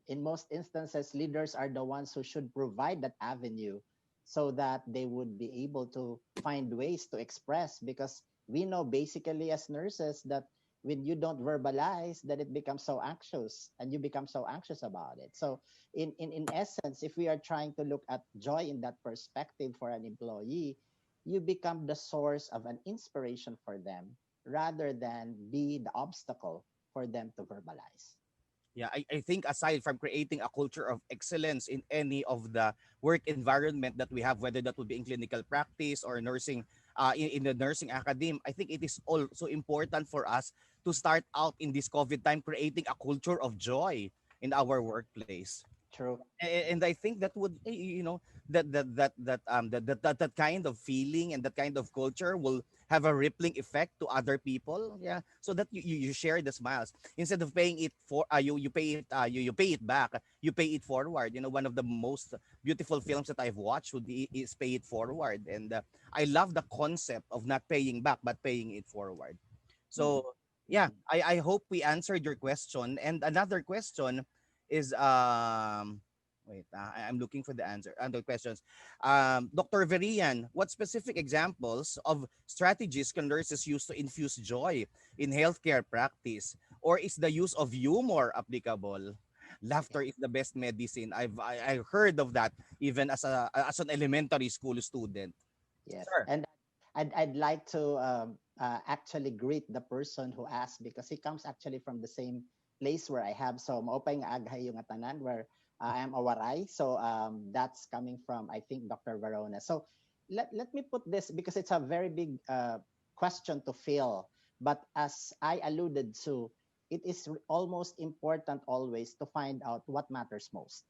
In most instances, leaders are the ones who should provide that avenue so that they would be able to find ways to express, because we know basically as nurses that when you don't verbalize, then it becomes so anxious and you become so anxious about it. So in essence, if we are trying to look at joy in that perspective for an employee, you become the source of an inspiration for them rather than be the obstacle for them to verbalize. Yeah, I think aside from creating a culture of excellence in any of the work environment that we have, whether that would be in clinical practice or nursing, in the nursing academy, I think it is also important for us to start out in this COVID time creating a culture of joy in our workplace. True. And I think that would that kind of feeling and that kind of culture will have a rippling effect to other people, yeah, so that you share the smiles instead of paying it for you pay it you pay it back, you pay it forward. One of the most beautiful films that I've watched is Pay It Forward, and I love the concept of not paying back but paying it forward. Mhm. So yeah, Mhm. I hope we answered your question. And another question is wait, I'm looking for the answer. Other questions. Dr. Verian, what specific examples of strategies can nurses use to infuse joy in healthcare practice? Or is the use of humor applicable? Laughter is the best medicine. I heard of that even as an elementary school student. Yes, Sure. and I'd like to actually greet the person who asked because he comes actually from the same place where I have. So maopay nga aghay yung atanan where I am a waray. So that's coming from I think Dr. Verona. So let me put this because it's a very big question to fill. But as I alluded to, it is almost important always to find out what matters most.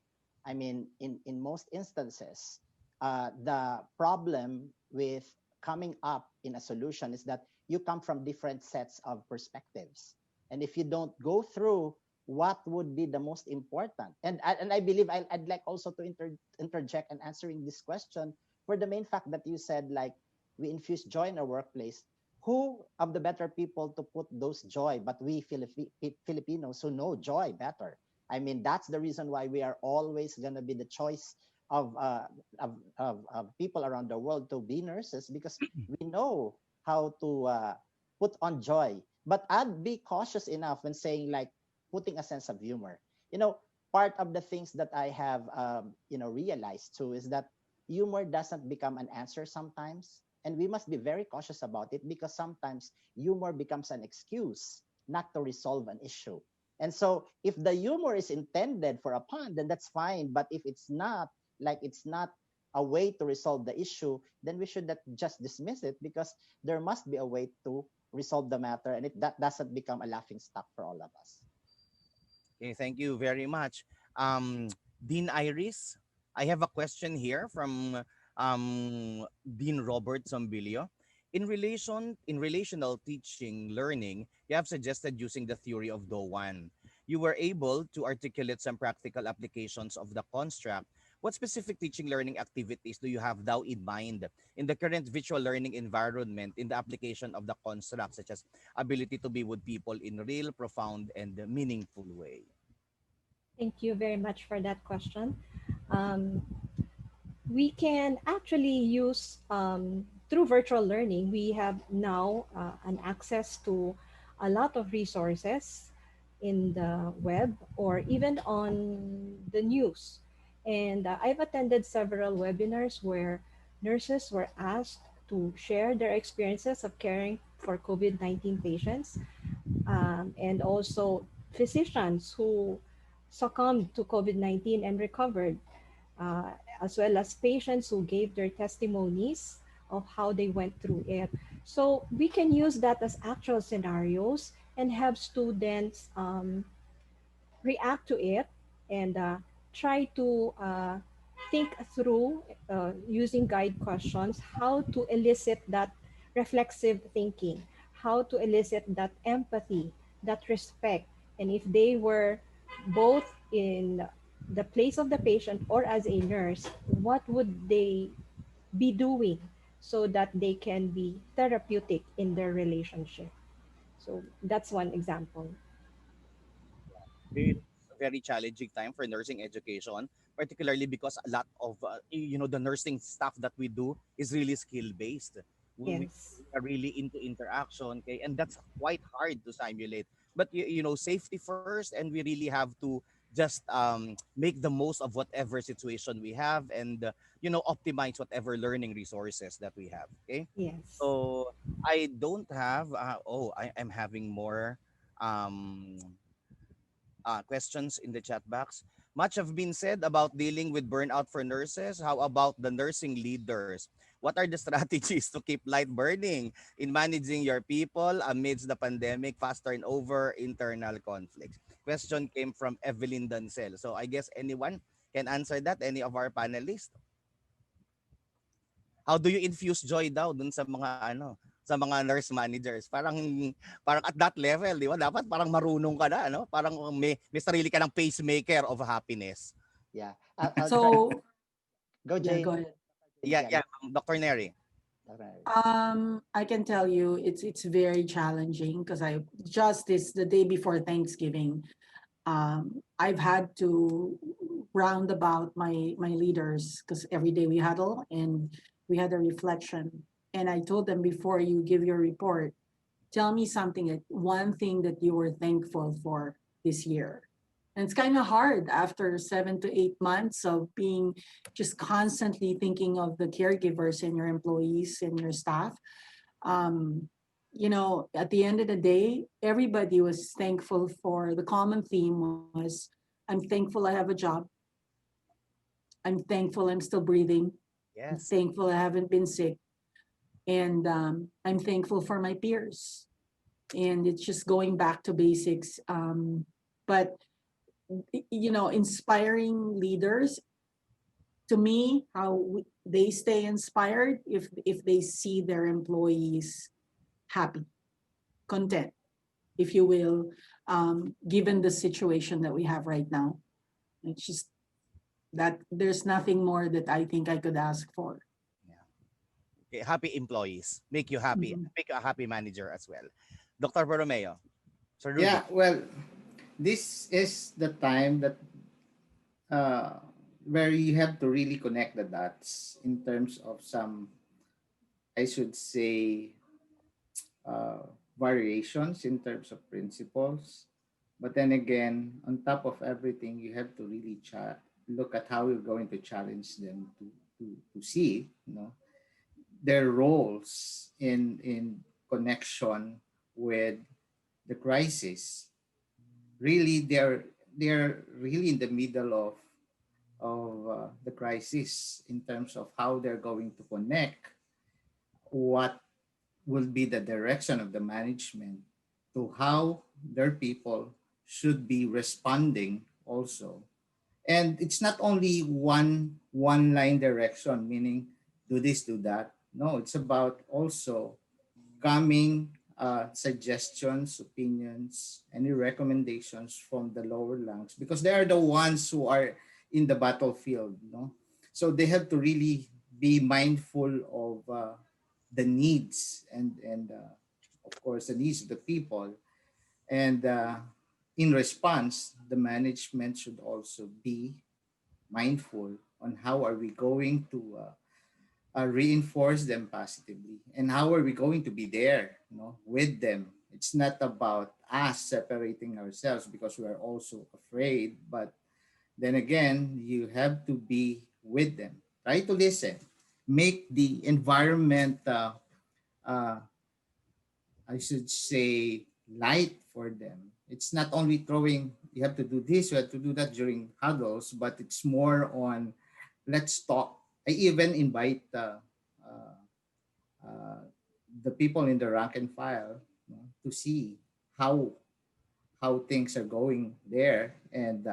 I mean, in most instances, the problem with coming up in a solution is that you come from different sets of perspectives. And if you don't go through what would be the most important, and I believe I'd like also to interject and answering this question for the main fact that you said, like, we infuse joy in our workplace. Who of the better people to put those joy but we Filipinos who know joy better? I mean, that's the reason why we are always going to be the choice of, of people around the world to be nurses because we know how to put on joy. But I'd be cautious enough when saying, like, putting a sense of humor. You know, part of the things that I have, realized too is that humor doesn't become an answer sometimes. And we must be very cautious about it because sometimes humor becomes an excuse not to resolve an issue. And so if the humor is intended for a pun, then that's fine. But if it's not, like it's not a way to resolve the issue, then we should not just dismiss it because there must be a way to resolve the matter and that doesn't become a laughing stock for all of us. Okay, thank you very much. Um, Dean Iris, I have a question here from Dean Robert Zambilio. In relational teaching learning, you have suggested using the theory of Do-1. You were able to articulate some practical applications of the construct. What specific teaching learning activities do you have now in mind in the current virtual learning environment in the application of the construct, such as ability to be with people in real, profound, and meaningful way? Thank you very much for that question. Um, we can actually use through virtual learning we have now an access to a lot of resources in the web or even on the news, and I've attended several webinars where nurses were asked to share their experiences of caring for COVID-19 patients, and also physicians who succumbed to COVID-19 and recovered, uh, as well as patients who gave their testimonies of how they went through it. So we can use that as actual scenarios and have students react to it and try to think through using guide questions how to elicit that reflexive thinking, how to elicit that empathy, that respect. And if they were both in the place of the patient or as a nurse, what would they be doing so that they can be therapeutic in their relationship? So that's one example. It's a very challenging time for nursing education, particularly because a lot of the nursing stuff that we do is really skill based. Yes. We are really into interaction, okay, and that's quite hard to simulate. But you know, safety first, and we really have to just make the most of whatever situation we have, and you know, optimize whatever learning resources that we have, okay. Yes. So I don't have I am having more um questions in the chat box. Much have been said about dealing with burnout for nurses. How about the nursing leaders? What are the strategies to keep light burning in managing your people amidst the pandemic, fast turnover, internal conflicts? Question came from Evelyn Dancel. So I guess anyone can answer that, any of our panelists. How do you infuse joy daw dun sa mga ano, sa mga nurse managers? Parang at that level, di ba? Dapat parang marunong ka na, no? Parang may sarili ka ng pacemaker of happiness. Yeah. I'll try. So, Go, yeah, Jane. go ahead. James, Yeah, yeah, yeah, Dr. Neri. Neri. I can tell you it's very challenging because I just this the day before Thanksgiving, I've had to round about my leaders because every day we huddle and we had a reflection. And I told them before you give your report, tell me something like one thing that you were thankful for this year. And it's kind of hard after 7 to 8 months of being just constantly thinking of the caregivers and your employees and your staff. Um, at the end of the day, everybody was thankful for the common theme was I'm thankful I have a job. I'm thankful I'm still breathing. I'm Yes. thankful I haven't been sick. And I'm thankful for my peers. And it's just going back to basics. But inspiring leaders, to me, they stay inspired if they see their employees happy, content, if you will, given the situation that we have right now. It's just that there's nothing more that I think I could ask for. Yeah. Okay, happy employees make you happy. Mhm. Make you a happy manager as well. Dr. Borromeo. Sir Rudy. Yeah, well, this is the time that uh, where you have to really connect the dots in terms of some, I should say, uh, variations in terms of principles. But then again, on top of everything, you have to really look at how you're going to challenge them to see, their roles in connection with the crisis. Really, they're really in the middle of the crisis in terms of how they're going to connect what will be the direction of the management to how their people should be responding also. And it's not only one line direction, meaning do this, do that. No, it's about also coming suggestions, opinions, any recommendations from the lower ranks because they are the ones who are in the battlefield. So they have to really be mindful of the needs and of course the needs of the people. And in response, the management should also be mindful on how are we going to reinforce them positively and how are we going to be there with them. It's not about us separating ourselves because we are also afraid, but then again you have to be with them, try to listen, make the environment uh, I should say light for them. It's not only throwing you have to do this, you have to do that during huddles, but it's more on let's talk. I even invite uh, uh, the people in the rank and file, to see how things are going there and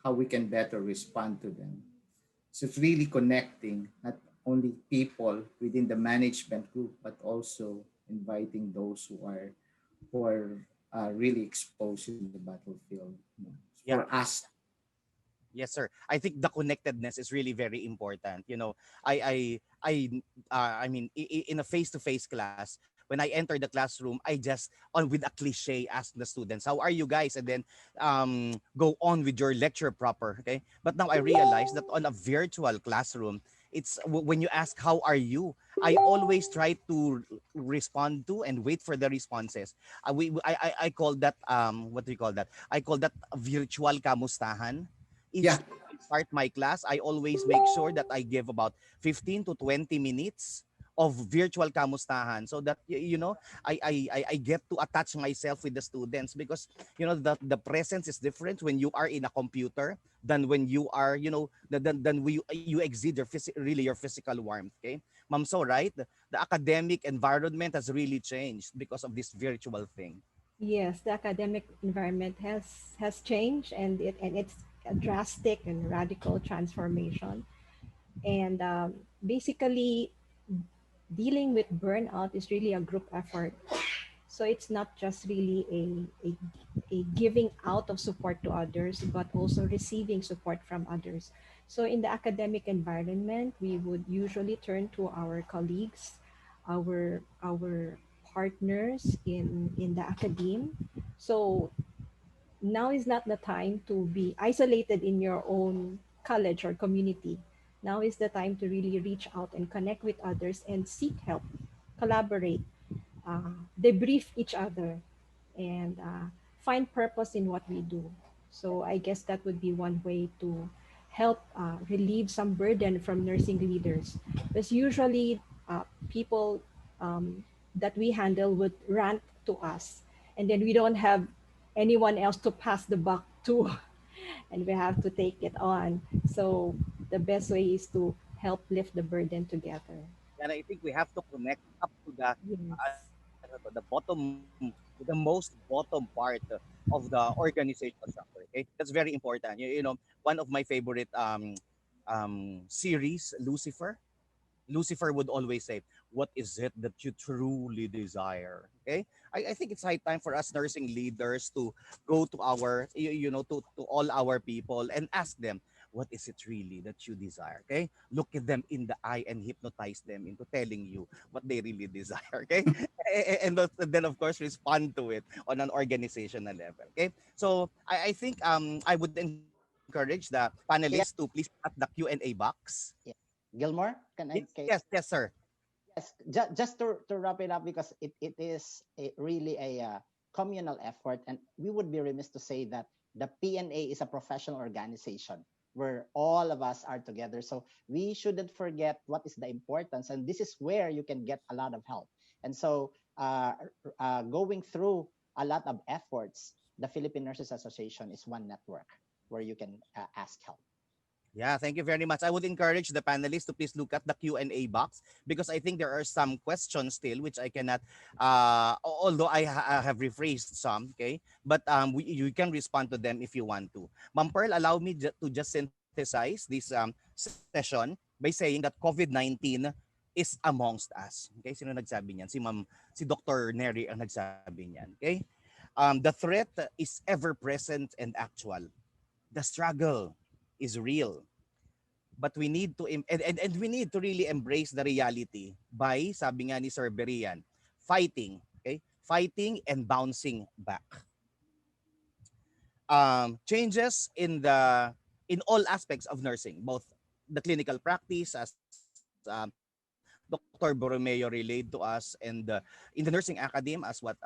how we can better respond to them. So it's really connecting not only people within the management group, but also inviting those who are really exposed in the battlefield, for Yeah. us. Yes, sir. I think the connectedness is really very important. You know, I mean, in a face-to-face class, when I enter the classroom, I just on with a cliche ask the students, "How are you guys?" and then go on with your lecture proper. Okay, but now I realize that on a virtual classroom, when you ask how are you, I always try to respond to and wait for the responses. I call that what do you call that? I call that virtual kamustahan. Each Yeah. time I start my class, I always make sure that I give about 15 to 20 minutes of virtual kamustahan so that I get to attach myself with the students, because the presence is different when you are in a computer than when you are than you exceed really your physical warmth. Okay, ma'am, so right, the academic environment has really changed because of this virtual thing. Yes, the academic environment has changed, and it's a drastic and radical transformation. And basically, dealing with burnout is really a group effort. So it's not just really a giving out of support to others, but also receiving support from others. So in the academic environment, we would usually turn to our colleagues, our partners in the academe. So now is not the time to be isolated in your own college or community. Now is the time to really reach out and connect with others and seek help, collaborate, debrief each other, and find purpose in what we do. So I guess that would be one way to help relieve some burden from nursing leaders. Because usually people that we handle would rant to us, and then we don't have anyone else to pass the buck to, and we have to take it on. So the best way is to help lift the burden together. And I think we have to connect up to Yes. the bottom, the most bottom part of the organizational structure. Okay, that's very important. One of my favorite series, Lucifer would always say, "What is it that you truly desire?" Okay, I think it's high time for us nursing leaders to go to to all our people and ask them, "What is it really that you desire?" Okay, look at them in the eye and hypnotize them into telling you what they really desire. Okay, and then of course respond to it on an organizational level. Okay, so I think I would encourage the panelists to please at the Q&A box. Yeah. Gilmore, Yes, yes, sir. yes, just to wrap it up, because it is really a communal effort, and we would be remiss to say that the PNA is a professional organization where all of us are together. So we shouldn't forget what is the importance, and this is where you can get a lot of help. And so, going through a lot of efforts, the Philippine Nurses Association is one network where you can ask help. Yeah, thank you very much. I would encourage the panelists to please look at the Q&A box, because I think there are some questions still which I cannot, although I have rephrased some, okay? But you can respond to them if you want to. Ma'am Pearl, allow me to just synthesize this session by saying that COVID-19 is amongst us. Okay, sino nagsabi niyan? Si Dr. Neri ang nagsabi niyan, okay? The threat is ever present and actual. The struggle is real, but we need to and we need to really embrace the reality by, sabi nga ni Sir Berian, fighting, okay, fighting and bouncing back. Changes in all aspects of nursing, both the clinical practice, as Dr. Borromeo relayed to us, and in the nursing academe, as what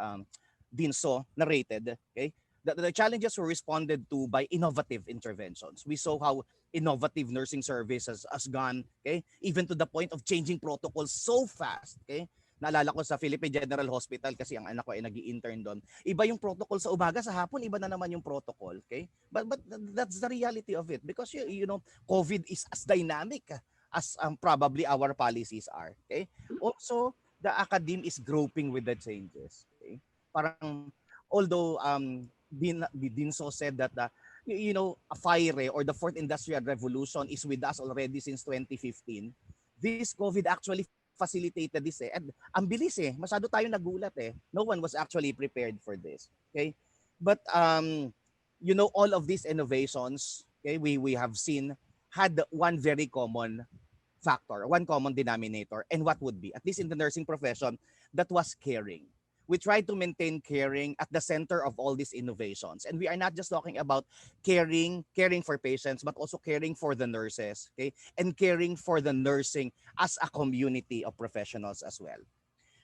Dinso narrated. Okay, the challenges were responded to by innovative interventions. We saw how innovative nursing services has gone, okay, even to the point of changing protocols so fast. Okay, naalala ko sa Philippine General Hospital, kasi ang anak ko ay nag-i-intern doon. Iba yung protocol sa umaga, sa hapon iba na naman yung protocol, okay? But that's the reality of it, because COVID is as dynamic as probably our policies are, okay? Also, the academe is groping with the changes, okay? Parang although Dinso said that a FIRE, or the fourth industrial revolution, is with us already since 2015. This COVID actually facilitated this and ang bilis masyado tayo nagulat no one was actually prepared for this, okay? But all of these innovations, okay, we have seen, had one very common factor, one common denominator, and what would be, at least in the nursing profession, that was caring. we try to maintain caring at the center of all these innovations. And we are not just talking about caring for patients, but also caring for the nurses, okay? And caring for the nursing as a community of professionals as well.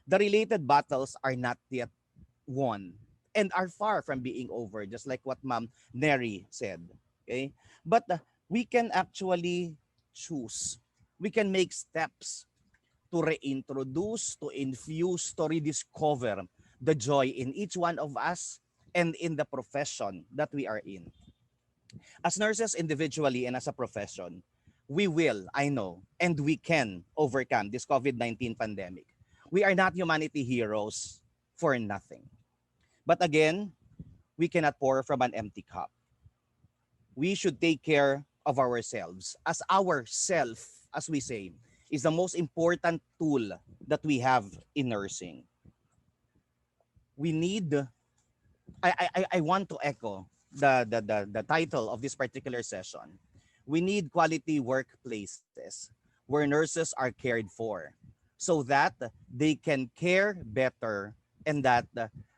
The related battles are not yet won and are far from being over, just like what Ma'am Neri said, okay? But we can actually choose. We can make steps to reintroduce, to infuse, to rediscover the joy in each one of us and in the profession that we are in. As nurses individually and as a profession, we will, I know, and we can overcome this COVID-19 pandemic. We are not humanity heroes for nothing. But again, we cannot pour from an empty cup. We should take care of ourselves, as our self, as we say, is the most important tool that we have in nursing. We need, I want to echo the title of this particular session. We need quality workplaces where nurses are cared for so that they can care better and that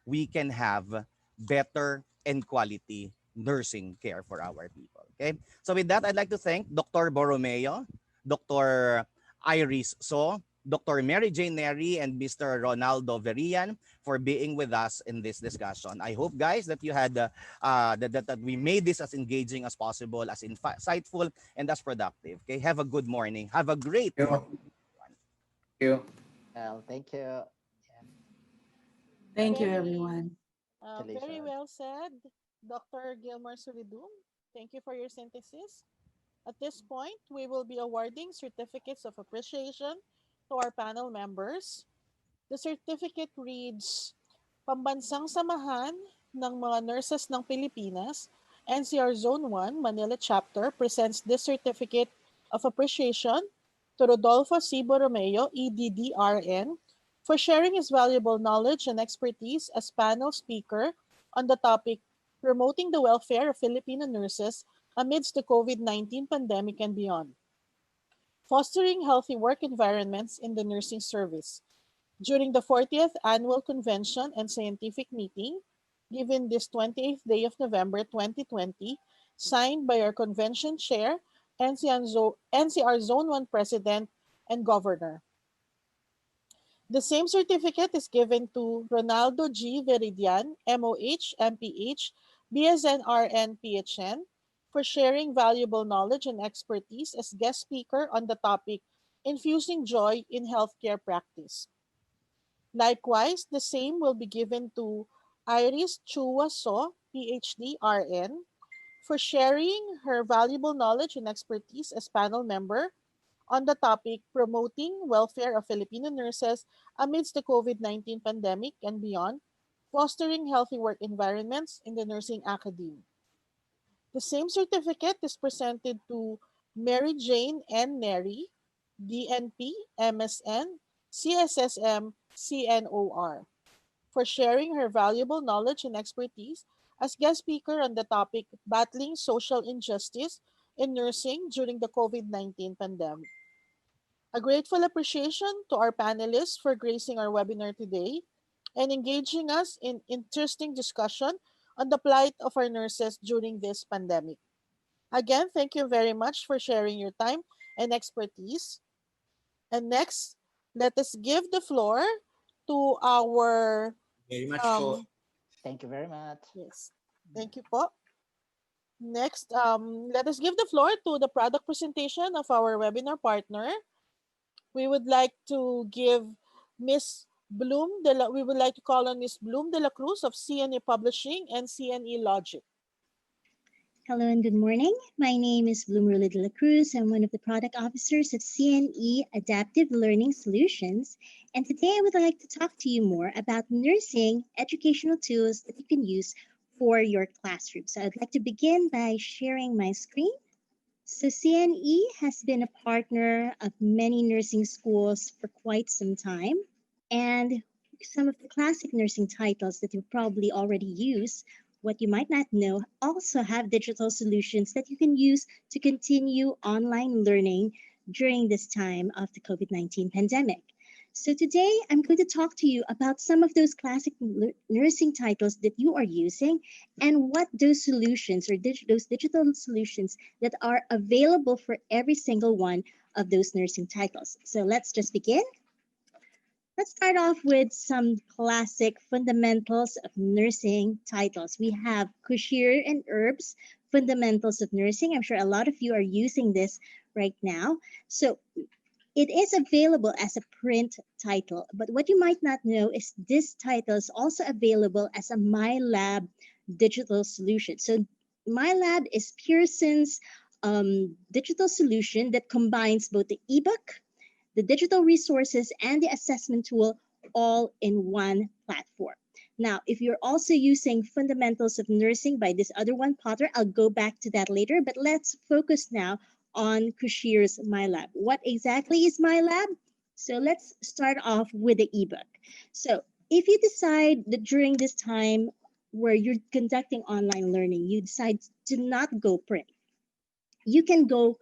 we can have better and quality nursing care for our people. Okay. So with that, I'd like to thank Dr. Borromeo, Dr. Iris So, Dr. Mary Jane Neri, and Mr. Ronaldo Verian for being with us in this discussion. I hope, guys, that you had that we made this as engaging as possible, as insightful, and as productive. Okay, have a good morning. Have a great Thank morning. you. Well, thank you. Thank you, Very, everyone. very Congratulations. well said, Dr. Gilmore Solidum. Thank you for your synthesis. At this point, we will be awarding certificates of appreciation to our panel members. The certificate reads, Pambansang Samahan ng mga Nurses ng Pilipinas, NCR Zone 1, Manila Chapter presents this certificate of appreciation to Rodolfo C. Borromeo, EDDRN, for sharing his valuable knowledge and expertise as panel speaker on the topic Promoting the Welfare of Filipino Nurses Amidst the COVID-19 Pandemic and Beyond. Fostering Healthy Work Environments in the Nursing Service. During the 40th Annual Convention and Scientific Meeting, given this 28th day of November 2020, signed by our convention chair, NCR Zone 1 President and Governor. The same certificate is given to Ronaldo G. Veridian, MOH, MPH, BSN RN, PHN, for sharing valuable knowledge and expertise as guest speaker on the topic Infusing Joy in Healthcare Practice. Likewise, the same will be given to Iris Chua So, PhD RN, for sharing her valuable knowledge and expertise as panel member on the topic Promoting Welfare of Filipino Nurses Amidst the COVID-19 Pandemic and Beyond, Fostering Healthy Work Environments in the Nursing Academy. The same certificate is presented to Mary Jane N. Neri, DNP, MSN, CSSM, CNOR, for sharing her valuable knowledge and expertise as guest speaker on the topic Battling Social Injustice in Nursing during the COVID-19 pandemic. A grateful appreciation to our panelists for gracing our webinar today and engaging us in interesting discussion on the plight of our nurses during this pandemic. Again, thank you very much for sharing your time and expertise. And next, let us give the floor to our Very much po. Thank you very much. yes. Thank you po. Next, let us give the floor to the product presentation of our webinar partner. We would like to give Miss we would like to call on Miss Bloom de la Cruz of CNE Publishing and CNE Logic. Hello and good morning. My name is Bloom Rula de la Cruz. I'm one of the product officers of CNE Adaptive Learning Solutions. And today I would like to talk to you more about nursing educational tools that you can use for your classroom. So I'd like to begin by sharing my screen. So CNE has been a partner of many nursing schools for quite some time. And some of the classic nursing titles that you've probably already used, what you might not know, also have digital solutions that you can use to continue online learning during this time of the COVID-19 pandemic. So today I'm going to talk to you about some of those classic nursing titles that you are using and what those solutions or those digital solutions that are available for every single one of those nursing titles. So let's just begin. Let's start off with some classic fundamentals of nursing titles. We have Kushir and Herb's Fundamentals of Nursing. I'm sure a lot of you are using this right now. So it is available as a print title, but what you might not know is this title is also available as a MyLab digital solution. So MyLab is Pearson's digital solution that combines both the ebook, the digital resources, and the assessment tool all in one platform. Now, if you're also using Fundamentals of Nursing by this other one, Potter, I'll go back to that later, but let's focus now on Kushir's MyLab. What exactly is MyLab? So let's start off with the ebook. So if you decide that during this time where you're conducting online learning, you decide to not go print, you can go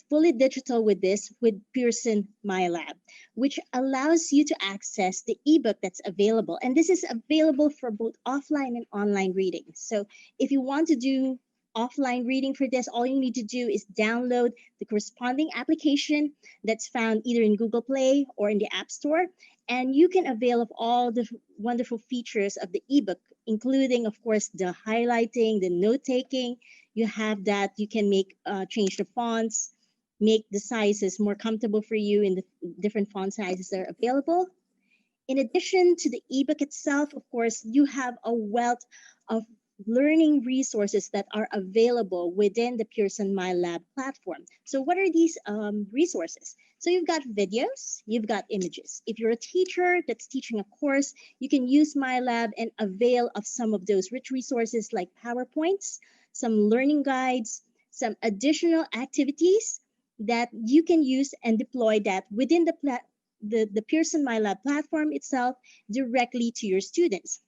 fully digital with this with Pearson MyLab, which allows you to access the ebook that's available. And this is available for both offline and online reading. So if you want to do offline reading for this, all you need to do is download the corresponding application that's found either in Google Play or in the App Store. And you can avail of all the wonderful features of the ebook, including, of course, the highlighting, the note-taking. You have that. You can make change the fonts, make the sizes more comfortable for you in the different font sizes that are available. In addition to the ebook itself, of course, you have a wealth of learning resources that are available within the Pearson MyLab platform. So what are these resources? So you've got videos, you've got images. If you're a teacher that's teaching a course, you can use MyLab and avail of some of those rich resources like PowerPoints, some learning guides, some additional activities that you can use and deploy that within the Pearson MyLab platform itself directly to your students.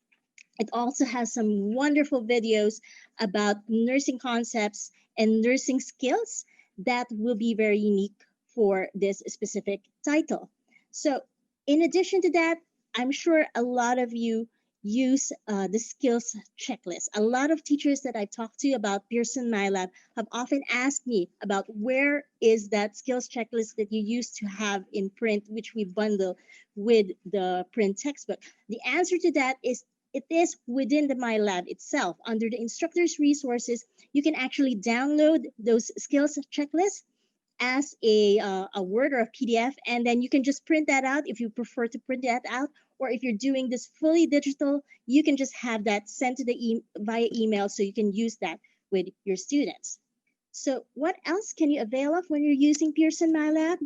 It also has some wonderful videos about nursing concepts and nursing skills that will be very unique for this specific title. So in addition to that, I'm sure a lot of you use the skills checklist. A lot of teachers that I've talked to about Pearson MyLab have often asked me about where is that skills checklist that you used to have in print, which we bundle with the print textbook. The answer to that is it is within the MyLab itself. Under the instructor's resources, you can actually download those skills checklists as a Word or a PDF, and then you can just print that out if you prefer to print that out. Or if you're doing this fully digital, you can just have that sent to the via email so you can use that with your students. So what else can you avail of when you're using Pearson MyLab?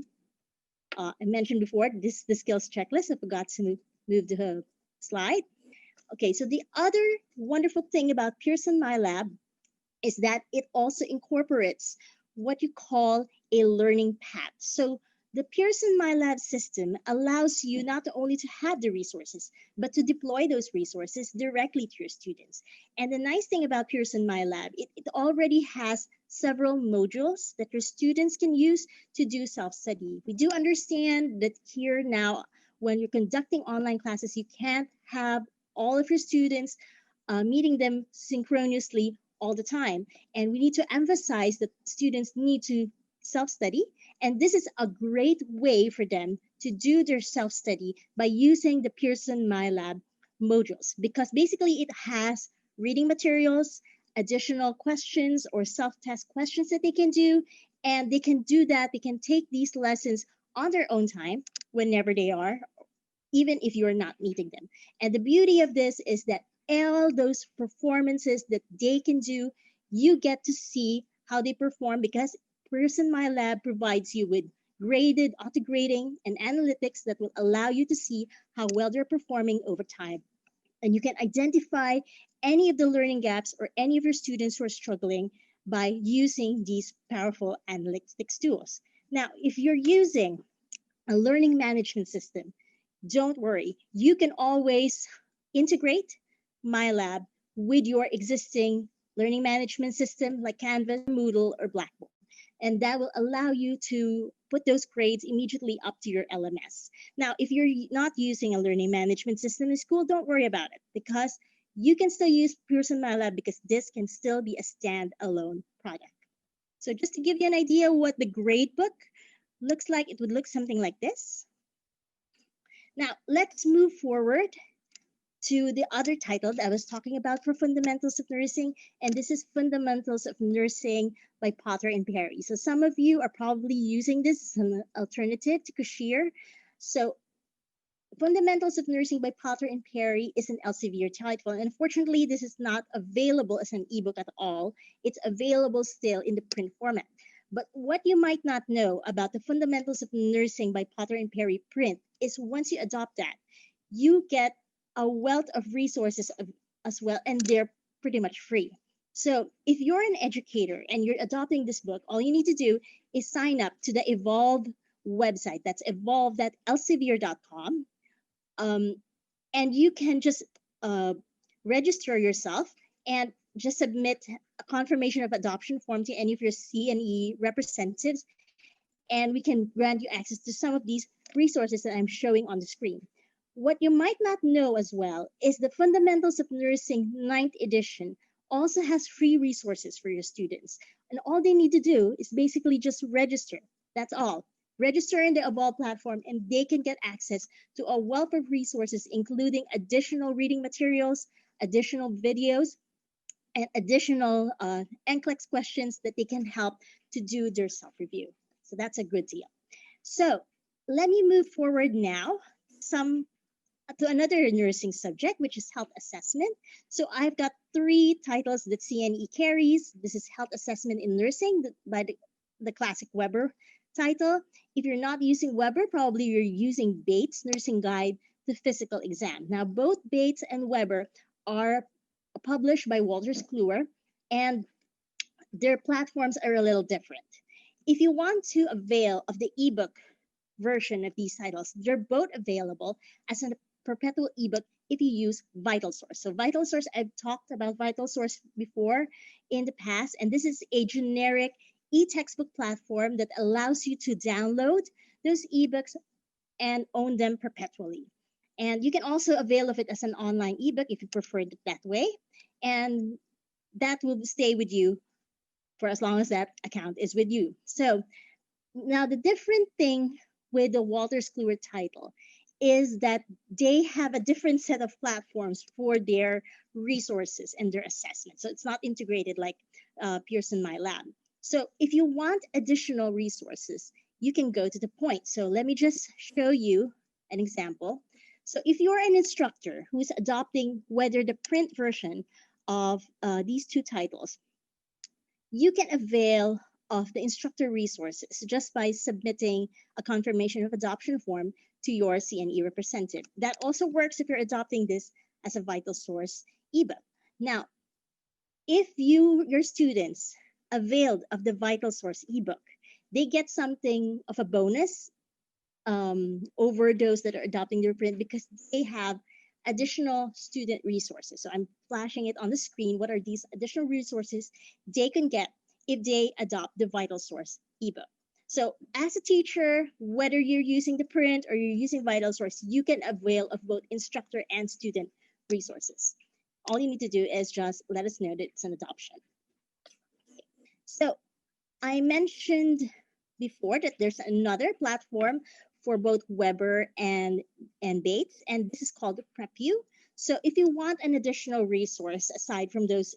I mentioned before, this is the skills checklist. I forgot to move the slide. Okay, so the other wonderful thing about Pearson MyLab is that it also incorporates what you call a learning path. So the Pearson MyLab system allows you not only to have the resources, but to deploy those resources directly to your students. And the nice thing about Pearson MyLab, it already has several modules that your students can use to do self-study. We do understand that here now, when you're conducting online classes, you can't have all of your students meeting them synchronously all the time. And we need to emphasize that students need to self-study. And this is a great way for them to do their self-study by using the Pearson MyLab modules, because basically it has reading materials, additional questions or self-test questions that they can do. And they can do that. They can take these lessons on their own time whenever they are, even if you're not meeting them. And the beauty of this is that all those performances that they can do, you get to see how they perform, because Pearson MyLab provides you with graded auto grading and analytics that will allow you to see how well they're performing over time. And you can identify any of the learning gaps or any of your students who are struggling by using these powerful analytics tools. Now, if you're using a learning management system, don't worry, you can always integrate MyLab with your existing learning management system like Canvas, Moodle, or Blackboard. and that will allow you to put those grades immediately up to your LMS. Now, if you're not using a learning management system in school, don't worry about it, because you can still use Pearson MyLab, because this can still be a standalone product. So just to give you an idea what the grade book looks like, it would look something like this. Now, let's move forward to the other title that I was talking about for Fundamentals of Nursing, and this is Fundamentals of Nursing by Potter and Perry. So some of you are probably using this as an alternative to Cashier. So Fundamentals of Nursing by Potter and Perry is an Elsevier title, and unfortunately, this is not available as an ebook at all. It's available still in the print format. But what you might not know about the Fundamentals of Nursing by Potter and Perry print is once you adopt that, you get a wealth of resources as well, and they're pretty much free. So if you're an educator and you're adopting this book, all you need to do is sign up to the Evolve website. That's evolve.elsevier.com. And you can just register yourself and just submit a confirmation of adoption form to any of your CNE representatives, and we can grant you access to some of these resources that I'm showing on the screen. What you might not know as well is the Fundamentals of Nursing 9th edition also has free resources for your students. And all they need to do is basically just register. That's all. Register in the Evolve platform, and they can get access to a wealth of resources, including additional reading materials, additional videos, and additional NCLEX questions that they can help to do their self-review. So that's a good deal. So let me move forward now to another nursing subject, which is health assessment. So I've got 3 titles that CNE carries. This is Health Assessment in Nursing by the classic Weber title. If you're not using Weber, probably you're using Bates' Nursing Guide to Physical Exam. Now, both Bates and Weber are published by Wolters Kluwer, and their platforms are a little different. If you want to avail of the ebook version of these titles, they're both available as a perpetual ebook if you use VitalSource. So VitalSource, I've talked about VitalSource before in the past, and this is a generic e-textbook platform that allows you to download those ebooks and own them perpetually. And you can also avail of it as an online ebook if you prefer it that way, and that will stay with you for as long as that account is with you. So now the different thing with the Wolters Kluwer title is that they have a different set of platforms for their resources and their assessment. So it's not integrated like Pearson MyLab. So if you want additional resources, you can go to the point. So let me just show you an example. So if you're an instructor who's adopting whether the print version of these 2 titles, you can avail of the instructor resources just by submitting a confirmation of adoption form to your CNE representative. That also works if you're adopting this as a VitalSource ebook. Now, if your students availed of the VitalSource ebook, they get something of a bonus over those that are adopting their print, because they have additional student resources. So I'm flashing it on the screen. What are these additional resources they can get if they adopt the VitalSource ebook? So as a teacher, whether you're using the print or you're using VitalSource, you can avail of both instructor and student resources. All you need to do is just let us know that it's an adoption. So I mentioned before that there's another platform for both Weber and Bates, and this is called PrepU. So if you want an additional resource aside from those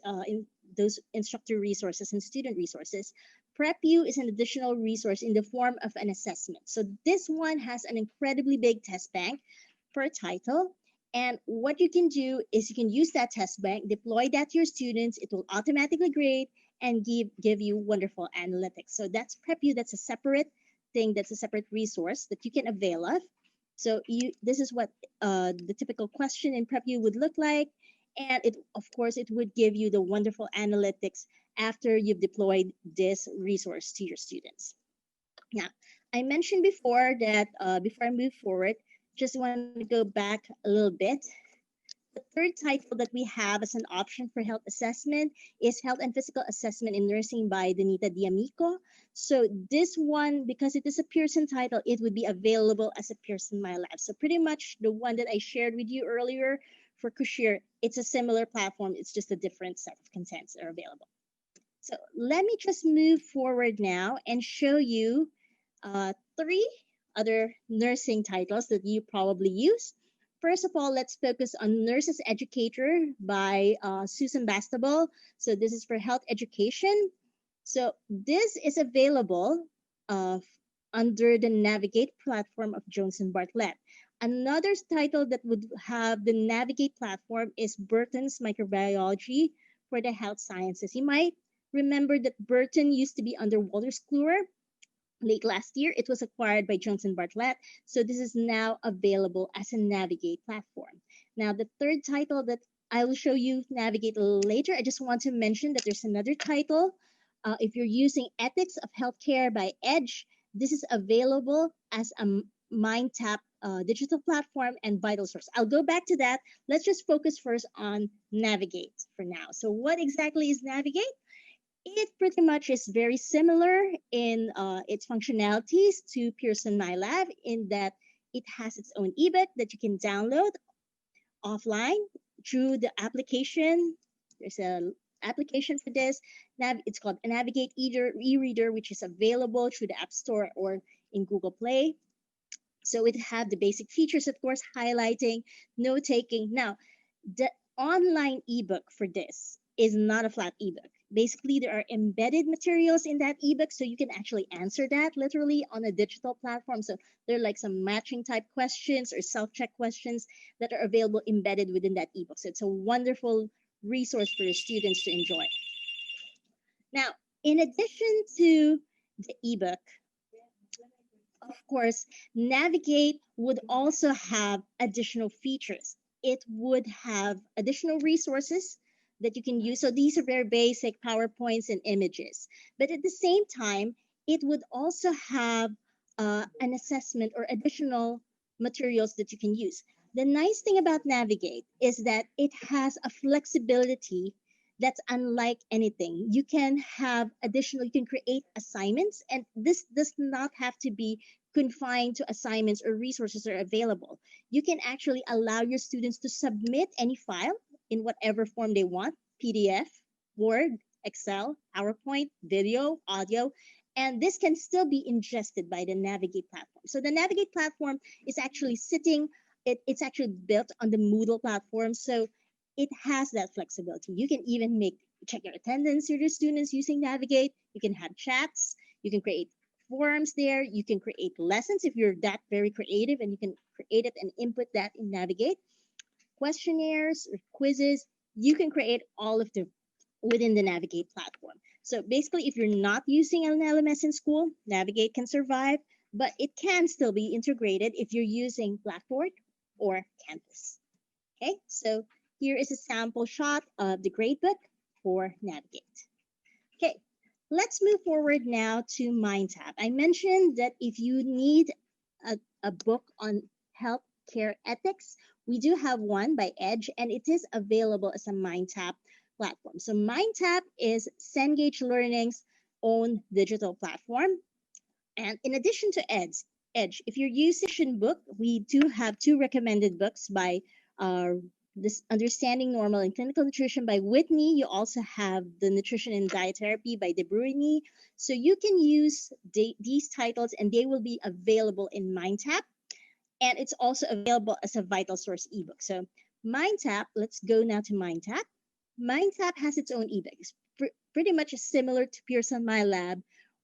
instructor resources and student resources, PrepU is an additional resource in the form of an assessment. So this one has an incredibly big test bank per title. And what you can do is you can use that test bank, deploy that to your students. It will automatically grade and give you wonderful analytics. So that's PrepU. That's a separate thing. That's a separate resource that you can avail of. So this is what the typical question in PrepU would look like. And of course, it would give you the wonderful analytics after you've deployed this resource to your students. Now, I mentioned before that before I move forward, just want to go back a little bit The third title that we have as an option for health assessment is Health and Physical Assessment in Nursing by Donita Diamico. So this one, because it is a Pearson title, it would be available as a Pearson My Lab. So pretty much the one that I shared with you earlier for Kushir, it's a similar platform. It's just a different set of contents that are available. So let me just move forward now and show you three other nursing titles that you probably use. First of all, let's focus on Nurses Educator by Susan Bastable. So this is for health education. So this is available under the Navigate platform of Jones and Bartlett. Another title that would have the Navigate platform is Burton's Microbiology for the Health Sciences. You might remember that Burton used to be under Walters Kluwer. Late last year, it was acquired by Jones and Bartlett. So this is now available as a Navigate platform. Now, the third title that I will show you Navigate a little later, I just want to mention that there's another title. If you're using Ethics of Healthcare by Edge, this is available as a MindTap digital platform and vital source. I'll go back to that. Let's just focus first on Navigate for now. So what exactly is Navigate? It pretty much is very similar in its functionalities to Pearson MyLab in that it has its own ebook that you can download offline through the application. There's an application for this. It's called Navigate e-reader, which is available through the App Store or in Google Play. So it had the basic features, of course, highlighting, note-taking. Now, the online ebook for this is not a flat ebook. Basically, there are embedded materials in that ebook, so you can actually answer that literally on a digital platform. So there are like some matching type questions or self-check questions that are available embedded within that ebook. So it's a wonderful resource for your students to enjoy. Now, in addition to the ebook, of course, Navigate would also have additional features. It would have additional resources that you can use. So these are very basic PowerPoints and images. But at the same time, it would also have an assessment or additional materials that you can use. The nice thing about Navigate is that it has a flexibility that's unlike anything. You can have additional, you can create assignments, and this does not have to be confined to assignments or resources that are available. You can actually allow your students to submit any file in whatever form they want, PDF, Word, Excel, PowerPoint, video, audio, and this can still be ingested by the Navigate platform. So the Navigate platform is actually it's actually built on the Moodle platform, so it has that flexibility. You can even check your attendance with your students using Navigate. You can have chats, you can create forums there, you can create lessons if you're that very creative, and you can create it and input that in Navigate. Questionnaires or quizzes, you can create all of them within the Navigate platform. So basically, if you're not using an LMS in school, Navigate can survive, but it can still be integrated if you're using Blackboard or Canvas. Okay, so here is a sample shot of the gradebook for Navigate. Okay, let's move forward now to MindTap. I mentioned that if you need a book on healthcare ethics, we do have one by Edge, and it is available as a MindTap platform. So MindTap is Cengage Learning's own digital platform. And in addition to Edge, if you're using book, we do have two recommended books by this Understanding Normal and Clinical Nutrition by Whitney. You also have the Nutrition and Diet Therapy by De Bruyne. So you can use these titles, and they will be available in MindTap. And it's also available as a Vital Source ebook. So MindTap, let's go now to MindTap. MindTap has its own ebook. It's pretty much similar to Pearson MyLab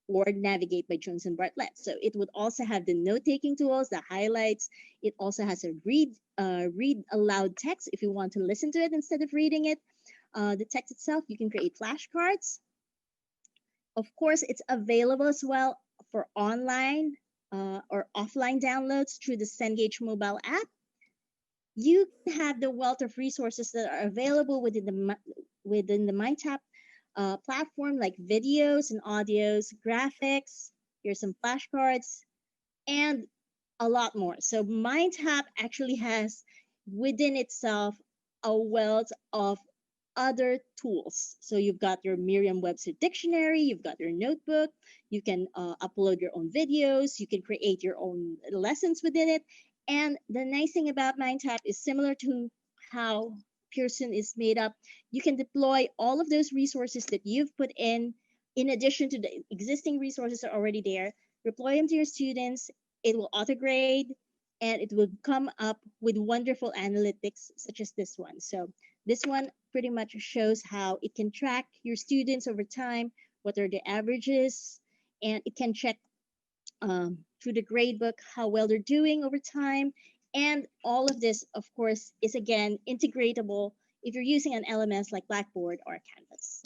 or Navigate by Jones and Bartlett. So it would also have the note-taking tools, the highlights. It also has a read aloud text if you want to listen to it instead of reading it. The text itself, you can create flashcards. Of course, it's available as well for online or offline downloads through the Cengage mobile app. You can have the wealth of resources that are available within the MindTap platform, like videos and audios, graphics. Here's some flashcards, and a lot more. So MindTap actually has within itself a wealth of other tools. So you've got your Merriam-Webster dictionary, you've got your notebook, you can upload your own videos, you can create your own lessons within it. And the nice thing about MindTap is similar to how Pearson is made up. You can deploy all of those resources that you've put in addition to the existing resources that are already there, deploy them to your students. It will auto grade and it will come up with wonderful analytics such as this one. So this one pretty much shows how it can track your students over time, what are the averages, and it can check through the gradebook how well they're doing over time. And all of this, of course, is again integratable if you're using an LMS like Blackboard or Canvas.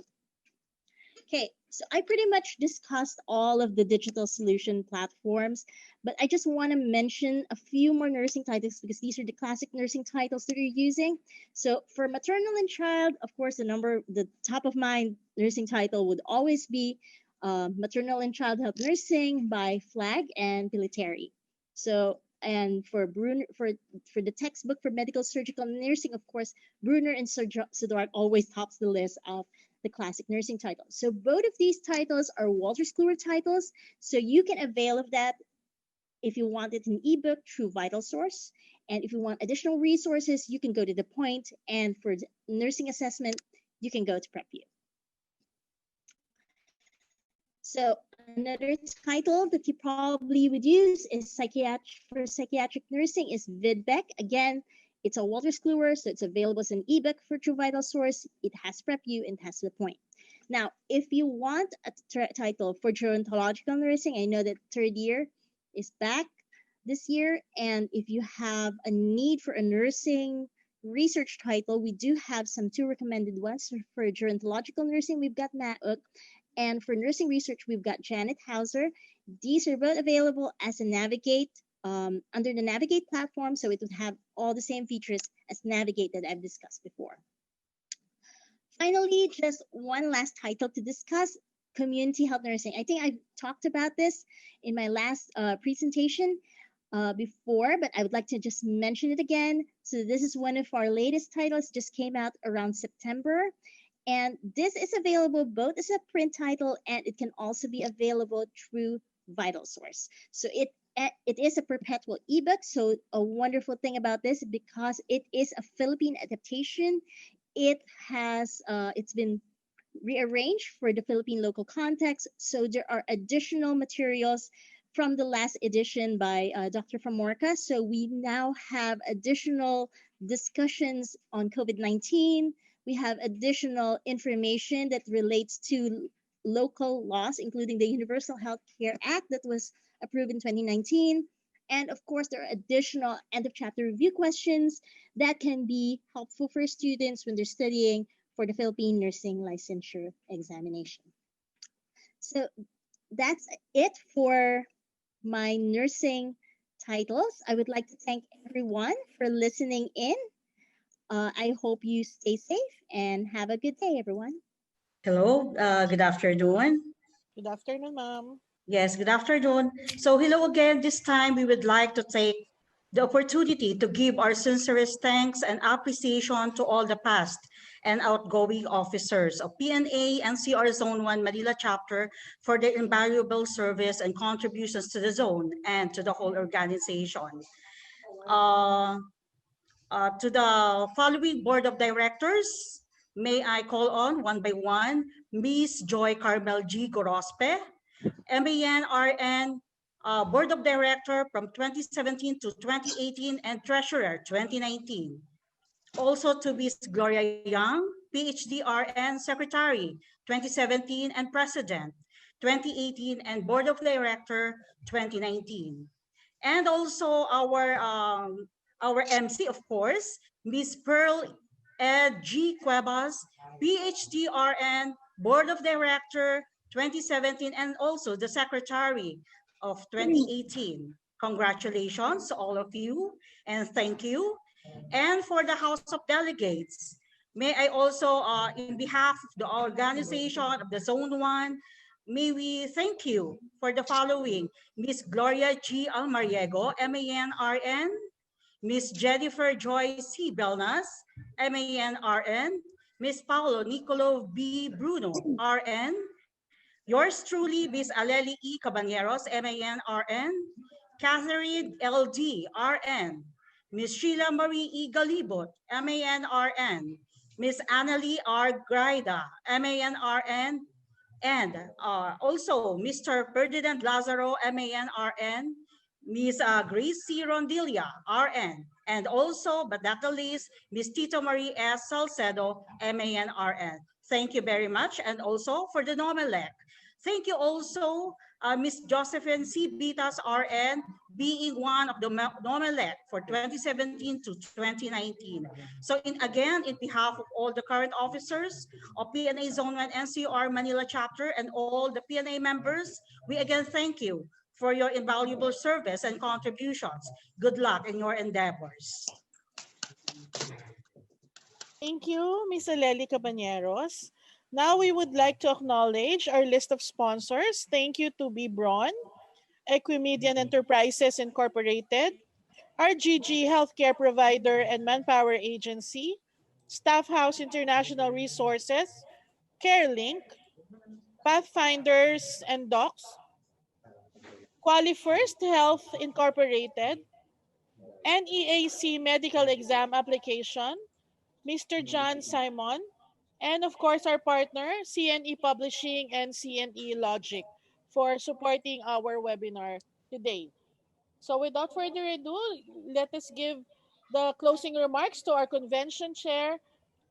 Okay, so I pretty much discussed all of the digital solution platforms, but I just want to mention a few more nursing titles because these are the classic nursing titles that you're using. So for maternal and child, of course, the top of mind nursing title would always be Maternal and Child Health Nursing by Flag and Piliteri. So and for Bruner, for the textbook for medical surgical nursing, of course, Bruner and Sudar always tops the list of the classic nursing titles. So both of these titles are Wolters Kluwer titles, so you can avail of that if you want it in ebook through VitalSource. And if you want additional resources, you can go to The Point, and for nursing assessment, you can go to PrepU. So another title that you probably would use is psychiatric nursing is VidBec. Again, it's a Wolters Kluwer, so it's available as an ebook for True VitalSource. It has PrepU and it has The Point. Now, if you want a title for gerontological nursing, I know that third year is back this year, and if you have a need for a nursing research title, we do have some two recommended ones. For gerontological nursing, we've got Mauk, and for nursing research, we've got Janet Hauser. These are both available as a Navigate under the Navigate platform, so it would have all the same features as Navigate that I've discussed before. Finally, just one last title to discuss, community health nursing. I think I talked about this in my last presentation before, but I would like to just mention it again. So this is one of our latest titles, just came out around September. And this is available both as a print title and it can also be available through VitalSource. So it is a perpetual ebook. So a wonderful thing about this, because it is a Philippine adaptation, it's been rearranged for the Philippine local context. So there are additional materials from the last edition by Dr. Famorca. So we now have additional discussions on COVID-19. We have additional information that relates to local laws, including the Universal Health Care Act that was approved in 2019. And of course, there are additional end of chapter review questions that can be helpful for students when they're studying for the Philippine Nursing Licensure Examination. So that's it for my nursing titles. I would like to thank everyone for listening in. I hope you stay safe and have a good day, everyone. Hello, good afternoon. Good afternoon, ma'am. Yes, good afternoon. So hello again. This time we would like to take the opportunity to give our sincerest thanks and appreciation to all the past and outgoing officers of PNA NCR Zone 1 Manila chapter for their invaluable service and contributions to the zone and to the whole organization. To the following board of directors, may I call on one by one, Ms. Joy Carmel G. Gorospe, MAN RN, Board of Director from 2017 to 2018 and Treasurer 2019. Also to Ms. Gloria Young, PhD RN Secretary 2017 and President 2018 and Board of Director 2019. And also our MC, of course, Ms. Pearl Ed G. Cuevas, PhD RN, Board of Director 2017, and also the Secretary of 2018. Congratulations to all of you, and thank you. And for the House of Delegates, may I also, in behalf of the organization of the Zone 1, may we thank you for the following: Ms. Gloria G. Almariego, MAN RN, Miss Jennifer Joy C. Belnas, MANRN, Miss Paolo Nicolo B. Bruno, RN, yours truly, Miss Aleli E. Cabaneros, MANRN, Catherine LD, RN, Miss Sheila Marie E. Galibot, MANRN, Miss Annalie R. Graida, MANRN, and also Mr. Ferdinand Lazaro, MANRN, Miss Grace C. Rondilia, RN, and also, but not the least, Miss Tito Marie S. Salcedo, MANRN. Thank you very much. And also for the NOMELEC. Thank you also, Miss Josephine C. Bitas, RN, being one of the NOMELEC for 2017 to 2019. So again, in behalf of all the current officers of PNA Zone 1 NCR Manila chapter and all the PNA members, we again thank you for your invaluable service and contributions. Good luck in your endeavors. Thank you, Ms. Aleli Cabaneros. Now we would like to acknowledge our list of sponsors. Thank you to B. Braun, Equimedian Enterprises Incorporated, RGG Healthcare Provider and Manpower Agency, Staff House International Resources, CareLink, Pathfinders and Docs, QualiFirst Health Incorporated, NEAC Medical Exam Application, Mr. John Simon, and of course our partner, CNE Publishing and CNE Logic for supporting our webinar today. So without further ado, let us give the closing remarks to our convention chair,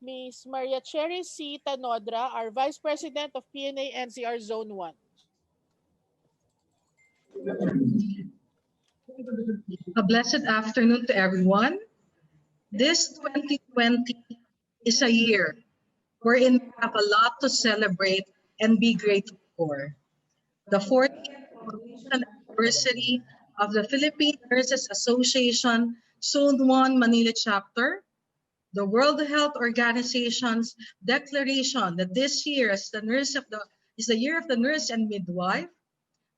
Ms. Maria Cherry C. Tanodra, our Vice President of PNA NCR Zone 1. A blessed afternoon to everyone. This 2020 is a year wherein we have a lot to celebrate and be grateful for. The 40th foundation anniversary of the Filipino Nurses Association Zone 1 Manila chapter, the World Health Organization's declaration that this year is the year of the nurse and midwife,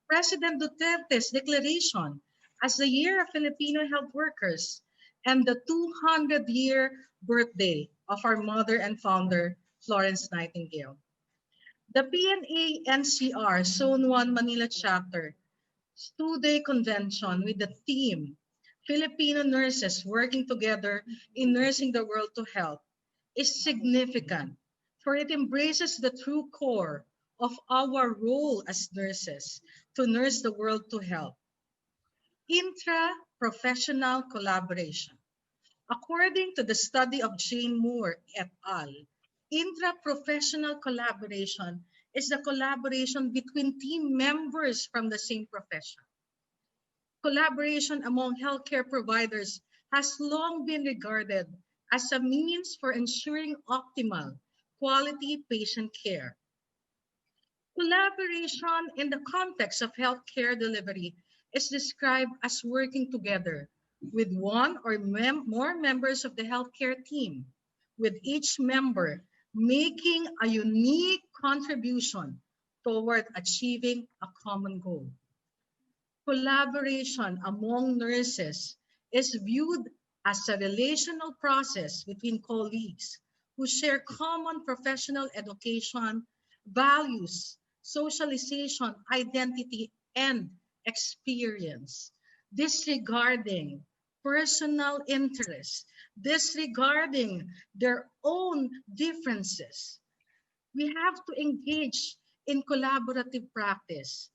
President Duterte's declaration as the year of Filipino health workers, and the 200-year birthday of our mother and founder, Florence Nightingale. The PNA NCR Zone 1 Manila chapter two-day convention with the theme Filipino Nurses Working Together in Nursing the World to Health is significant, for it embraces the true core of our role as nurses to nurse the world to health. Intra-professional collaboration. According to the study of Jane Moore et al., intra-professional collaboration is the collaboration between team members from the same profession. Collaboration among healthcare providers has long been regarded as a means for ensuring optimal quality patient care. Collaboration in the context of healthcare delivery is described as working together with one or more members of the healthcare team, with each member making a unique contribution toward achieving a common goal. Collaboration among nurses is viewed as a relational process between colleagues who share common professional education, values, socialization, identity, and experience, disregarding personal interests, disregarding their own differences. We have to engage in collaborative practice,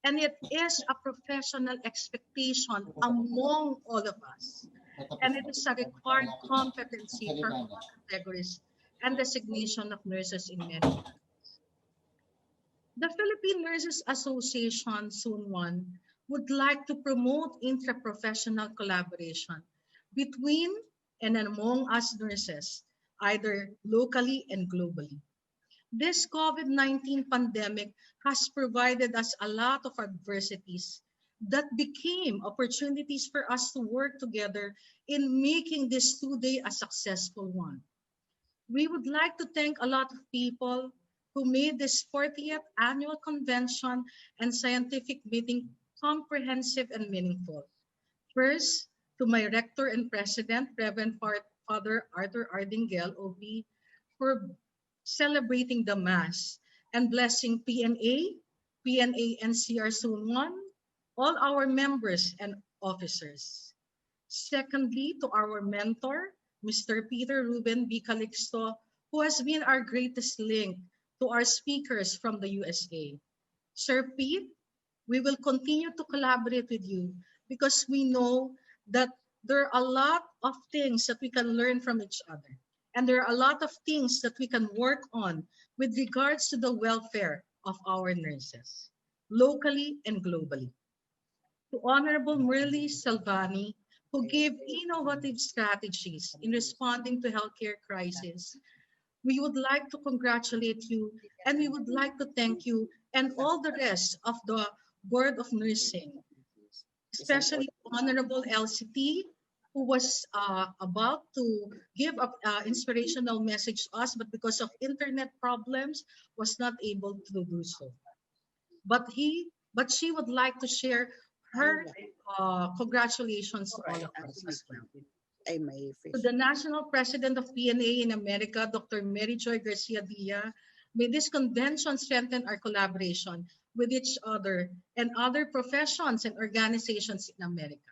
and it is a professional expectation among all of us. And it is a required competency for all categories and designation of nurses in many countries. The Philippine Nurses Association, Zone 1, would like to promote intra-professional collaboration between and among us nurses, either locally and globally. This COVID-19 pandemic has provided us a lot of adversities that became opportunities for us to work together in making this two-day a successful one. We would like to thank a lot of people who made this 40th annual convention and scientific meeting comprehensive and meaningful. First, to my rector and president, Reverend Father Arthur Ardingel, OB, for celebrating the Mass and blessing PNA NCR Zone 1, all our members and officers. Secondly, to our mentor, Mr. Peter Ruben B. Calixto, who has been our greatest link to our speakers from the USA. Sir Pete, we will continue to collaborate with you because we know that there are a lot of things that we can learn from each other. And there are a lot of things that we can work on with regards to the welfare of our nurses, locally and globally. To Honorable Merly Salvani, who gave innovative strategies in responding to healthcare crisis, we would like to congratulate you and we would like to thank you and all the rest of the Board of Nursing, especially Honorable LCT, who was about to give an inspirational message to us, but because of internet problems, was not able to do so. But she would like to share her congratulations to all of us as well. To the National President of PNA in America, Dr. Mary Joy Garcia Villa, may this convention strengthen our collaboration with each other and other professions and organizations in America.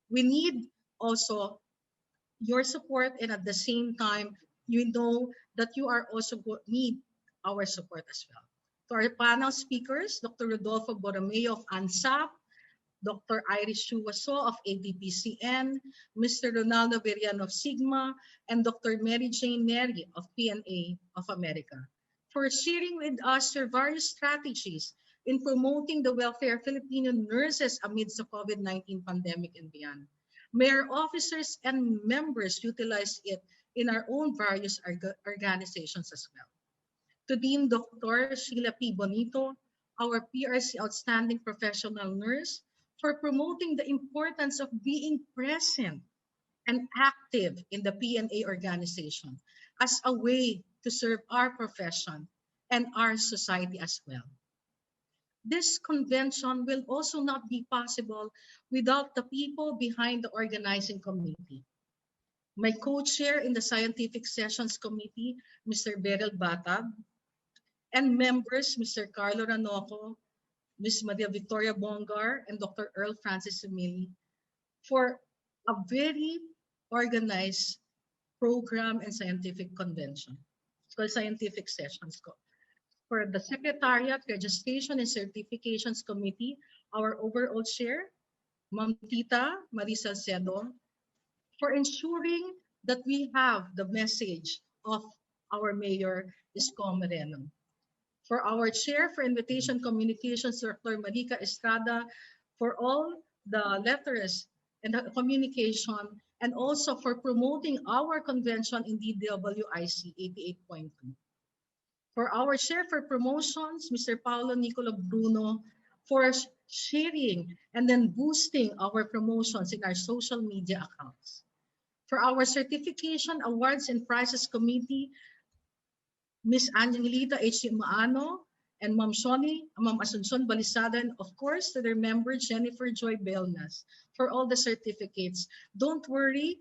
We need also your support, and at the same time, you know that you are also need our support as well. To our panel speakers, Dr. Rodolfo Borromeo of ANSAP, Dr. Iris Chuaso of ADPCN, Mr. Ronaldo Verian of Sigma, and Dr. Mary Jane Neri of PNA of America, for sharing with us their various strategies in promoting the welfare of Filipino nurses amidst the COVID-19 pandemic and beyond. May our officers and members utilize it in our own various organizations as well. To Dean Dr. Sheila P. Bonito, our PRC Outstanding Professional Nurse, for promoting the importance of being present and active in the PNA organization as a way to serve our profession and our society as well. This convention will also not be possible without the people behind the organizing committee. My co-chair in the Scientific Sessions Committee, Mr. Beryl Batag, and members, Mr. Carlo Ranoco, Ms. Maria Victoria Bongar, and Dr. Earl Francis Emili, for a very organized program and scientific convention. It's called Scientific Sessions. For the Secretariat, Registration and Certifications Committee, our overall chair, Ma'am Tita Marisa Cedo, for ensuring that we have the message of our Mayor, Isko Moreno. For our Chair for Invitation Communications, Dr. Marica Estrada, for all the letters and the communication, and also for promoting our convention in DWIC 88.2. For our Chair for Promotions, Mr. Paolo Nicola Bruno, for sharing and then boosting our promotions in our social media accounts. For our Certification, Awards, and Prizes Committee, Ms. Angelita H. Maano and Ma'am Asuncion Balisada, and of course to their member Jennifer Joy Belnas for all the certificates. Don't worry,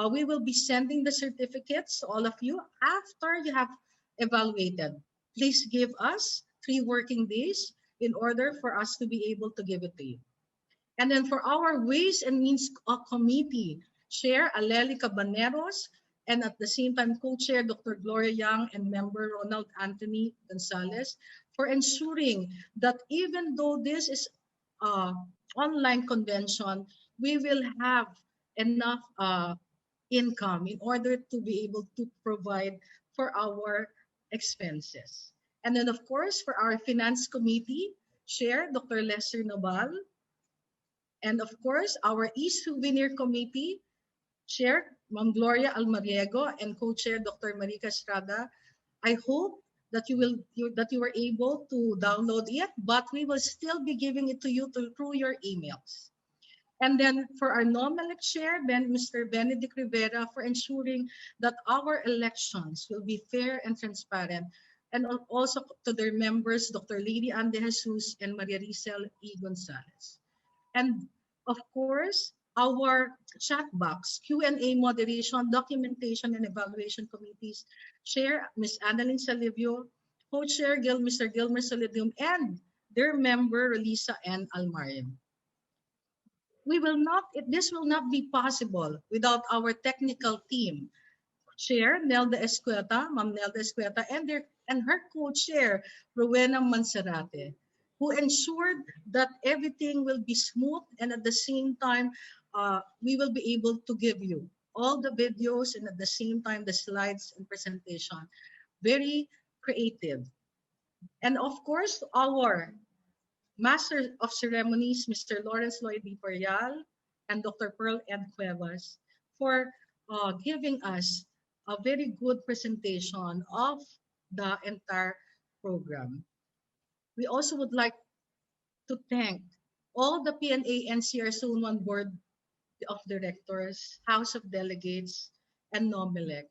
we will be sending the certificates to all of you after you have evaluated. Please give us 3 working days in order for us to be able to give it to you. And then for our Ways and Means Committee, Chair Aleli Cabaneros, and at the same time co-chair Dr. Gloria Young and member Ronald Anthony Gonzalez, for ensuring that even though this is online convention, we will have enough income in order to be able to provide for our expenses. And then of course for our Finance Committee, Chair Dr. Lester Nobal, and of course our e-Souvenir Committee, Chair Ma'am Gloria Almariego, and Co-Chair Dr. Marica Estrada. I hope that you were able to download it, but we will still be giving it to you through your emails. And then for our nominal chair, Mr. Benedict Rivera, for ensuring that our elections will be fair and transparent, and also to their members, Dr. Lady Ann De Jesus and Maria Risel E. Gonzalez. And of course, our chat box, Q&A moderation, documentation, and evaluation committees, Chair Ms. Annalyn Salivio, Co-Chair Mr. Gilmer Solidium, and their member, Relisa N. Almarin. This will not be possible without our technical team, Chair Nelda Escueta, Ma'am Nelda Escueta, and her co-chair, Rowena Manserate, who ensured that everything will be smooth, and at the same time, we will be able to give you all the videos and at the same time the slides and presentation. Very creative. And of course, our Master of Ceremonies, Mr. Lawrence Lloyd Imperial and Dr. Pearl Ed Cuevas, for giving us a very good presentation of the entire program. We also would like to thank all the PNA NCR Zone 1 Board of Directors, House of Delegates, and NOMELEC.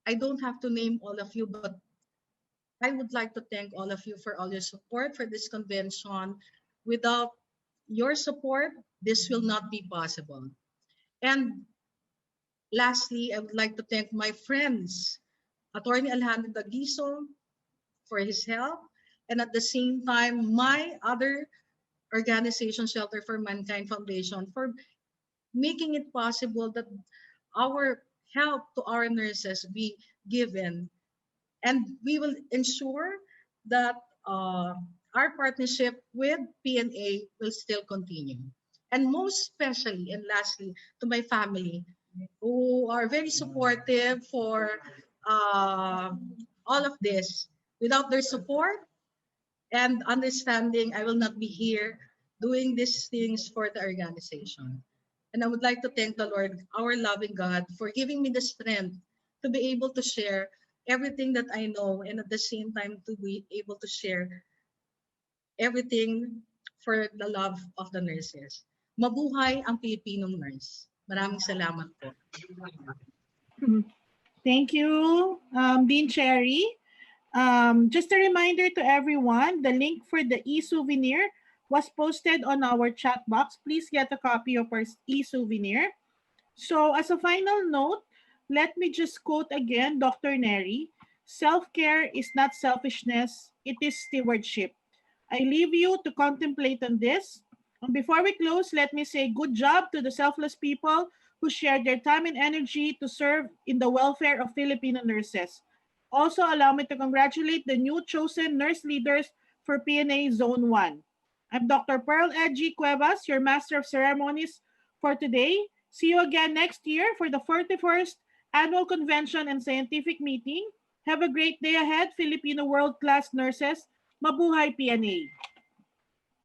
I don't have to name all of you, but I would like to thank all of you for all your support for this convention. Without your support, this will not be possible. And lastly, I would like to thank my friends, Attorney Alejandro Dagiso, for his help, and at the same time, my other organization, Shelter for Mankind Foundation, for making it possible that our help to our nurses be given. And we will ensure that our partnership with PNA will still continue. And most especially and lastly, to my family, who are very supportive for all of this. Without their support and understanding, I will not be here doing these things for the organization. And I would like to thank the Lord, our loving God, for giving me the strength to be able to share everything that I know and at the same time to be able to share everything for the love of the nurses. Mabuhay ang Filipino nurse. Maraming salamat po. Thank you, Dean Cherry. Just a reminder to everyone, the link for the e-souvenir was posted on our chat box. Please get a copy of our e-souvenir. So as a final note, let me just quote again Dr. Neri. Self-care is not selfishness, it is stewardship. I leave you to contemplate on this. And before we close, let me say good job to the selfless people who shared their time and energy to serve in the welfare of Filipino nurses. Also, allow me to congratulate the new chosen nurse leaders for PNA Zone 1. I'm Dr. Pearl Edgy Cuevas, your Master of Ceremonies for today. See you again next year for the 41st Annual Convention and Scientific Meeting. Have a great day ahead, Filipino world-class nurses. Mabuhay PNA!